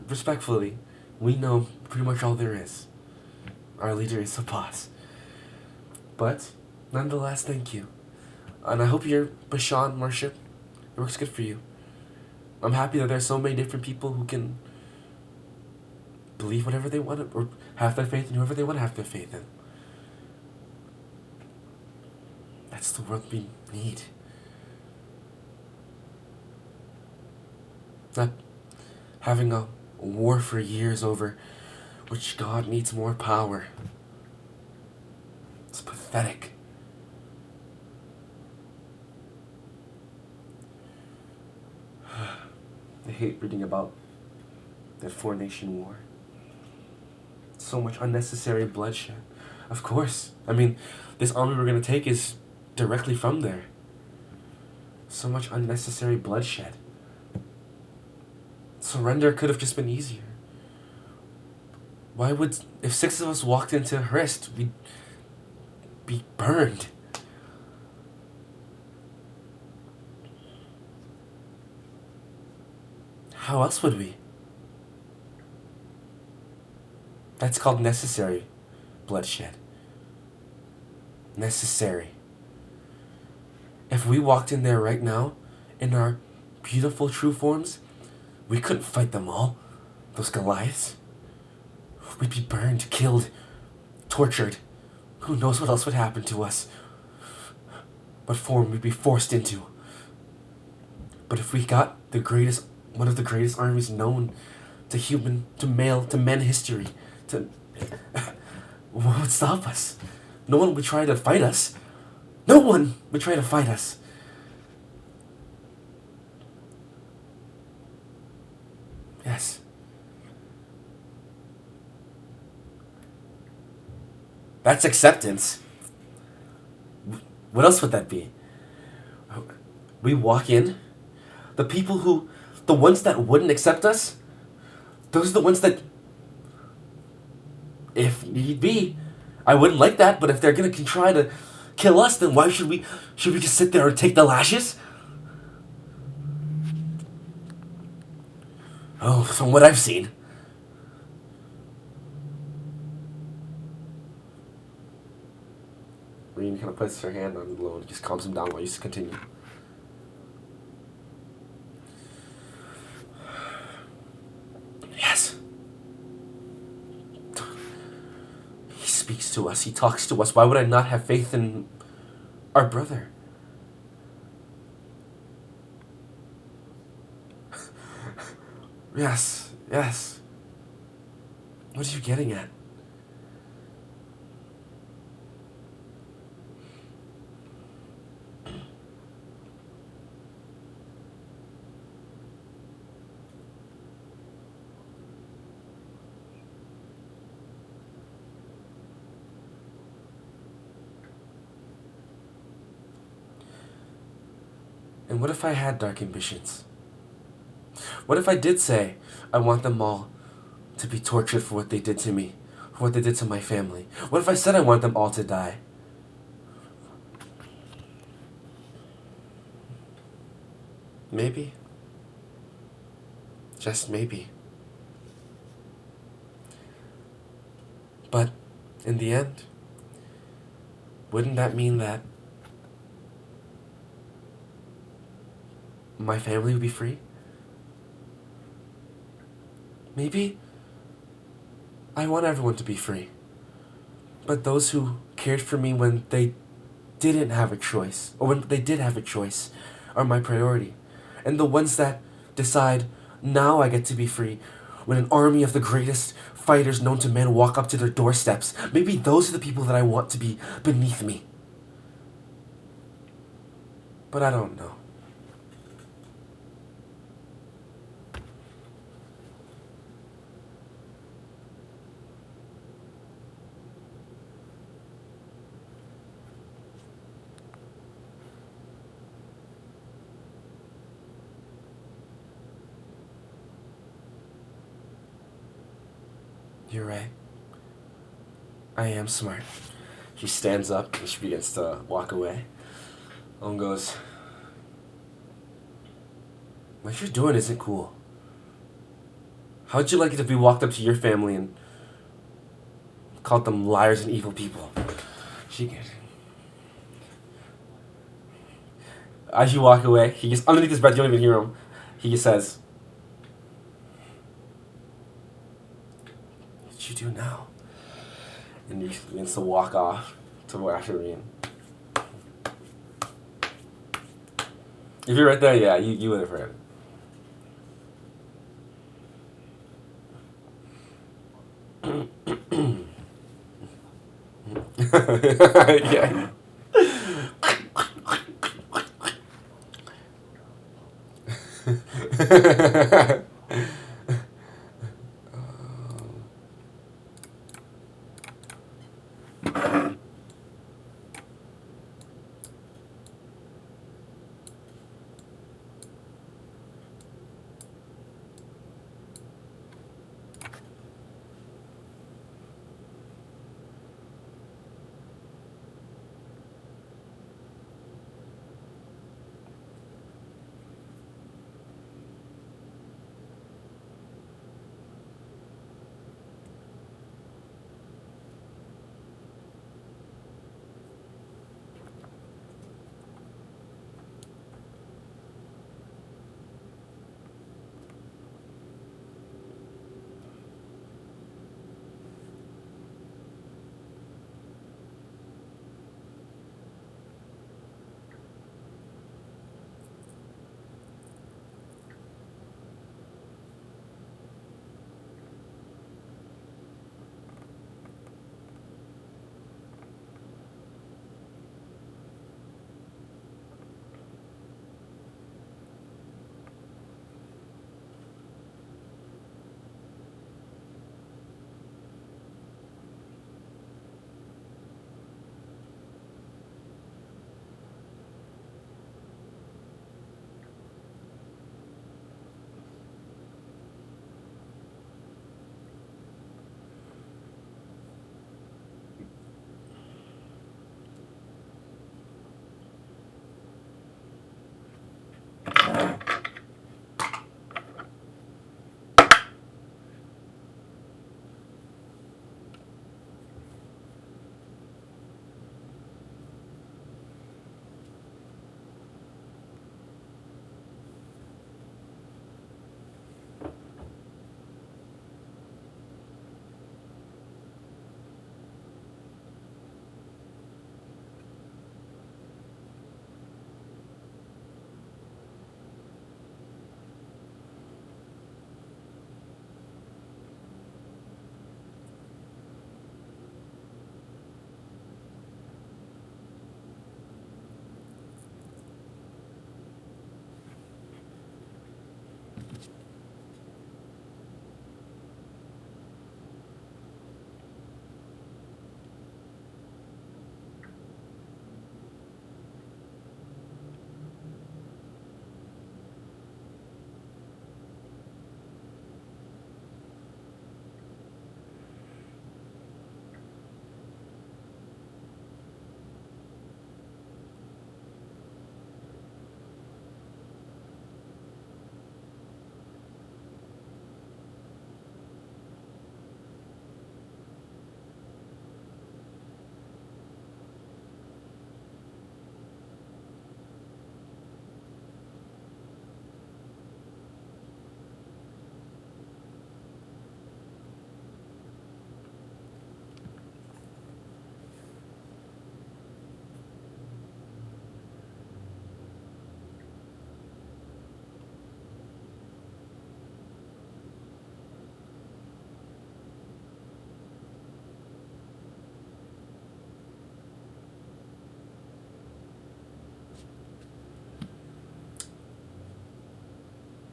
respectfully, we know pretty much all there is. Our leader is a boss. But, nonetheless, thank you. And I hope your Bashan worship works good for you. I'm happy that there's so many different people who can believe whatever they want or have their faith in whoever they want to have their faith in. That's the world we need. Not having a war for years over which god needs more power. It's pathetic. I hate reading about that four-nation war. So much unnecessary bloodshed. Of course. I mean, this army we're gonna take is directly from there. So much unnecessary bloodshed. Surrender could have just been easier. Why would... If 6 of us walked into Hrist, we'd be burned. How else would we? That's called necessary bloodshed. Necessary. If we walked in there right now, in our beautiful true forms, we couldn't fight them all. Those Goliaths. We'd be burned, killed, tortured. Who knows what else would happen to us. What form we'd be forced into. But if we got one of the greatest armies known to men history, what would stop us? No one would try to fight us. No one would try to fight us. Yes. That's acceptance. What else would that be? We walk in, the ones that wouldn't accept us, those are the ones that, if need be, I wouldn't like that, but if they're gonna try to kill us, then why should we just sit there and take the lashes? Oh, from what I've seen. Reen kind of puts her hand on Lo and just calms him down while you continue. Yes. He speaks to us. He talks to us. Why would I not have faith in our brother? Yes, yes. What are you getting at? And what if I had dark ambitions? What if I did say I want them all to be tortured for what they did to me, for what they did to my family? What if I said I want them all to die? Maybe, just maybe. But in the end, wouldn't that mean that my family would be free? Maybe I want everyone to be free. But those who cared for me when they didn't have a choice, or when they did have a choice, are my priority. And the ones that decide, now I get to be free, when an army of the greatest fighters known to man walk up to their doorsteps, maybe those are the people that I want to be beneath me. But I don't know. You're right. I am smart. She stands up and she begins to walk away. Owen goes, what you're doing isn't cool. How'd you like it if we walked up to your family and called them liars and evil people? She gets. As you walk away, he gets underneath his breath, you don't even hear him. He just says, what did you do now? And he begins to walk off to Washerine. If you're right there, yeah, you would have heard. Yeah.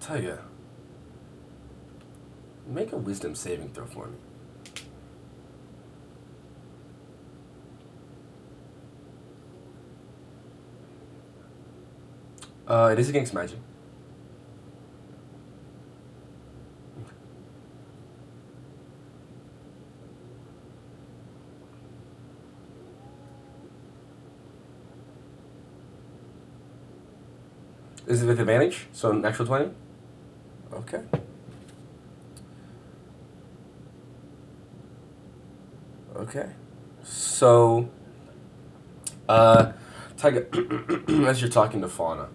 Tiger, make a wisdom saving throw for me. It is against magic. Is it with advantage? So an actual 20? Okay. Okay. So, uh, Tiger, as you're talking to Fauna,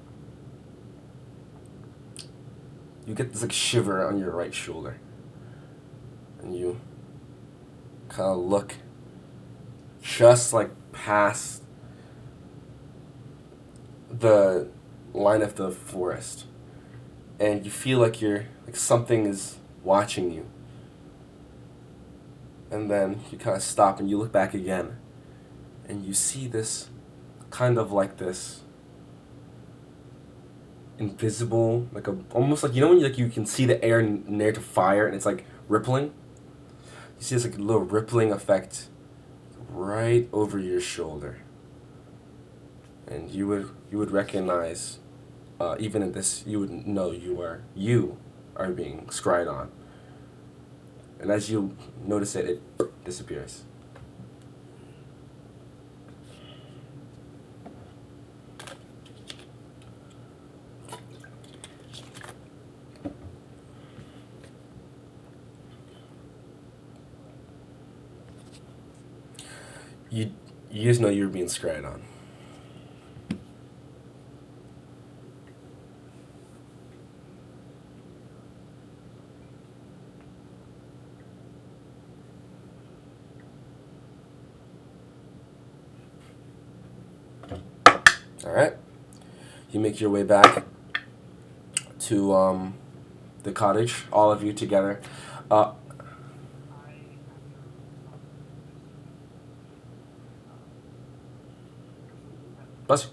you get this like shiver on your right shoulder. And you kind of look just like past the line of the forest. And you feel like you're, like something is watching you. And then you kind of stop and you look back again. And you see this kind of like this invisible, like a almost like, you know when you can see the air near to fire and it's like rippling. You see this like little rippling effect right over your shoulder, and you would recognize, even in this, you would know you are being scryed on, and as you notice it, it disappears. You you just know you're being scryed on. All right, you make your way back to the cottage, all of you together. Uh, bless you.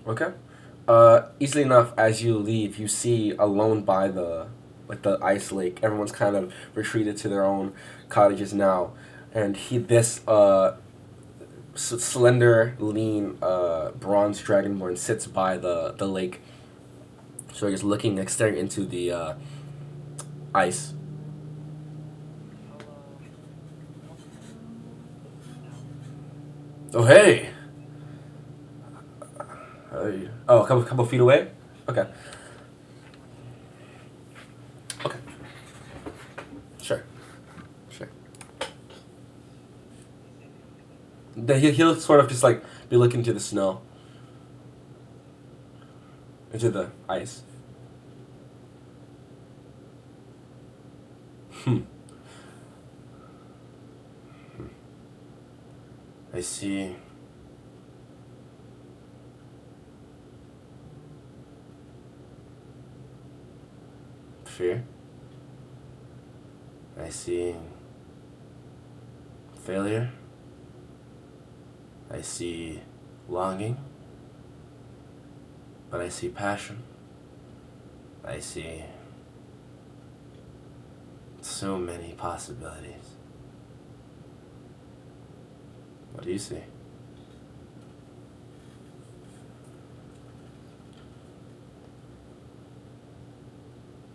Okay. Easily enough, as you leave, you see alone by the ice lake. Everyone's kind of retreated to their own cottages now, and this slender, lean, bronze dragonborn sits by the lake. So he's looking, like staring into the ice. Oh hey, hey. Oh, a couple feet away. Okay, okay, sure, sure. He'll sort of just like be looking into the snow, into the ice. Hmm. I see. Fear. I see failure. I see longing. But I see passion. I see so many possibilities. What do you see?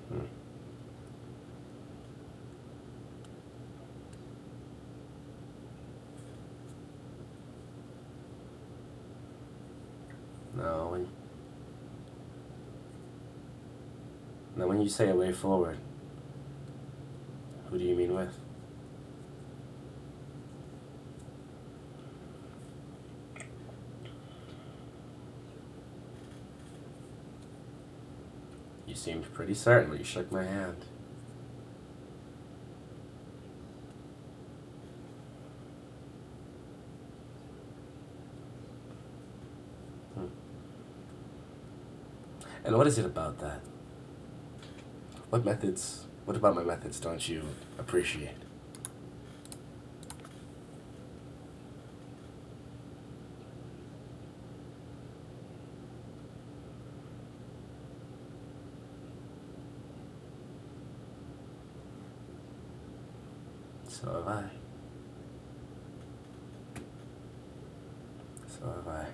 Hmm. No, when you say a way forward, who do you mean with? You seemed pretty certain when you shook my hand. Hmm. And what is it about that? What about my methods don't you appreciate? So have I. So have I.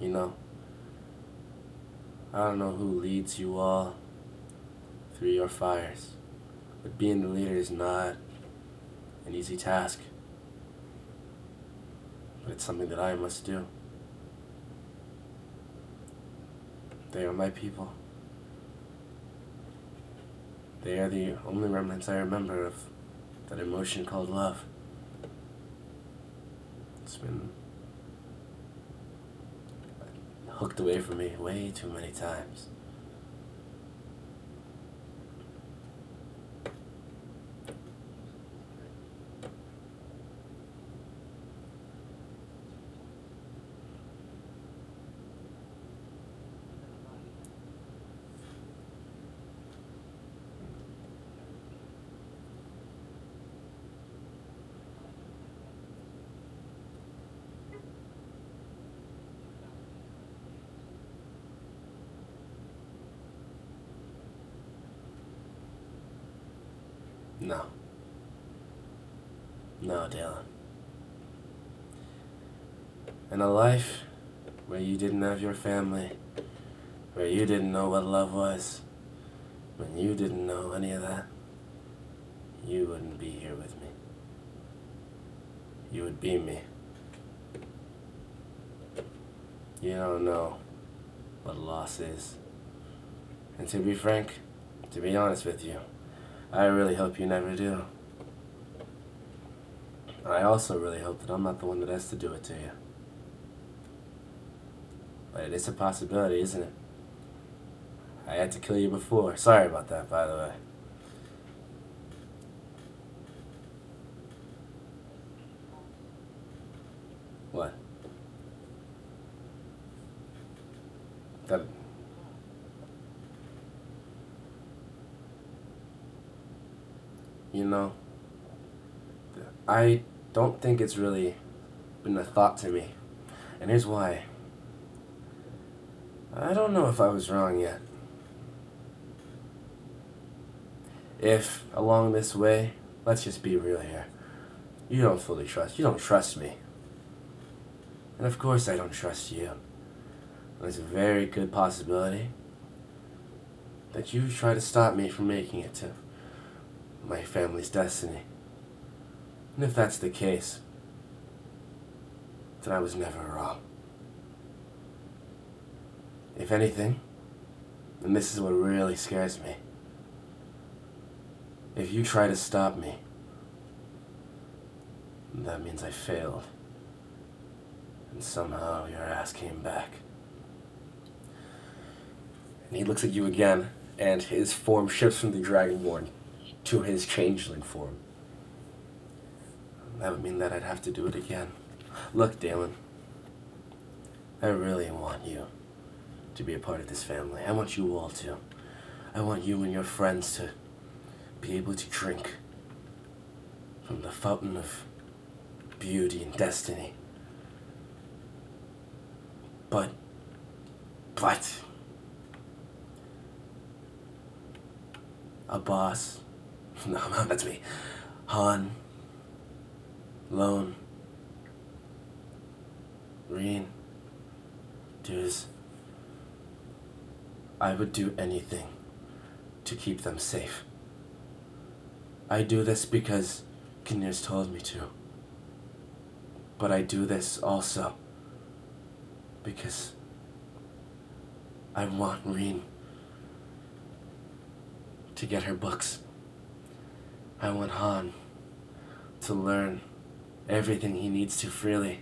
You know, I don't know who leads you all through your fires, but being the leader is not an easy task. But it's something that I must do. They are my people. They are the only remnants I remember of that emotion called love. It's been hooked away from me way too many times. No. No, Dylan. In a life where you didn't have your family, where you didn't know what love was, when you didn't know any of that, you wouldn't be here with me. You would be me. You don't know what loss is. And to be frank, to be honest with you, I really hope you never do. I also really hope that I'm not the one that has to do it to you. But it is a possibility, isn't it? I had to kill you before. Sorry about that, by the way. What? That... You know, I don't think it's really been a thought to me. And here's why. I don't know if I was wrong yet. If, along this way, let's just be real here, you don't trust me. And of course I don't trust you. There's a very good possibility that you try to stop me from making it to my family's destiny. And if that's the case, then I was never wrong. If anything, and this is what really scares me, if you try to stop me, that means I failed. And somehow your ass came back. And he looks at you again, and his form shifts from the Dragonborn to his changeling form. That would mean that I'd have to do it again. Look, Dalen, I really want you to be a part of this family. I want you all to. I want you and your friends to be able to drink from the fountain of beauty and destiny. But a boss. No, that's me. Han, Lone, Reen, Deuce. I would do anything to keep them safe. I do this because Kinnear's told me to. But I do this also because I want Reen to get her books. I want Han to learn everything he needs to freely.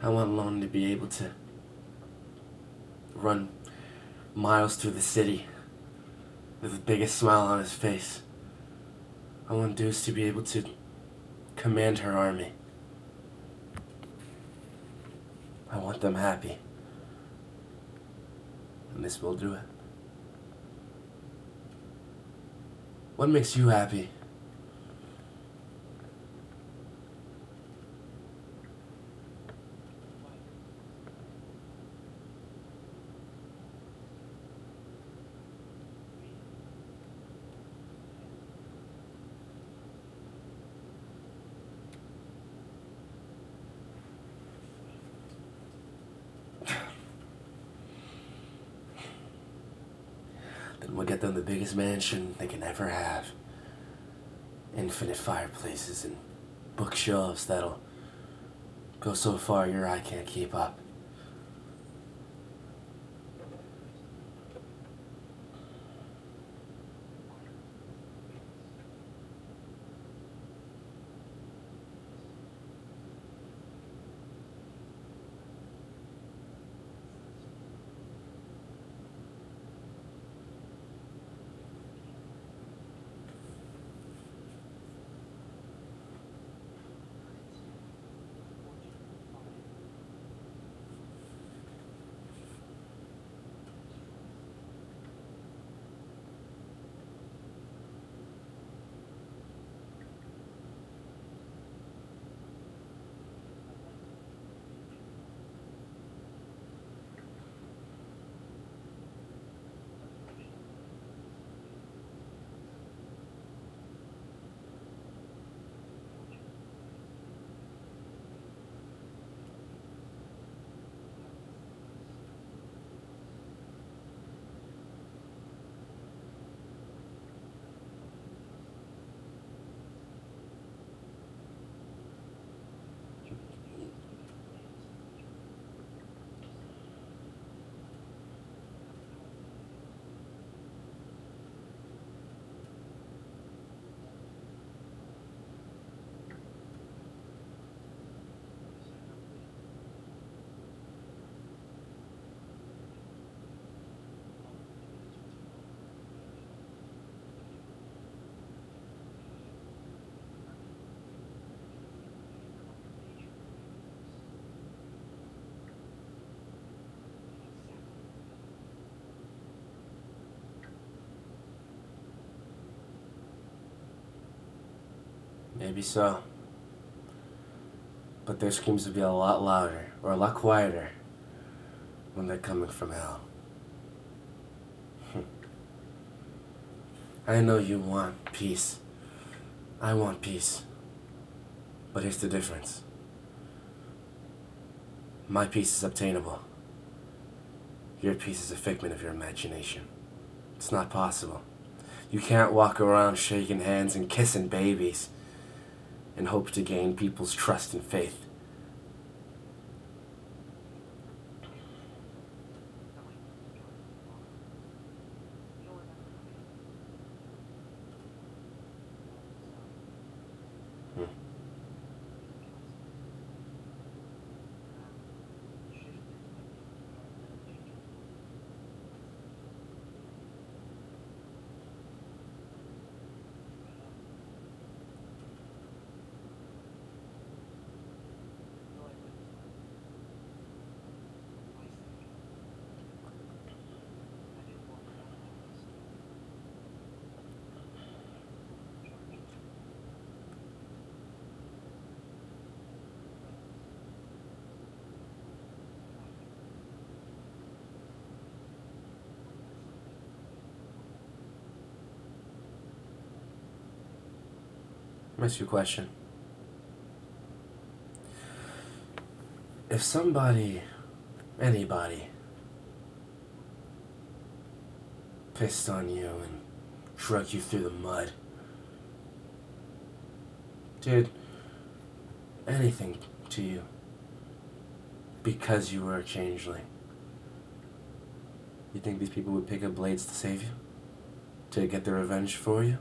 I want Lone to be able to run miles through the city with the biggest smile on his face. I want Deuce to be able to command her army. I want them happy. And this will do it. What makes you happy? Then we'll get them the biggest mansion they can ever have. Infinite fireplaces and bookshelves that'll go so far your eye can't keep up. Maybe so. But their screams would be a lot louder, or a lot quieter, when they're coming from hell. I know you want peace. I want peace. But here's the difference. My peace is obtainable. Your peace is a figment of your imagination. It's not possible. You can't walk around shaking hands and kissing babies and hope to gain people's trust and faith. Let me ask you a question. If somebody, anybody, pissed on you and dragged you through the mud, did anything to you because you were a changeling, you think these people would pick up blades to save you? To get their revenge for you?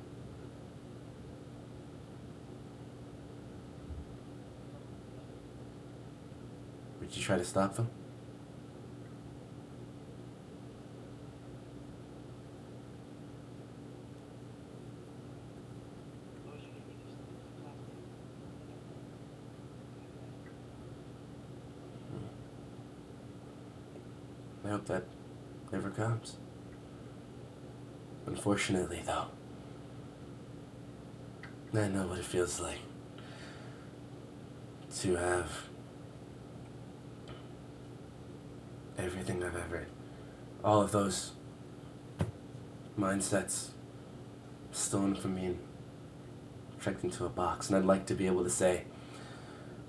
Would you try to stop them? I hope that never comes. Unfortunately, though, I know what it feels like to have everything I've ever, all of those mindsets stolen from me and checked into a box. And I'd like to be able to say,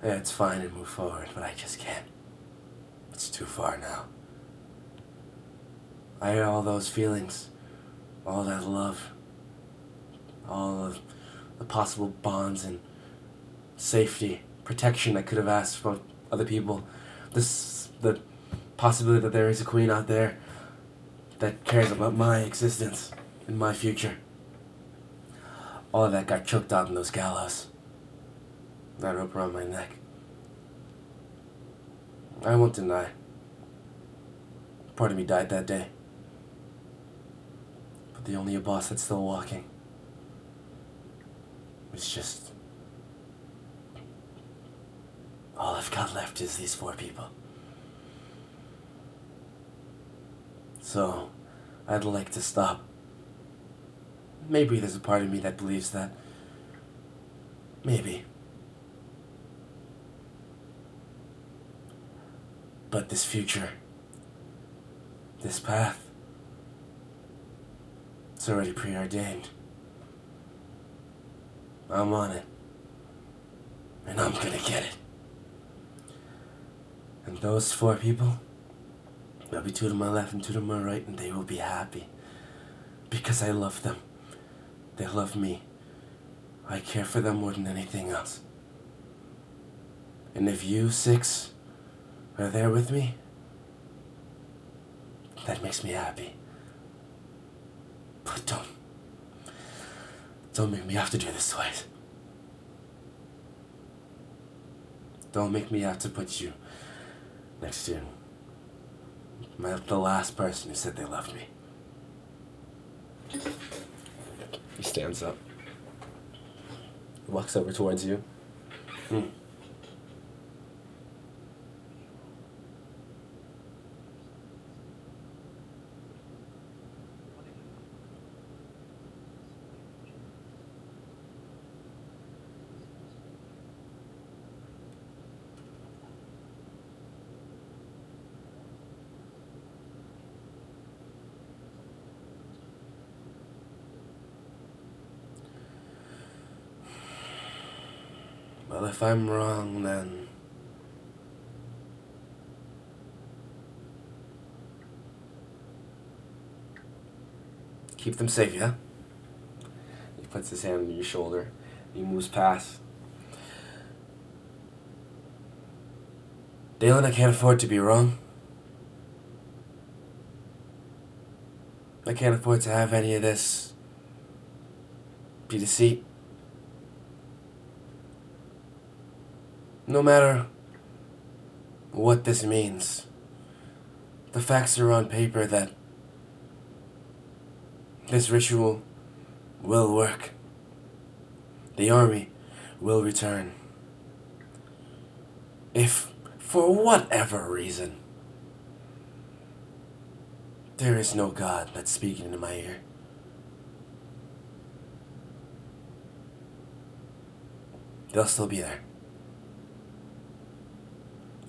yeah, it's fine and move forward, but I just can't. It's too far now. I hear all those feelings, all that love, all of the possible bonds and safety, protection I could have asked from other people. The possibility that there is a queen out there that cares about my existence and my future. All of that got choked out in those gallows. That rope around my neck. I won't deny. Part of me died that day. But the only boss that's still walking is just... all I've got left is these 4 people. So, I'd like to stop. Maybe there's a part of me that believes that. Maybe. But this future, this path, it's already preordained. I'm on it. And I'm gonna get it. And those 4 people, there'll be 2 to my left and 2 to my right, and they will be happy. Because I love them. They love me. I care for them more than anything else. And if you 6 are there with me, that makes me happy. But don't make me have to do this twice. Don't make me have to put you next to the last person who said they loved me. He stands up. He walks over towards you. Well, if I'm wrong, then keep them safe, yeah? He puts his hand on your shoulder. He moves past. Dalen, I can't afford to be wrong. I can't afford to have any of this be deceit. No matter what this means, the facts are on paper that this ritual will work. The army will return. If, for whatever reason, there is no God that's speaking into my ear, they'll still be there.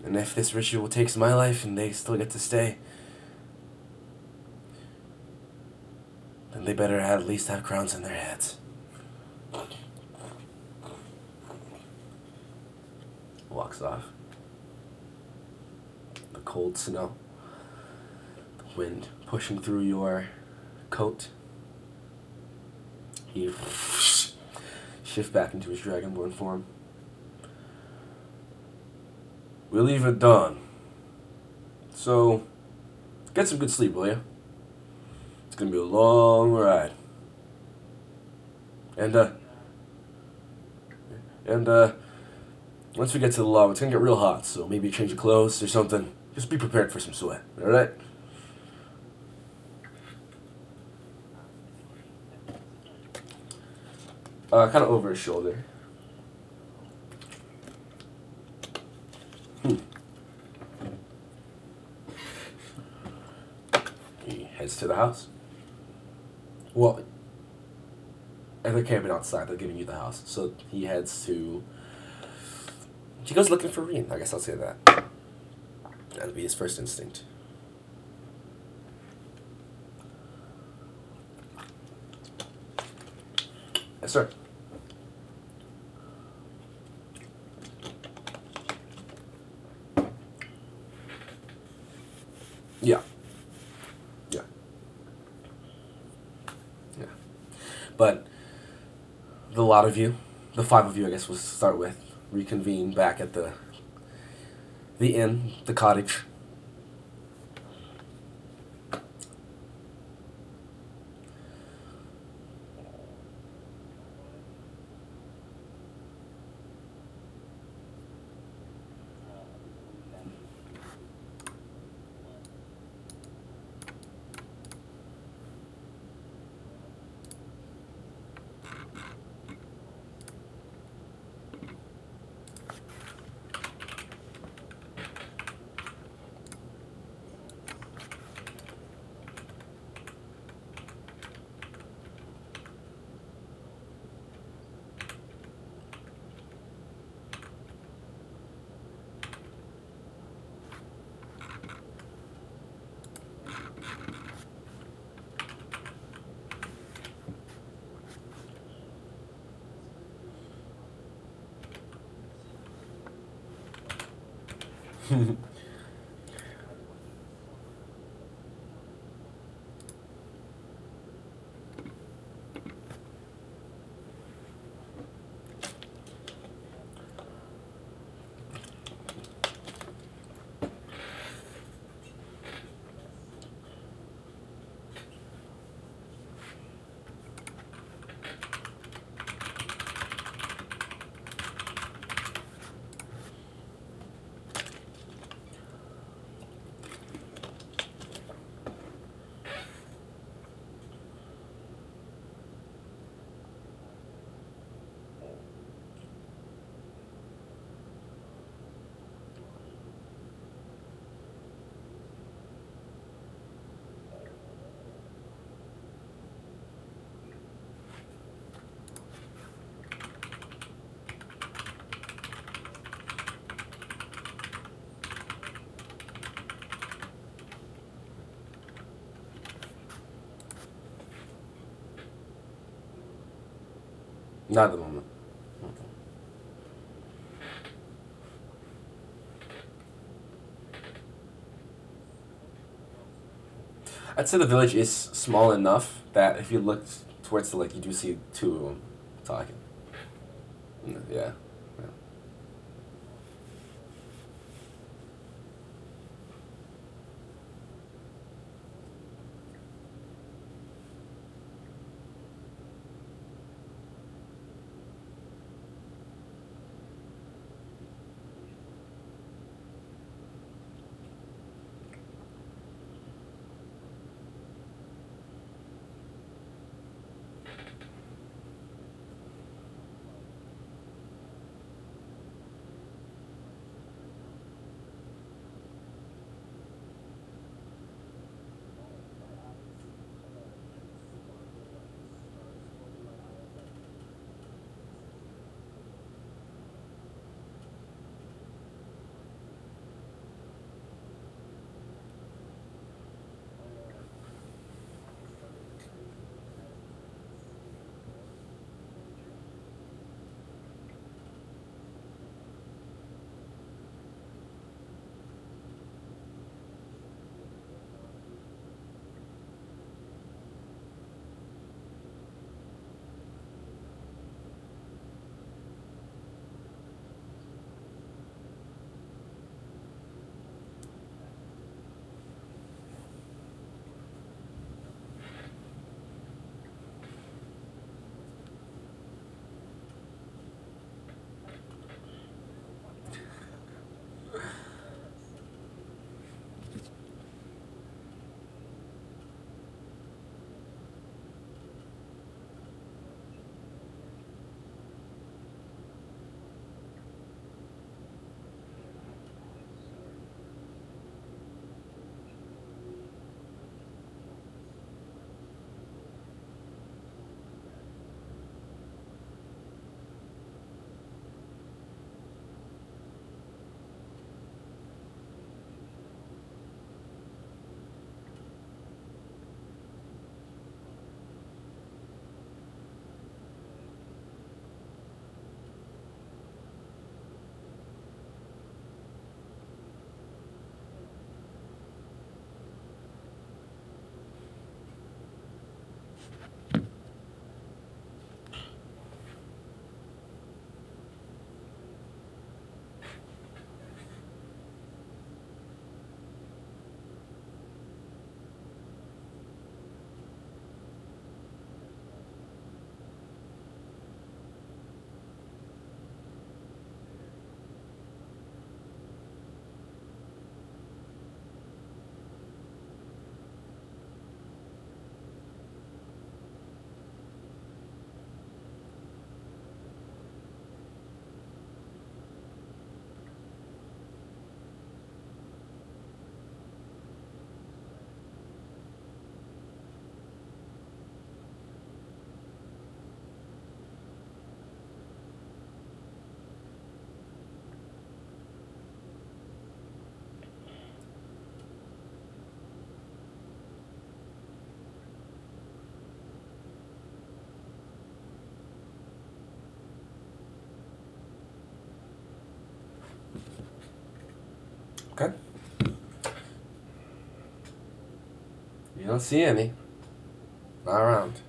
And if this ritual takes my life and they still get to stay, then they better at least have crowns on their heads. Walks off. The cold snow, the wind pushing through your coat. He shifts back into his dragonborn form. We leave at dawn. So, get some good sleep, will you? It's gonna be a long ride. And, and, once we get to the lava, it's gonna get real hot, so maybe change your clothes or something. Just be prepared for some sweat, alright? Kind of over his shoulder. He heads to the house. Well, and they're camping outside. They're giving you the house. So he heads to. He goes looking for Reen. I guess I'll say that. That'll be his first instinct. Yes, sir. Yeah. Yeah. Yeah. But the lot of you, the five of you, I guess we'll start with, reconvene back at the inn, the cottage. Not at the moment. I'd say the village is small enough that if you look towards the lake, you do see two of them talking. Yeah. Yeah. Okay. You don't see any. Not around.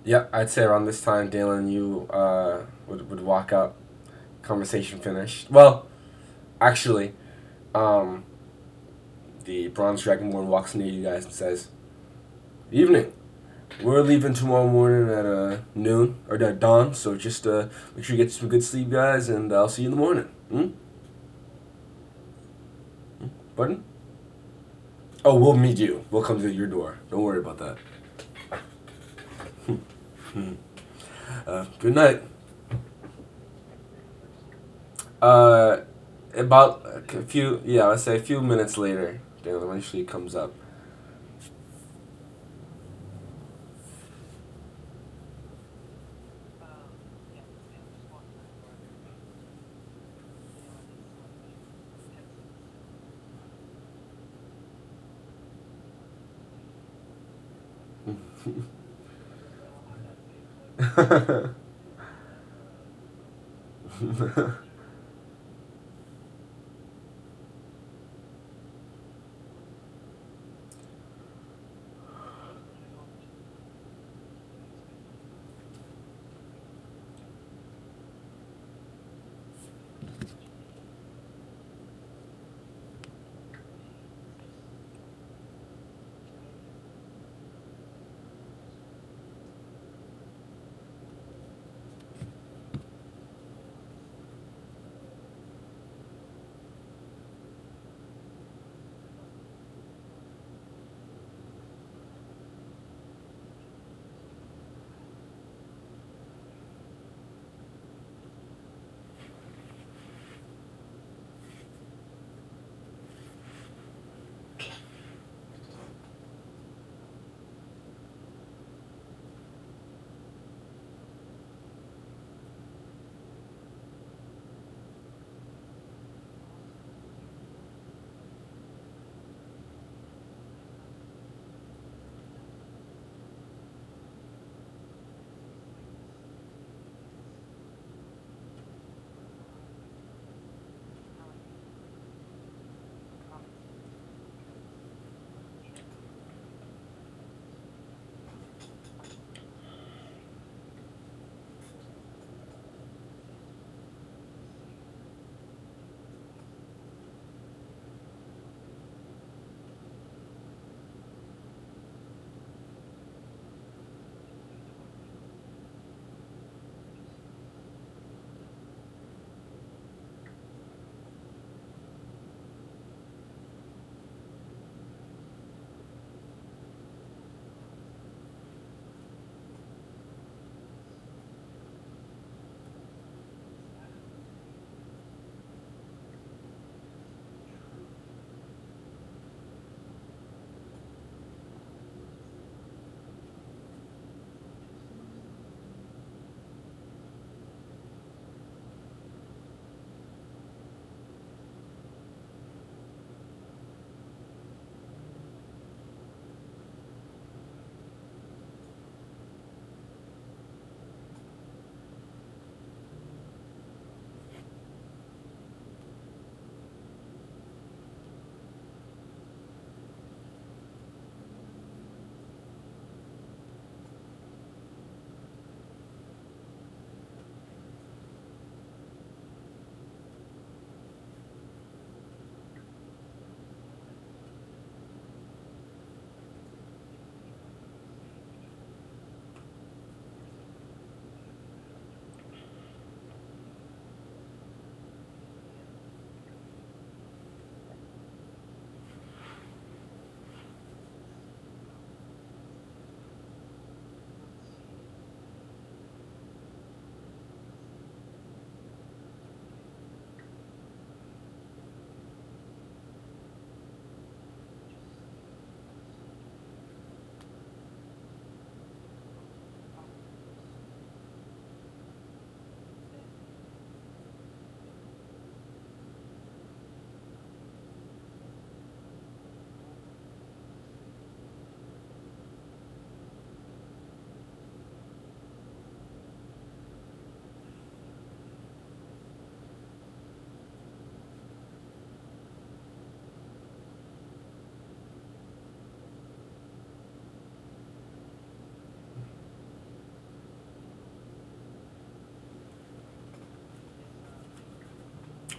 Yeah, I'd say around this time, Dalen, you would walk up. Conversation finished. Well, actually, um, the bronze dragonborn walks near you guys and says, "Evening. We're leaving tomorrow morning at noon or at dawn. So just make sure you get some good sleep, guys, and I'll see you in the morning." Hmm? Pardon? Oh, we'll meet you. We'll come to your door. Don't worry about that. Good night. Uh, about a few, yeah, let's say a few minutes later, Dalen eventually comes up.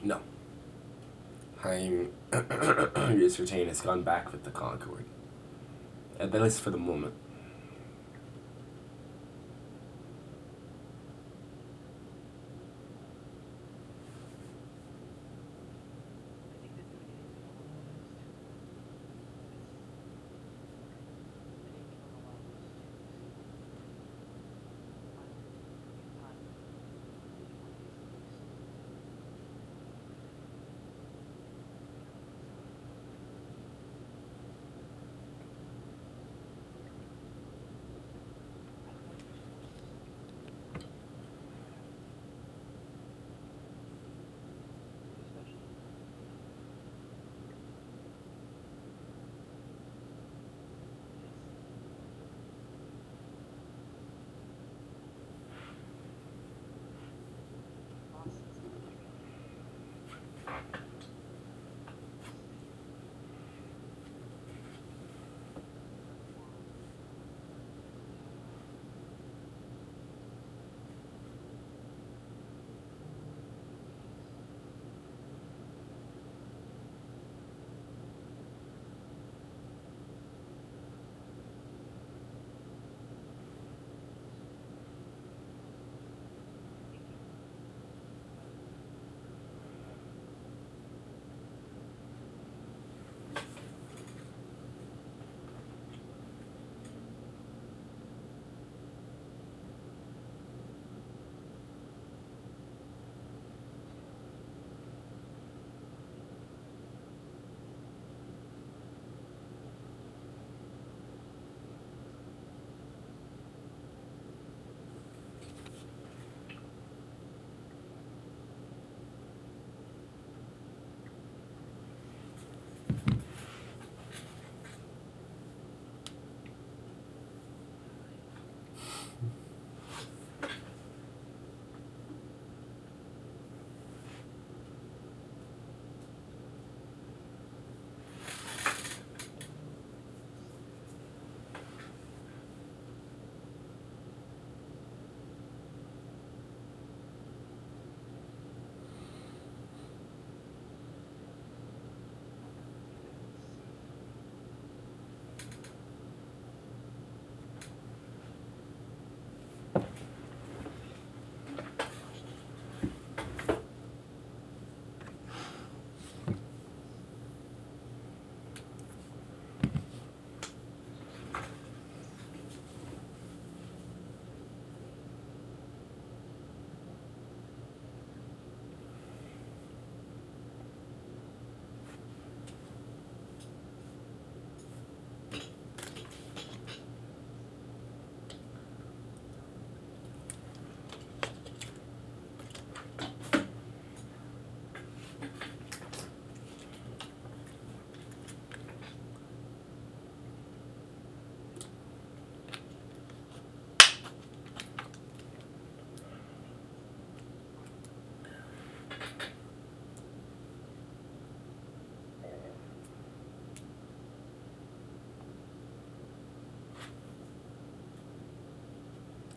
No. I'm Yusvertain has gone back with the Concord. At least for the moment.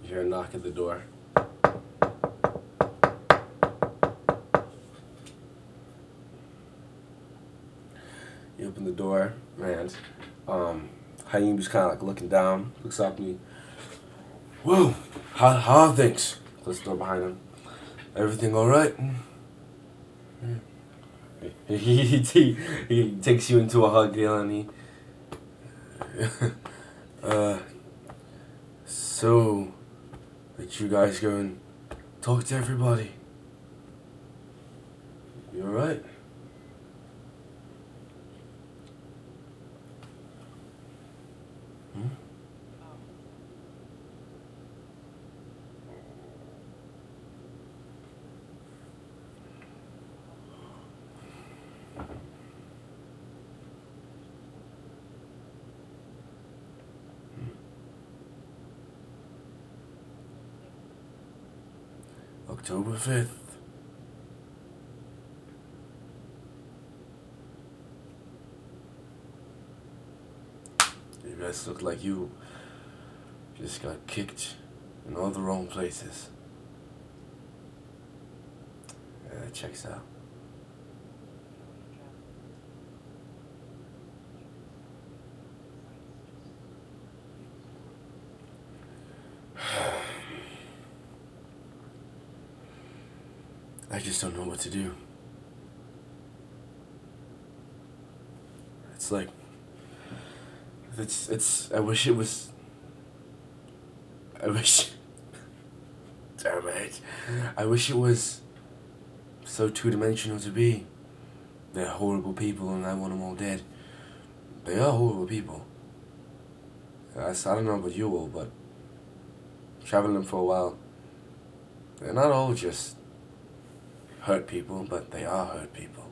You hear a knock at the door. You open the door, and Haim just kind of like looking down, looks up at me. Whoa, how are things? Close the door behind him. Everything all right? He takes you into a hug, and he, uh, so, did you guys go and talk to everybody? You all right? Hmm? October 5th. You guys look like you just got kicked in all the wrong places. Yeah, that checks out. I just don't know what to do. It's like it's. I wish it was. I wish. Damn it! I wish it was so two-dimensional to be. They're horrible people, and I want them all dead. They are horrible people. I don't know about you all, but traveling for a while, they're not all just hurt people, but they are hurt people.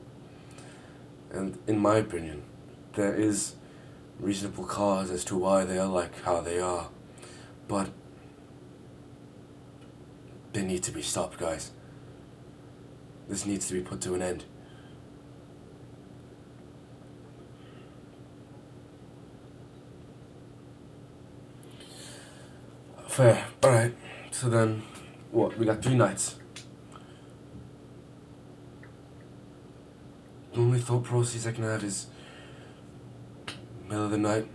And in my opinion, there is reasonable cause as to why they are like how they are. But they need to be stopped, guys. This needs to be put to an end. Fair. Alright. So then, what? We got 3 nights. The only thought process I can have is middle of the night,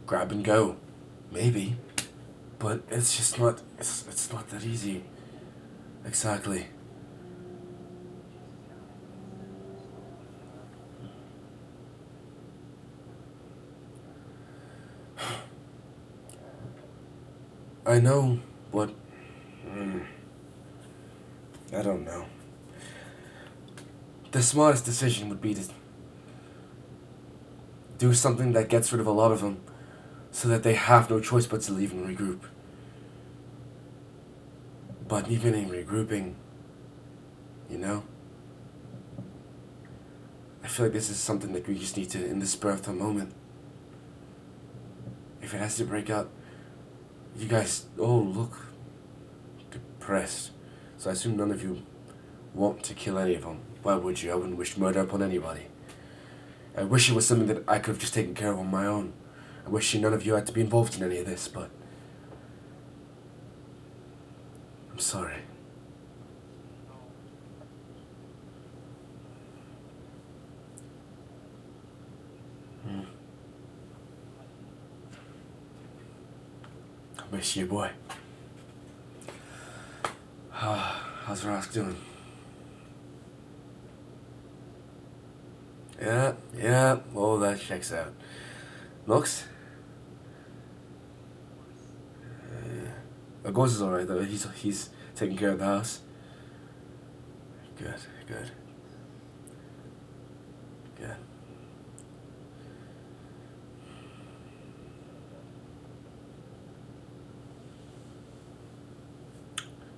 grab and go. Maybe. But it's just not, it's not that easy. Exactly. I know, but I don't know. The smartest decision would be to do something that gets rid of a lot of them, so that they have no choice but to leave and regroup. But even in regrouping, you know, I feel like this is something that we just need to, in the spur of the moment. If it has to break out, you guys all look depressed. So I assume none of you want to kill any of them. Why would you? I wouldn't wish murder upon anybody. I wish it was something that I could have just taken care of on my own. I wish none of you had to be involved in any of this, but I'm sorry. I miss you, boy. How's Rask doing? Yeah, all that checks out. Looks? Ghost is alright though. He's taking care of the house. Good, good, good.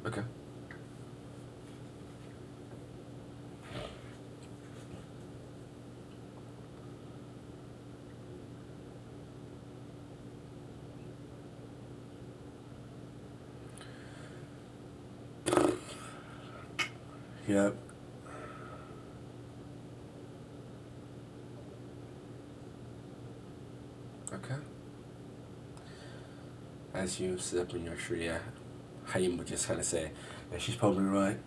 Okay. Yep. Okay. As you sit up in your tree, Haim would just kind of say, yeah, she's probably right.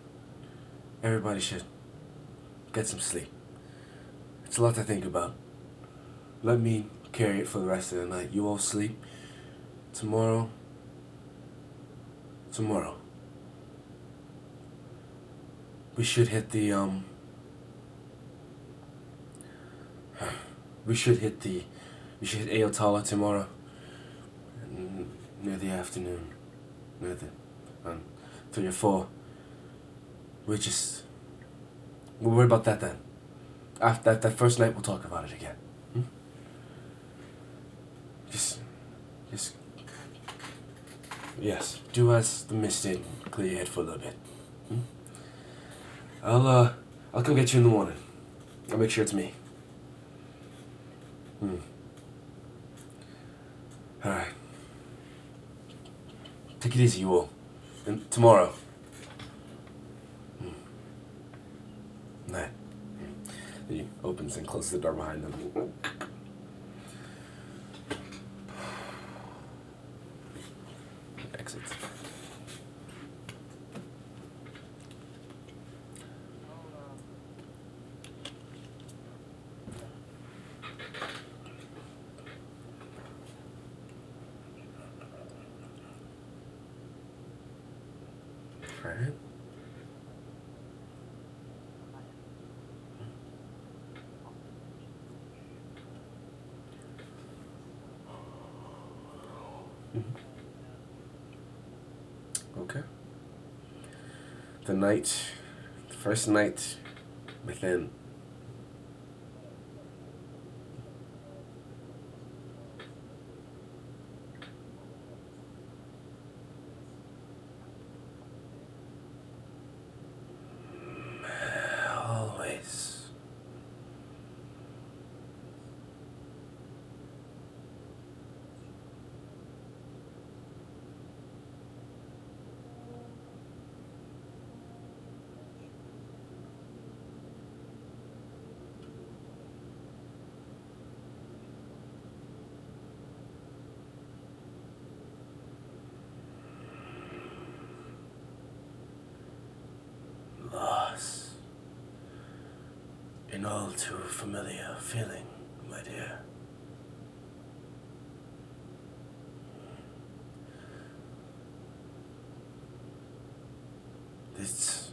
Everybody should get some sleep. It's a lot to think about. Let me carry it for the rest of the night. You all sleep. Tomorrow, tomorrow, we should hit the, we should hit the, we should hit Aotala tomorrow. Near the afternoon. Near the, 3 or 4. We'll worry about that then. After that first night, we'll talk about it again. Hmm? Just, yes. Do as the mist did. Clear your head for a little bit. Hmm? I'll come get you in the morning. I'll make sure it's me. Alright. Take it easy, you all. And tomorrow. Night. He opens and closes the door behind him. Exits. Right? Okay. The night, the first night within. Always. Loss. An all too familiar feeling, my dear. It's.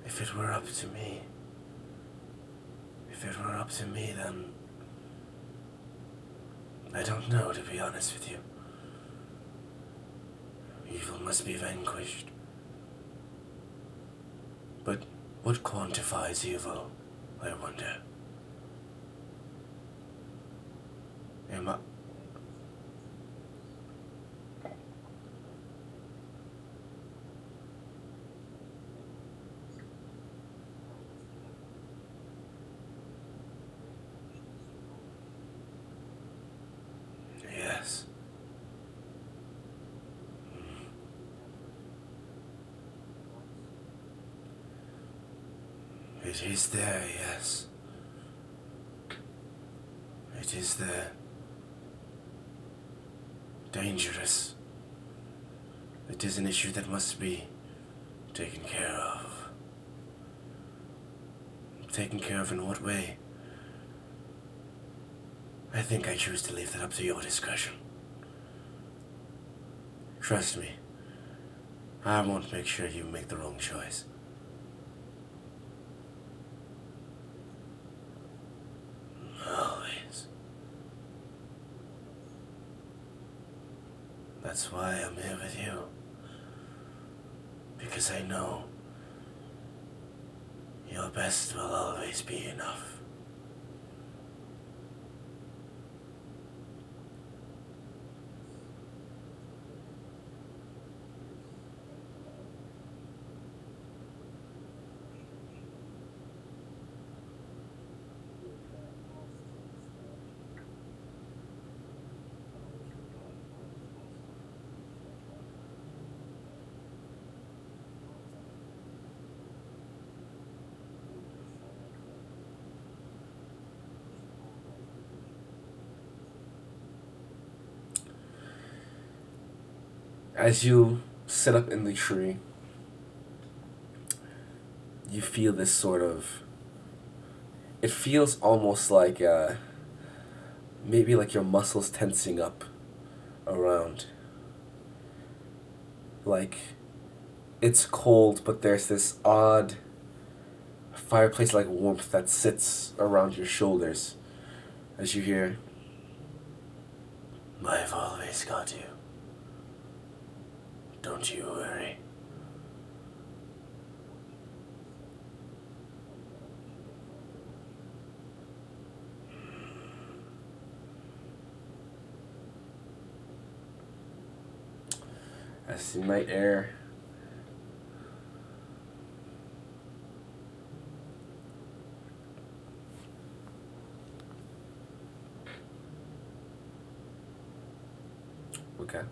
If it were up to me, if it were up to me, then. I don't know, to be honest with you. Evil must be vanquished. But what quantifies evil, I wonder? Am I. Yes. It is there, yes. It is there. Dangerous. It is an issue that must be taken care of. Taken care of in what way? I think I choose to leave that up to your discretion. Trust me, I won't make sure you make the wrong choice. Always. That's why I'm here with you. Because I know your best will always be enough. As you sit up in the tree, you feel this sort of. It feels almost like maybe like your muscles tensing up around. Like it's cold, but there's this odd fireplace like warmth that sits around your shoulders as you hear, I've always got you. Don't you worry. As the night air okay.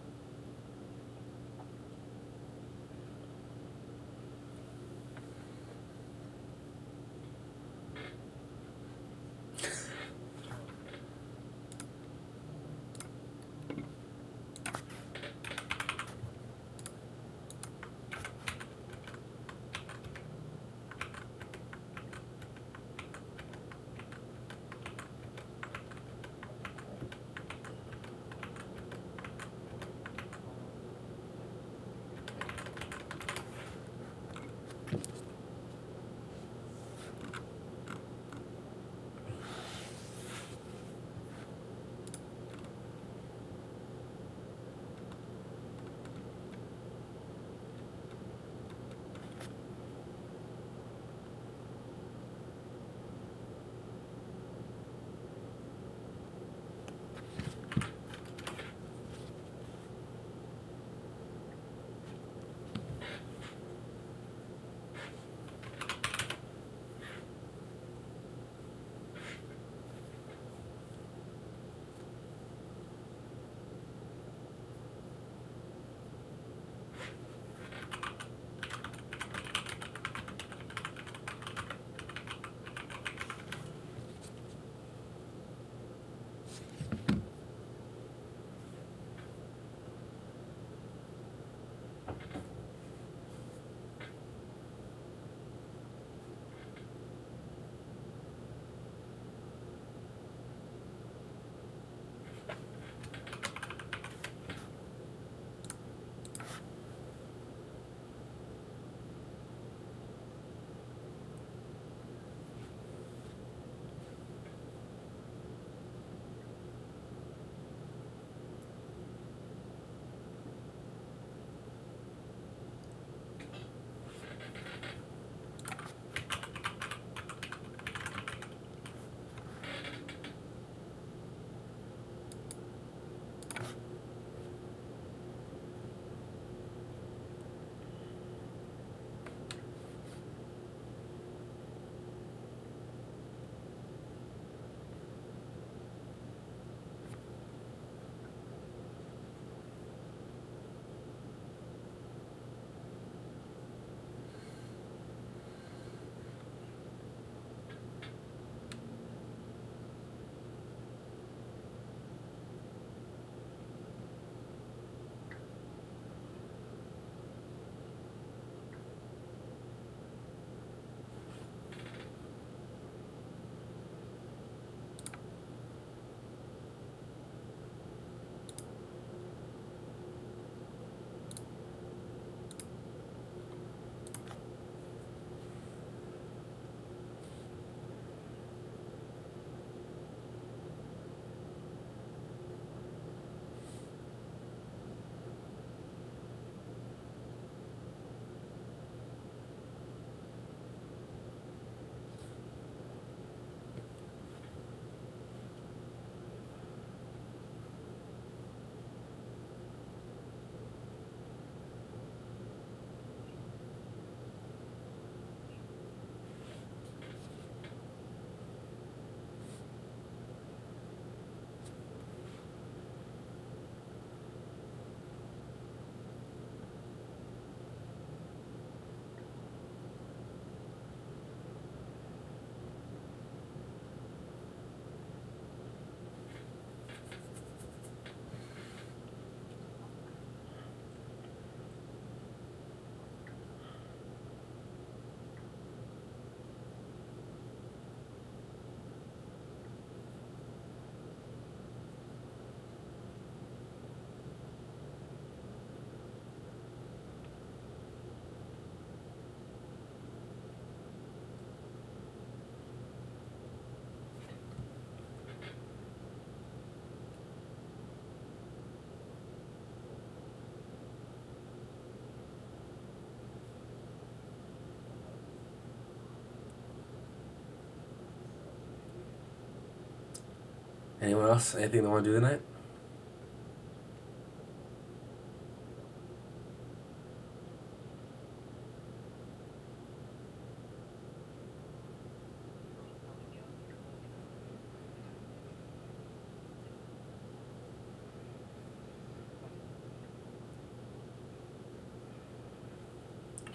Anyone else? Anything they want to do tonight?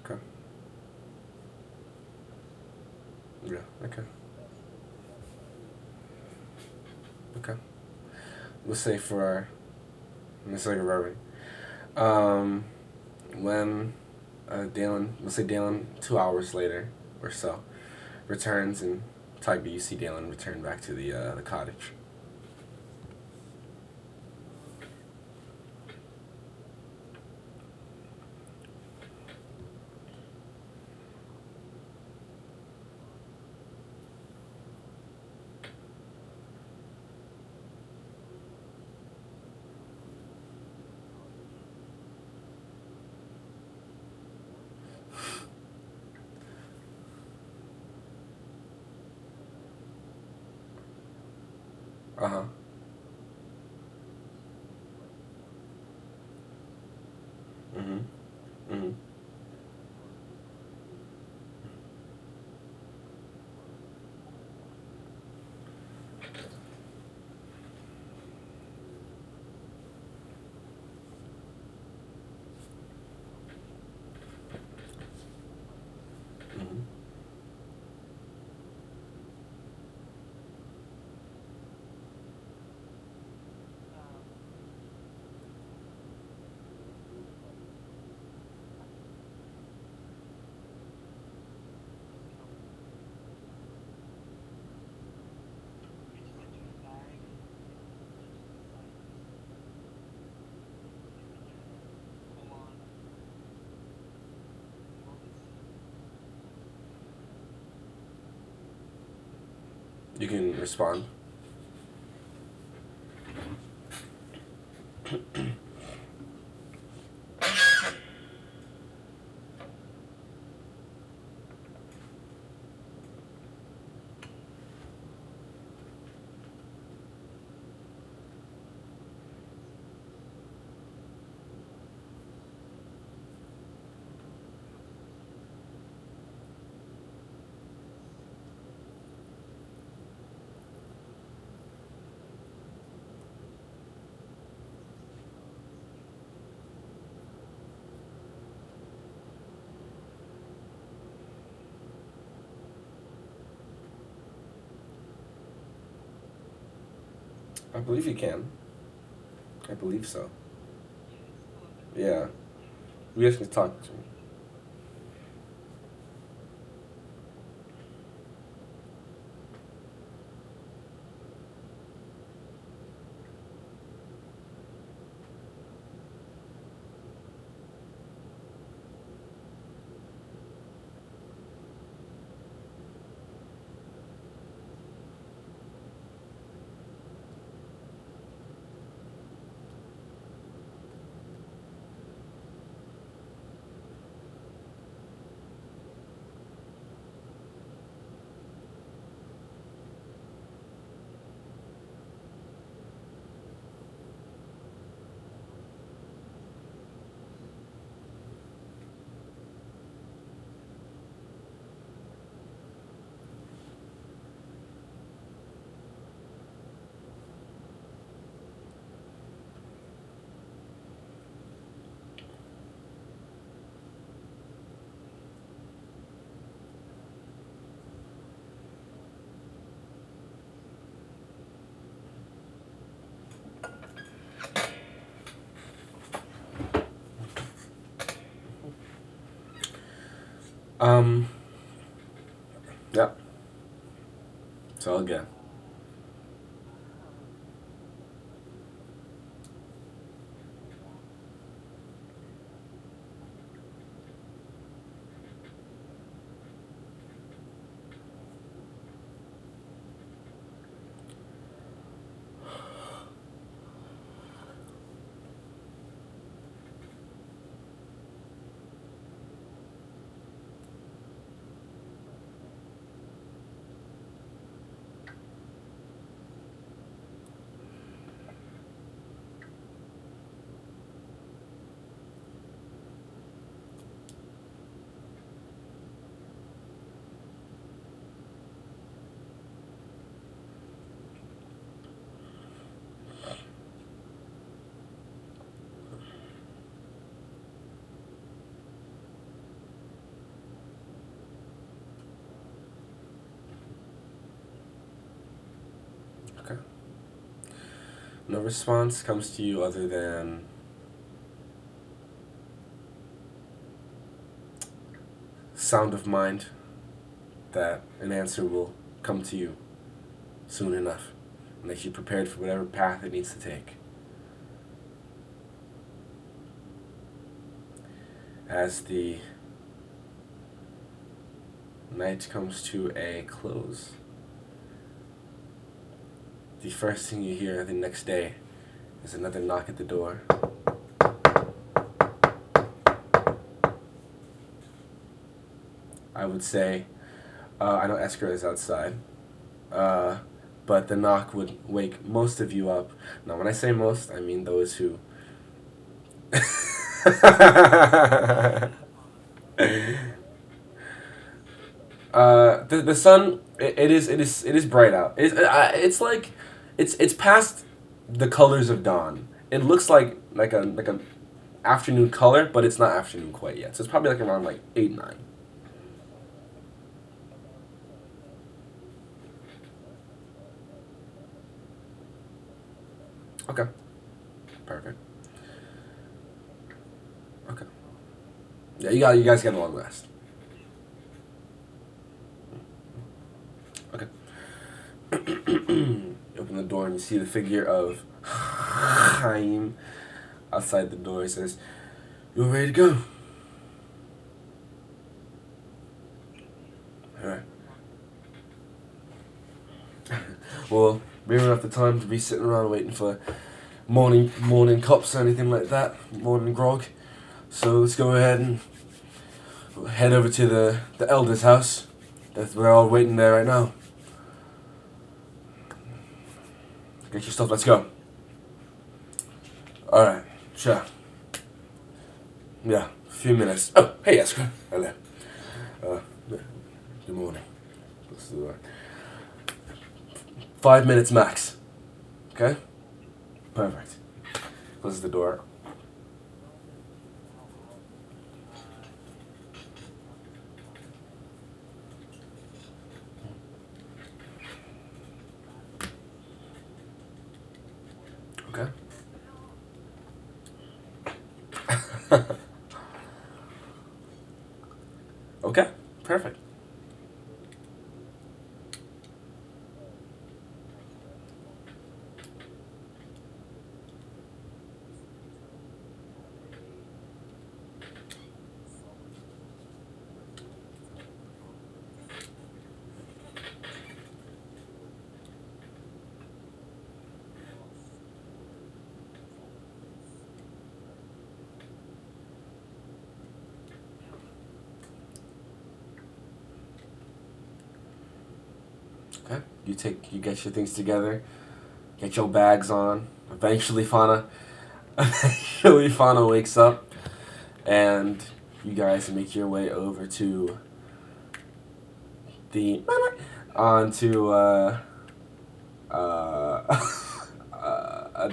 Okay. Yeah. Okay. Okay. Let's say for let's say Reverend. Um, when Dalen, let's say Dalen, 2 hours later or so, returns and type B, you see Dalen return back to the cottage. Uh huh. Mhm. Mhm. Mhm. You can respond. I believe you can. I believe so. Yeah. We actually talked to him. Um. Yeah. It's all good. No response comes to you other than sound of mind that an answer will come to you soon enough, and that you're prepared for whatever path it needs to take. As the night comes to a close, the first thing you hear the next day is another knock at the door. I would say, I know Esker is outside, but the knock would wake most of you up. Now, when I say most, I mean those who. The sun, it is bright out. It's like it's past the colors of dawn. It looks like a afternoon color, but it's not afternoon quite yet. So it's probably like around like 8 9. Okay, perfect. Okay, yeah, you guys get a long rest. Okay. You open the door and you see the figure of Chaim outside the door. He says, "You're ready to go." All right. Well, we don't have the time to be sitting around waiting for morning cups or anything like that, morning grog. So let's go ahead and head over to the elder's house. We're all waiting there right now. Get your stuff. Let's go. All right. Sure. Yeah. A few minutes. Oh, hey, Esker. Hello. Uh, good morning. Let's do that. 5 minutes max. Okay? Perfect. Closes the door. Okay. Okay. Perfect. Okay. You get your things together, get your bags on. Eventually Fauna wakes up, and you guys make your way over to the onto uh,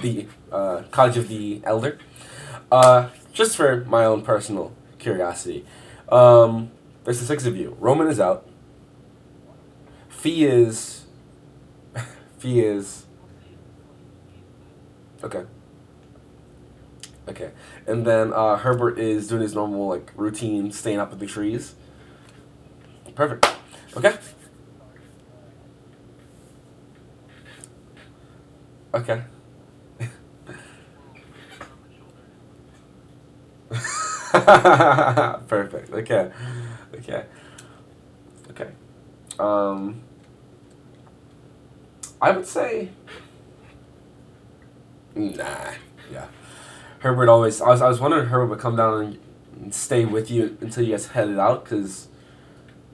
the College of the Elder. Just for my own personal curiosity, there's the six of you. Roman is out. Fee is Fee is okay. Okay, and then Herbert is doing his normal like routine, staying up with the trees. Perfect. Okay. Okay. Perfect. Okay. Okay. Okay. Um, I would say nah. Yeah. Herbert always. I was wondering if Herbert would come down and stay with you until you guys headed out because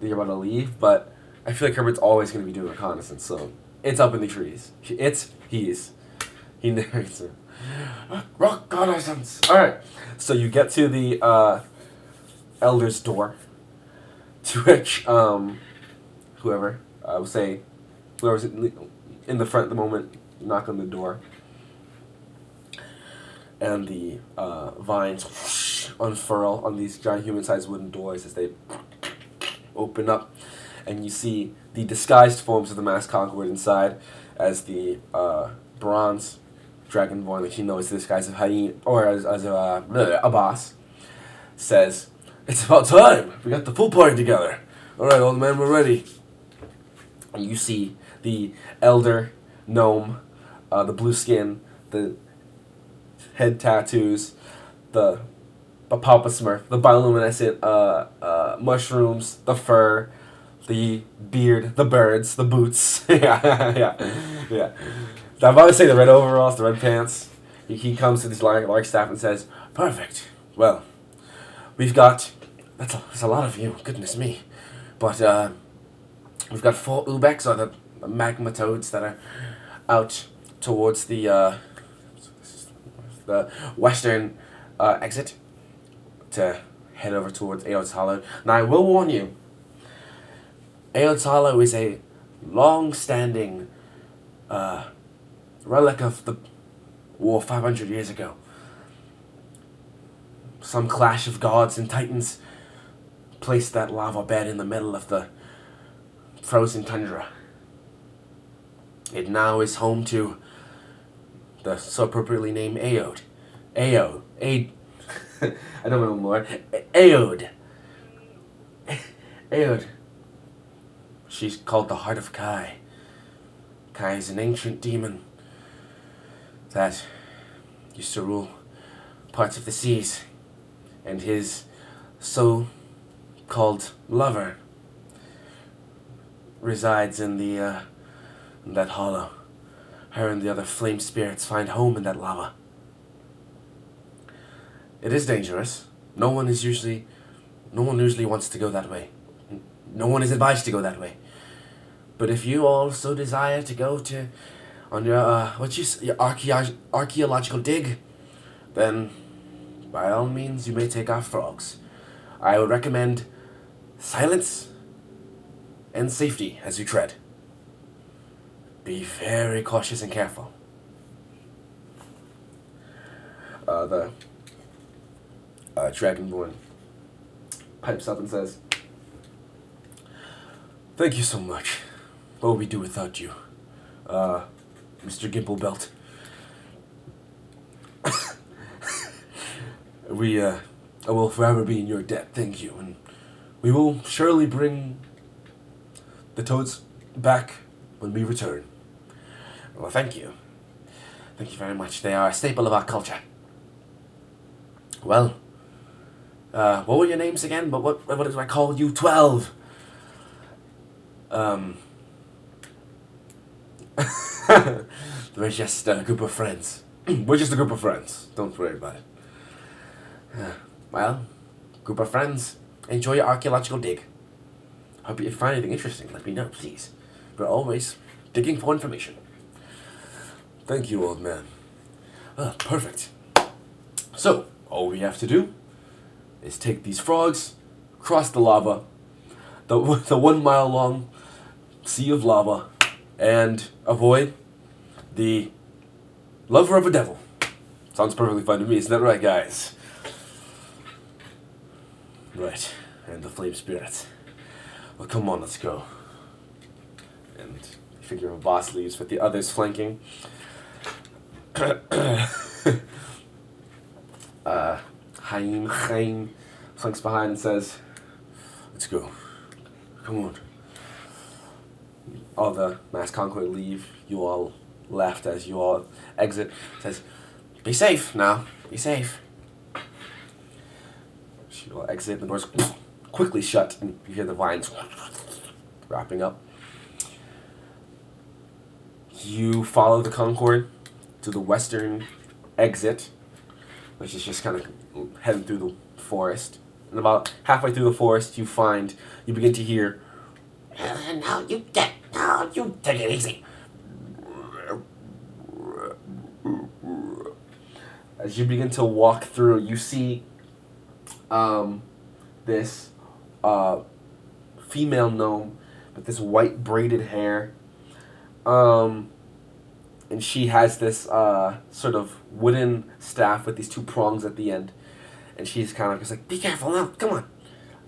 you're about to leave. But I feel like Herbert's always going to be doing reconnaissance, so it's up in the trees. He narrates it. Reconnaissance. All right. So you get to the elder's door, to which whoever I would say whoever's in the front at the moment knock on the door, and the vines unfurl on these giant human-sized wooden doors as they open up, and you see the disguised forms of the masked conqueror inside as the bronze Dragonborn, like he knows this guy's a hyena, or as a boss, says, "It's about time! We got the full party together! Alright, old man, we're ready." And you see the elder gnome, the blue skin, the head tattoos, the Papa Smurf, the bioluminescent mushrooms, the fur, the beard, the birds, the boots. Yeah. I'm about to say the red overalls, the red pants. He comes to this large staff and says, "Perfect. Well, we've got... That's a lot of you, goodness me. But, we've got 4 Ubex, or the magma toads, that are out towards the western exit to head over towards Aod's Hollow. Now, I will warn you, Aod's Hollow is a long-standing relic of the war 500 years ago. Some clash of gods and titans placed that lava bed in the middle of the frozen tundra. It now is home to the so appropriately named Aod. I don't know more. Aod. Aod. She's called the Heart of Kai. Kai is an ancient demon that used to rule parts of the seas, and his so-called lover resides in in that hollow. Her and the other flame spirits find home in that lava. It is dangerous. No one usually wants to go that way. No one is advised to go that way. But if you all so desire to go on your archaeological dig, then by all means you may take our frogs. I would recommend silence and safety as you tread. Be very cautious and careful. The Dragonborn pipes up and says, "Thank you so much. What would we do without you, Mr. Gimplebelt? I will forever be in your debt, thank you, and we will surely bring the toads back when we return." "Well, thank you. Thank you very much. They are a staple of our culture." "Well, what were your names again? But what do I call you? 12. We're just a group of friends. We're just a group of friends. Don't worry about it. Well, group of friends, enjoy your archaeological dig. Hope you find anything interesting. Let me know, please. We're always digging for information." "Thank you, old man." Perfect. So, all we have to do is take these frogs, cross the lava, the 1 mile long sea of lava, and avoid the lover of a devil. Sounds perfectly fine to me, isn't that right, guys? Right, and the flame spirits. Well, come on, let's go. And the figure of a boss leaves with the others flanking. Chaim flanks behind and says, "Let's go. Come on." All the mass conqueror leave. You all left as you all exit. Says, "Be safe now. Be safe." You all exit. The doors quickly shut, and you hear the vines wrapping up. You follow the Concord to the western exit, which is just kind of heading through the forest. And about halfway through the forest, you begin to hear, now you take it easy." As you begin to walk through, you see this female gnome with this white braided hair. And she has this sort of wooden staff with these 2 prongs at the end. And she's kind of just like, "Be careful now, come on.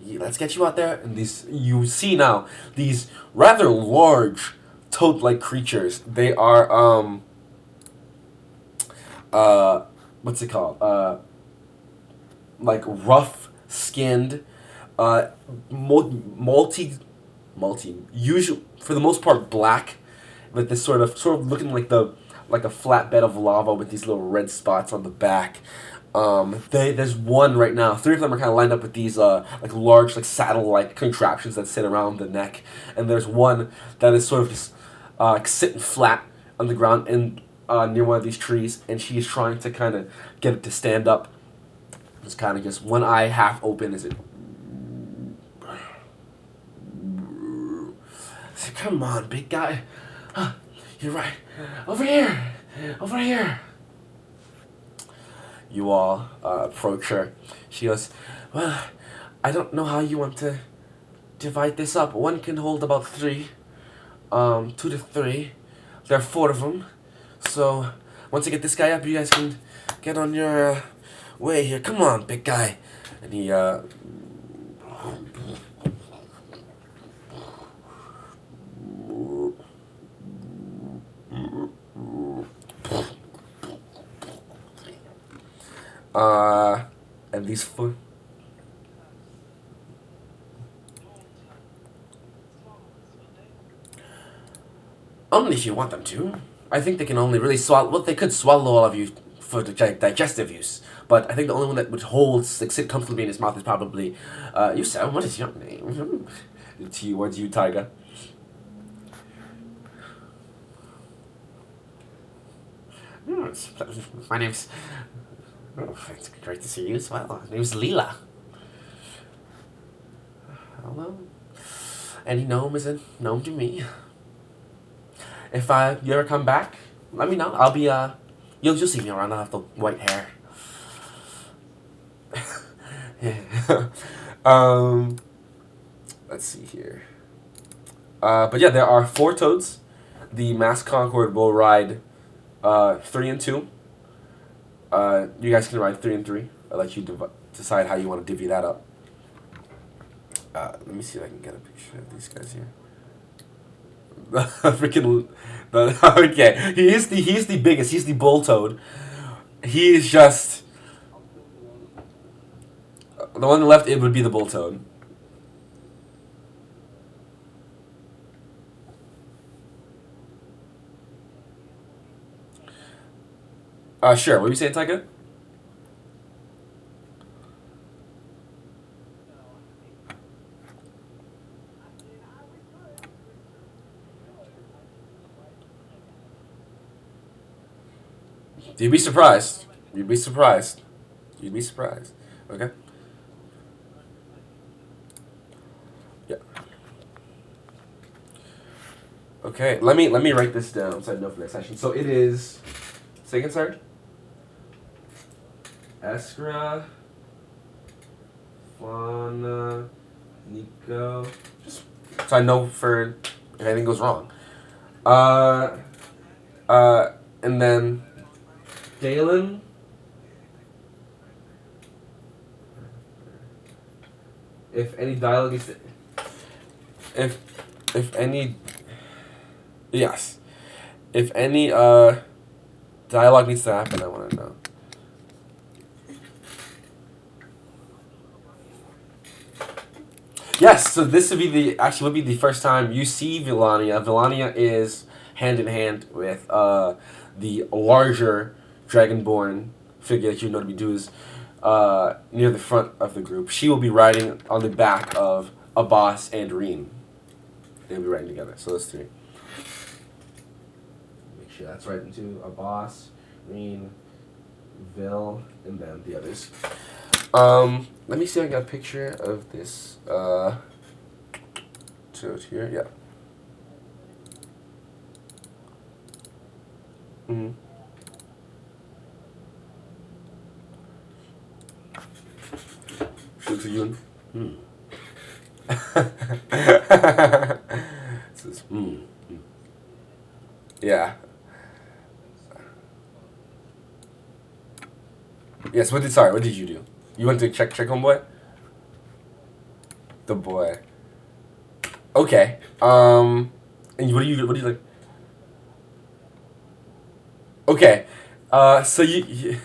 Let's get you out there." And you see now these rather large toad-like creatures. They are uh, what's it called? Like rough skinned, uh, multi, usual for the most part black, with this sort of looking like a flatbed of lava with these little red spots on the back. There's one right now. Three of them are kind of lined up with these like large like saddle-like contraptions that sit around the neck, and there's one that is sort of just like sitting flat on the ground in near one of these trees, and she's trying to kind of get it to stand up. It's kind of just one eye half open. Is it? Come on, big guy. You're right. Over here. Over here. You all approach her. She goes, well, I don't know how you want to divide this up. One can hold about three. 2 to 3. There are 4 of them. So once I get this guy up, you guys can get on your way here. Come on, big guy. And he and these four. Only if you want them to. I think they can only really swallow. Well, they could swallow all of you for digestive use, but I think the only one that would hold, like, sit comfortably in his mouth is probably you. Said, what is your name? Towards you, Tiger. My name's. Oh, it's great to see you as well. My name's Leela. Hello. Any gnome is a gnome to me. If you ever come back, let me know. I'll be you'll see me around. I'll have the white hair. Yeah. Let's see here. But yeah, there are 4 toads. The Mass Concord will ride 3 and 2. You guys can ride 3 and 3. I'll let you decide how you want to divvy that up. Let me see if I can get a picture of these guys here. Freaking okay. He's the biggest. He's the bull toad. He is just the one on the left. It would be the bull toad. Sure. What were you saying, Taika? You'd be surprised. You'd be surprised. You'd be surprised. Okay. Yeah. Okay. Let me write this down so I know for next session. So it is. Say again, sorry. Eskra, Fauna, Nico. Just so I know for if anything goes wrong. Uh, and then Galen. If any dialogue is, if any, yes, if any dialogue needs to happen, I want to know. Yes, so this would be the first time you see Villania. Villania is hand in hand with the larger Dragonborn figure that you know to be Duz near the front of the group. She will be riding on the back of Abbas and Reen. They'll be riding together. So those 3. Make sure that's right into Abbas, Reen, Vil, and then the others. Let me see if I got a picture of this. So it's here, yeah. Mm-hmm. Shoot to you. Hmm. Says, yeah. Yes. What did you do? You went to check homeboy? The boy. Okay. And what do you like? Okay. So you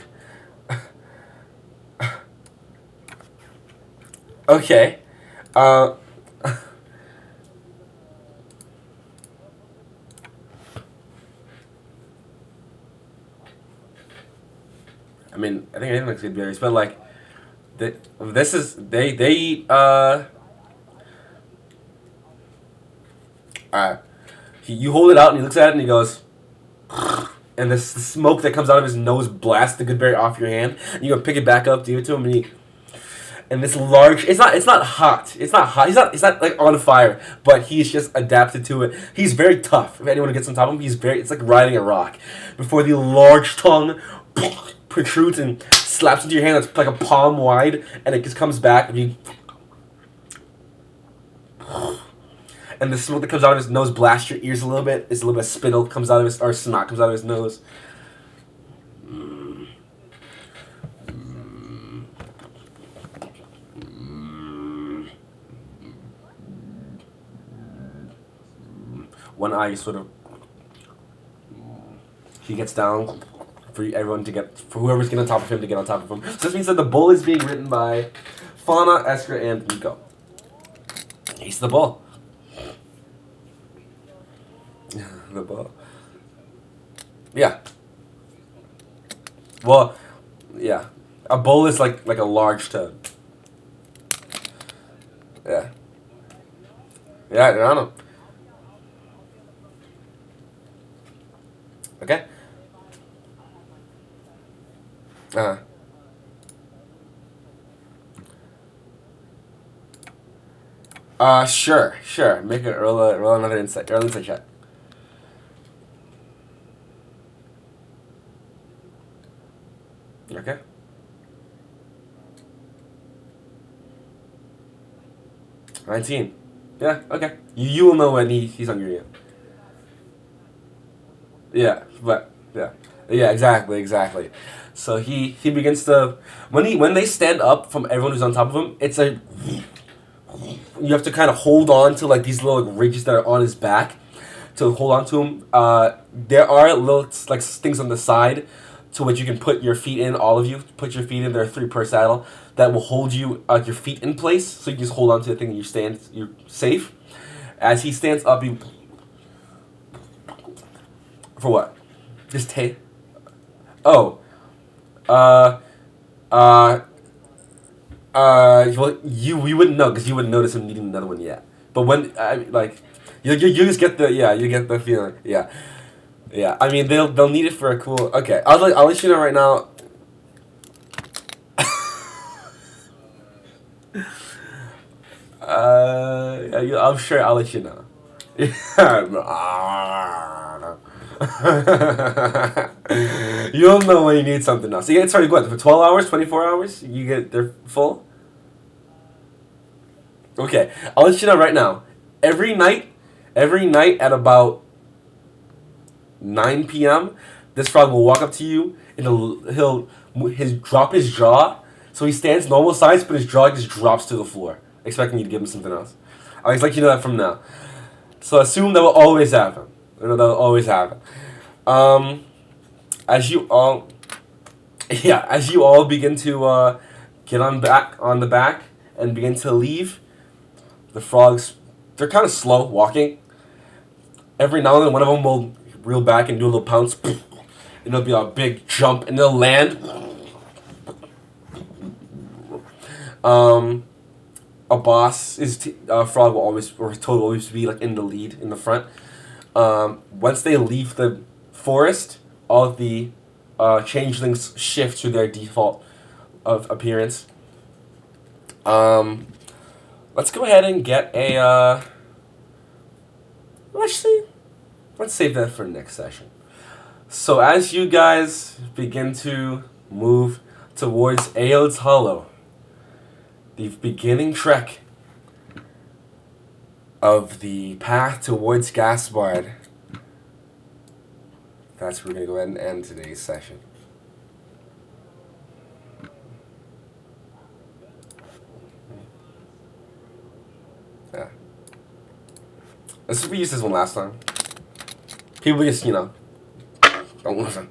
okay. Uh, I mean, I think anything looks good berries, but like, this is they eat. Uh, you hold it out and he looks at it and he goes, and this the smoke that comes out of his nose blasts the good berry off your hand. And you go pick it back up, give it to him, and this large. It's not hot. It's not hot. He's not like on fire, but he's just adapted to it. He's very tough. If anyone gets on top of him, he's very. It's like riding a rock. Before the large tongue protrudes and slaps into your hand that's like a palm wide, and it just comes back and and the smoke that comes out of his nose blasts your ears a little bit. It's a little bit of spittle comes out of his or snot comes out of his nose. One eye sort of. He gets down for everyone to get for whoever's getting on top of him to get on top of him. So this means that the bull is being written by Fauna, Esker, and Nico. He's the bull. The bull. Yeah. Well, yeah. A bull is like a large toad. Yeah. Yeah, I don't know. Okay. Uh. Sure, sure. Make it roll another insight check. Okay. 19. Yeah, okay. You will know when he's hungry again. Yeah, but yeah. Yeah, exactly. So he begins to when they stand up from everyone who's on top of him, it's a you have to kind of hold on to like these little ridges that are on his back to hold on to him. There are little like things on the side to which you can put your feet in. All of you put your feet in. There are three per saddle that will hold you your feet in place, so you just hold on to the thing and you stand. You're safe. As he stands up, you for what? Just take. Oh, uh, uh, well, you wouldn't know because you wouldn't notice him needing another one yet. But when like, you just get the you get the feeling yeah. I mean they'll need it for a cool. Okay, I'll let you know right now. Yeah, I'm sure I'll let you know. You'll know when you need something else. So you get started what for 12 hours, 24 hours. You get they're full. Okay, I'll let you know right now. Every night, every night at about 9 p.m., this frog will walk up to you and he'll his drop his jaw. So he stands normal size, but his jaw just drops to the floor, expecting you to give him something else. I just let you know that from now. So assume that will always happen. You know that will always happen. Um, as you all, yeah, as you all begin to get on the back and begin to leave, the frogs they're kind of slow walking. Every now and then, one of them will reel back and do a little pounce. And it'll be a big jump, and they'll land. Um, a boss is frog will always or toad will always be like in the lead in the front. Once they leave the forest, all of the changelings shift to their default of appearance. Um, let's go ahead and get a. Actually, let's save that for next session. So as you guys begin to move towards Aod's Hollow, the beginning trek of the path towards Gaspard, that's where we're going to go ahead and end today's session. Yeah. We used this one last time. People just, don't listen.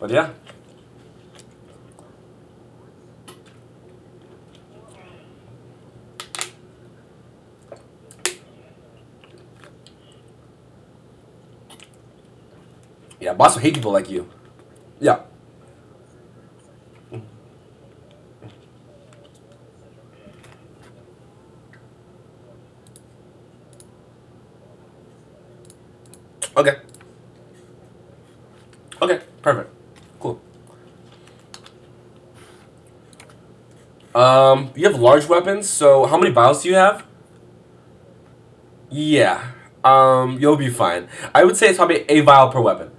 But yeah. Yeah, boss will hate people like you. Yeah. Okay. Okay. Perfect. Cool. You have large weapons, so how many vials do you have? Yeah. You'll be fine. I would say it's probably a vial per weapon.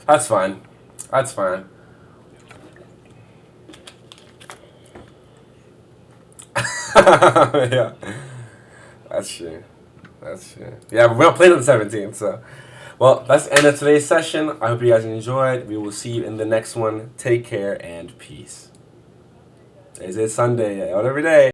That's fine. That's fine. Yeah. That's true. That's true. Yeah, we're not playing on the 17th, so. Well, that's the end of today's session. I hope you guys enjoyed. We will see you in the next one. Take care and peace. Is it Sunday? Out every day.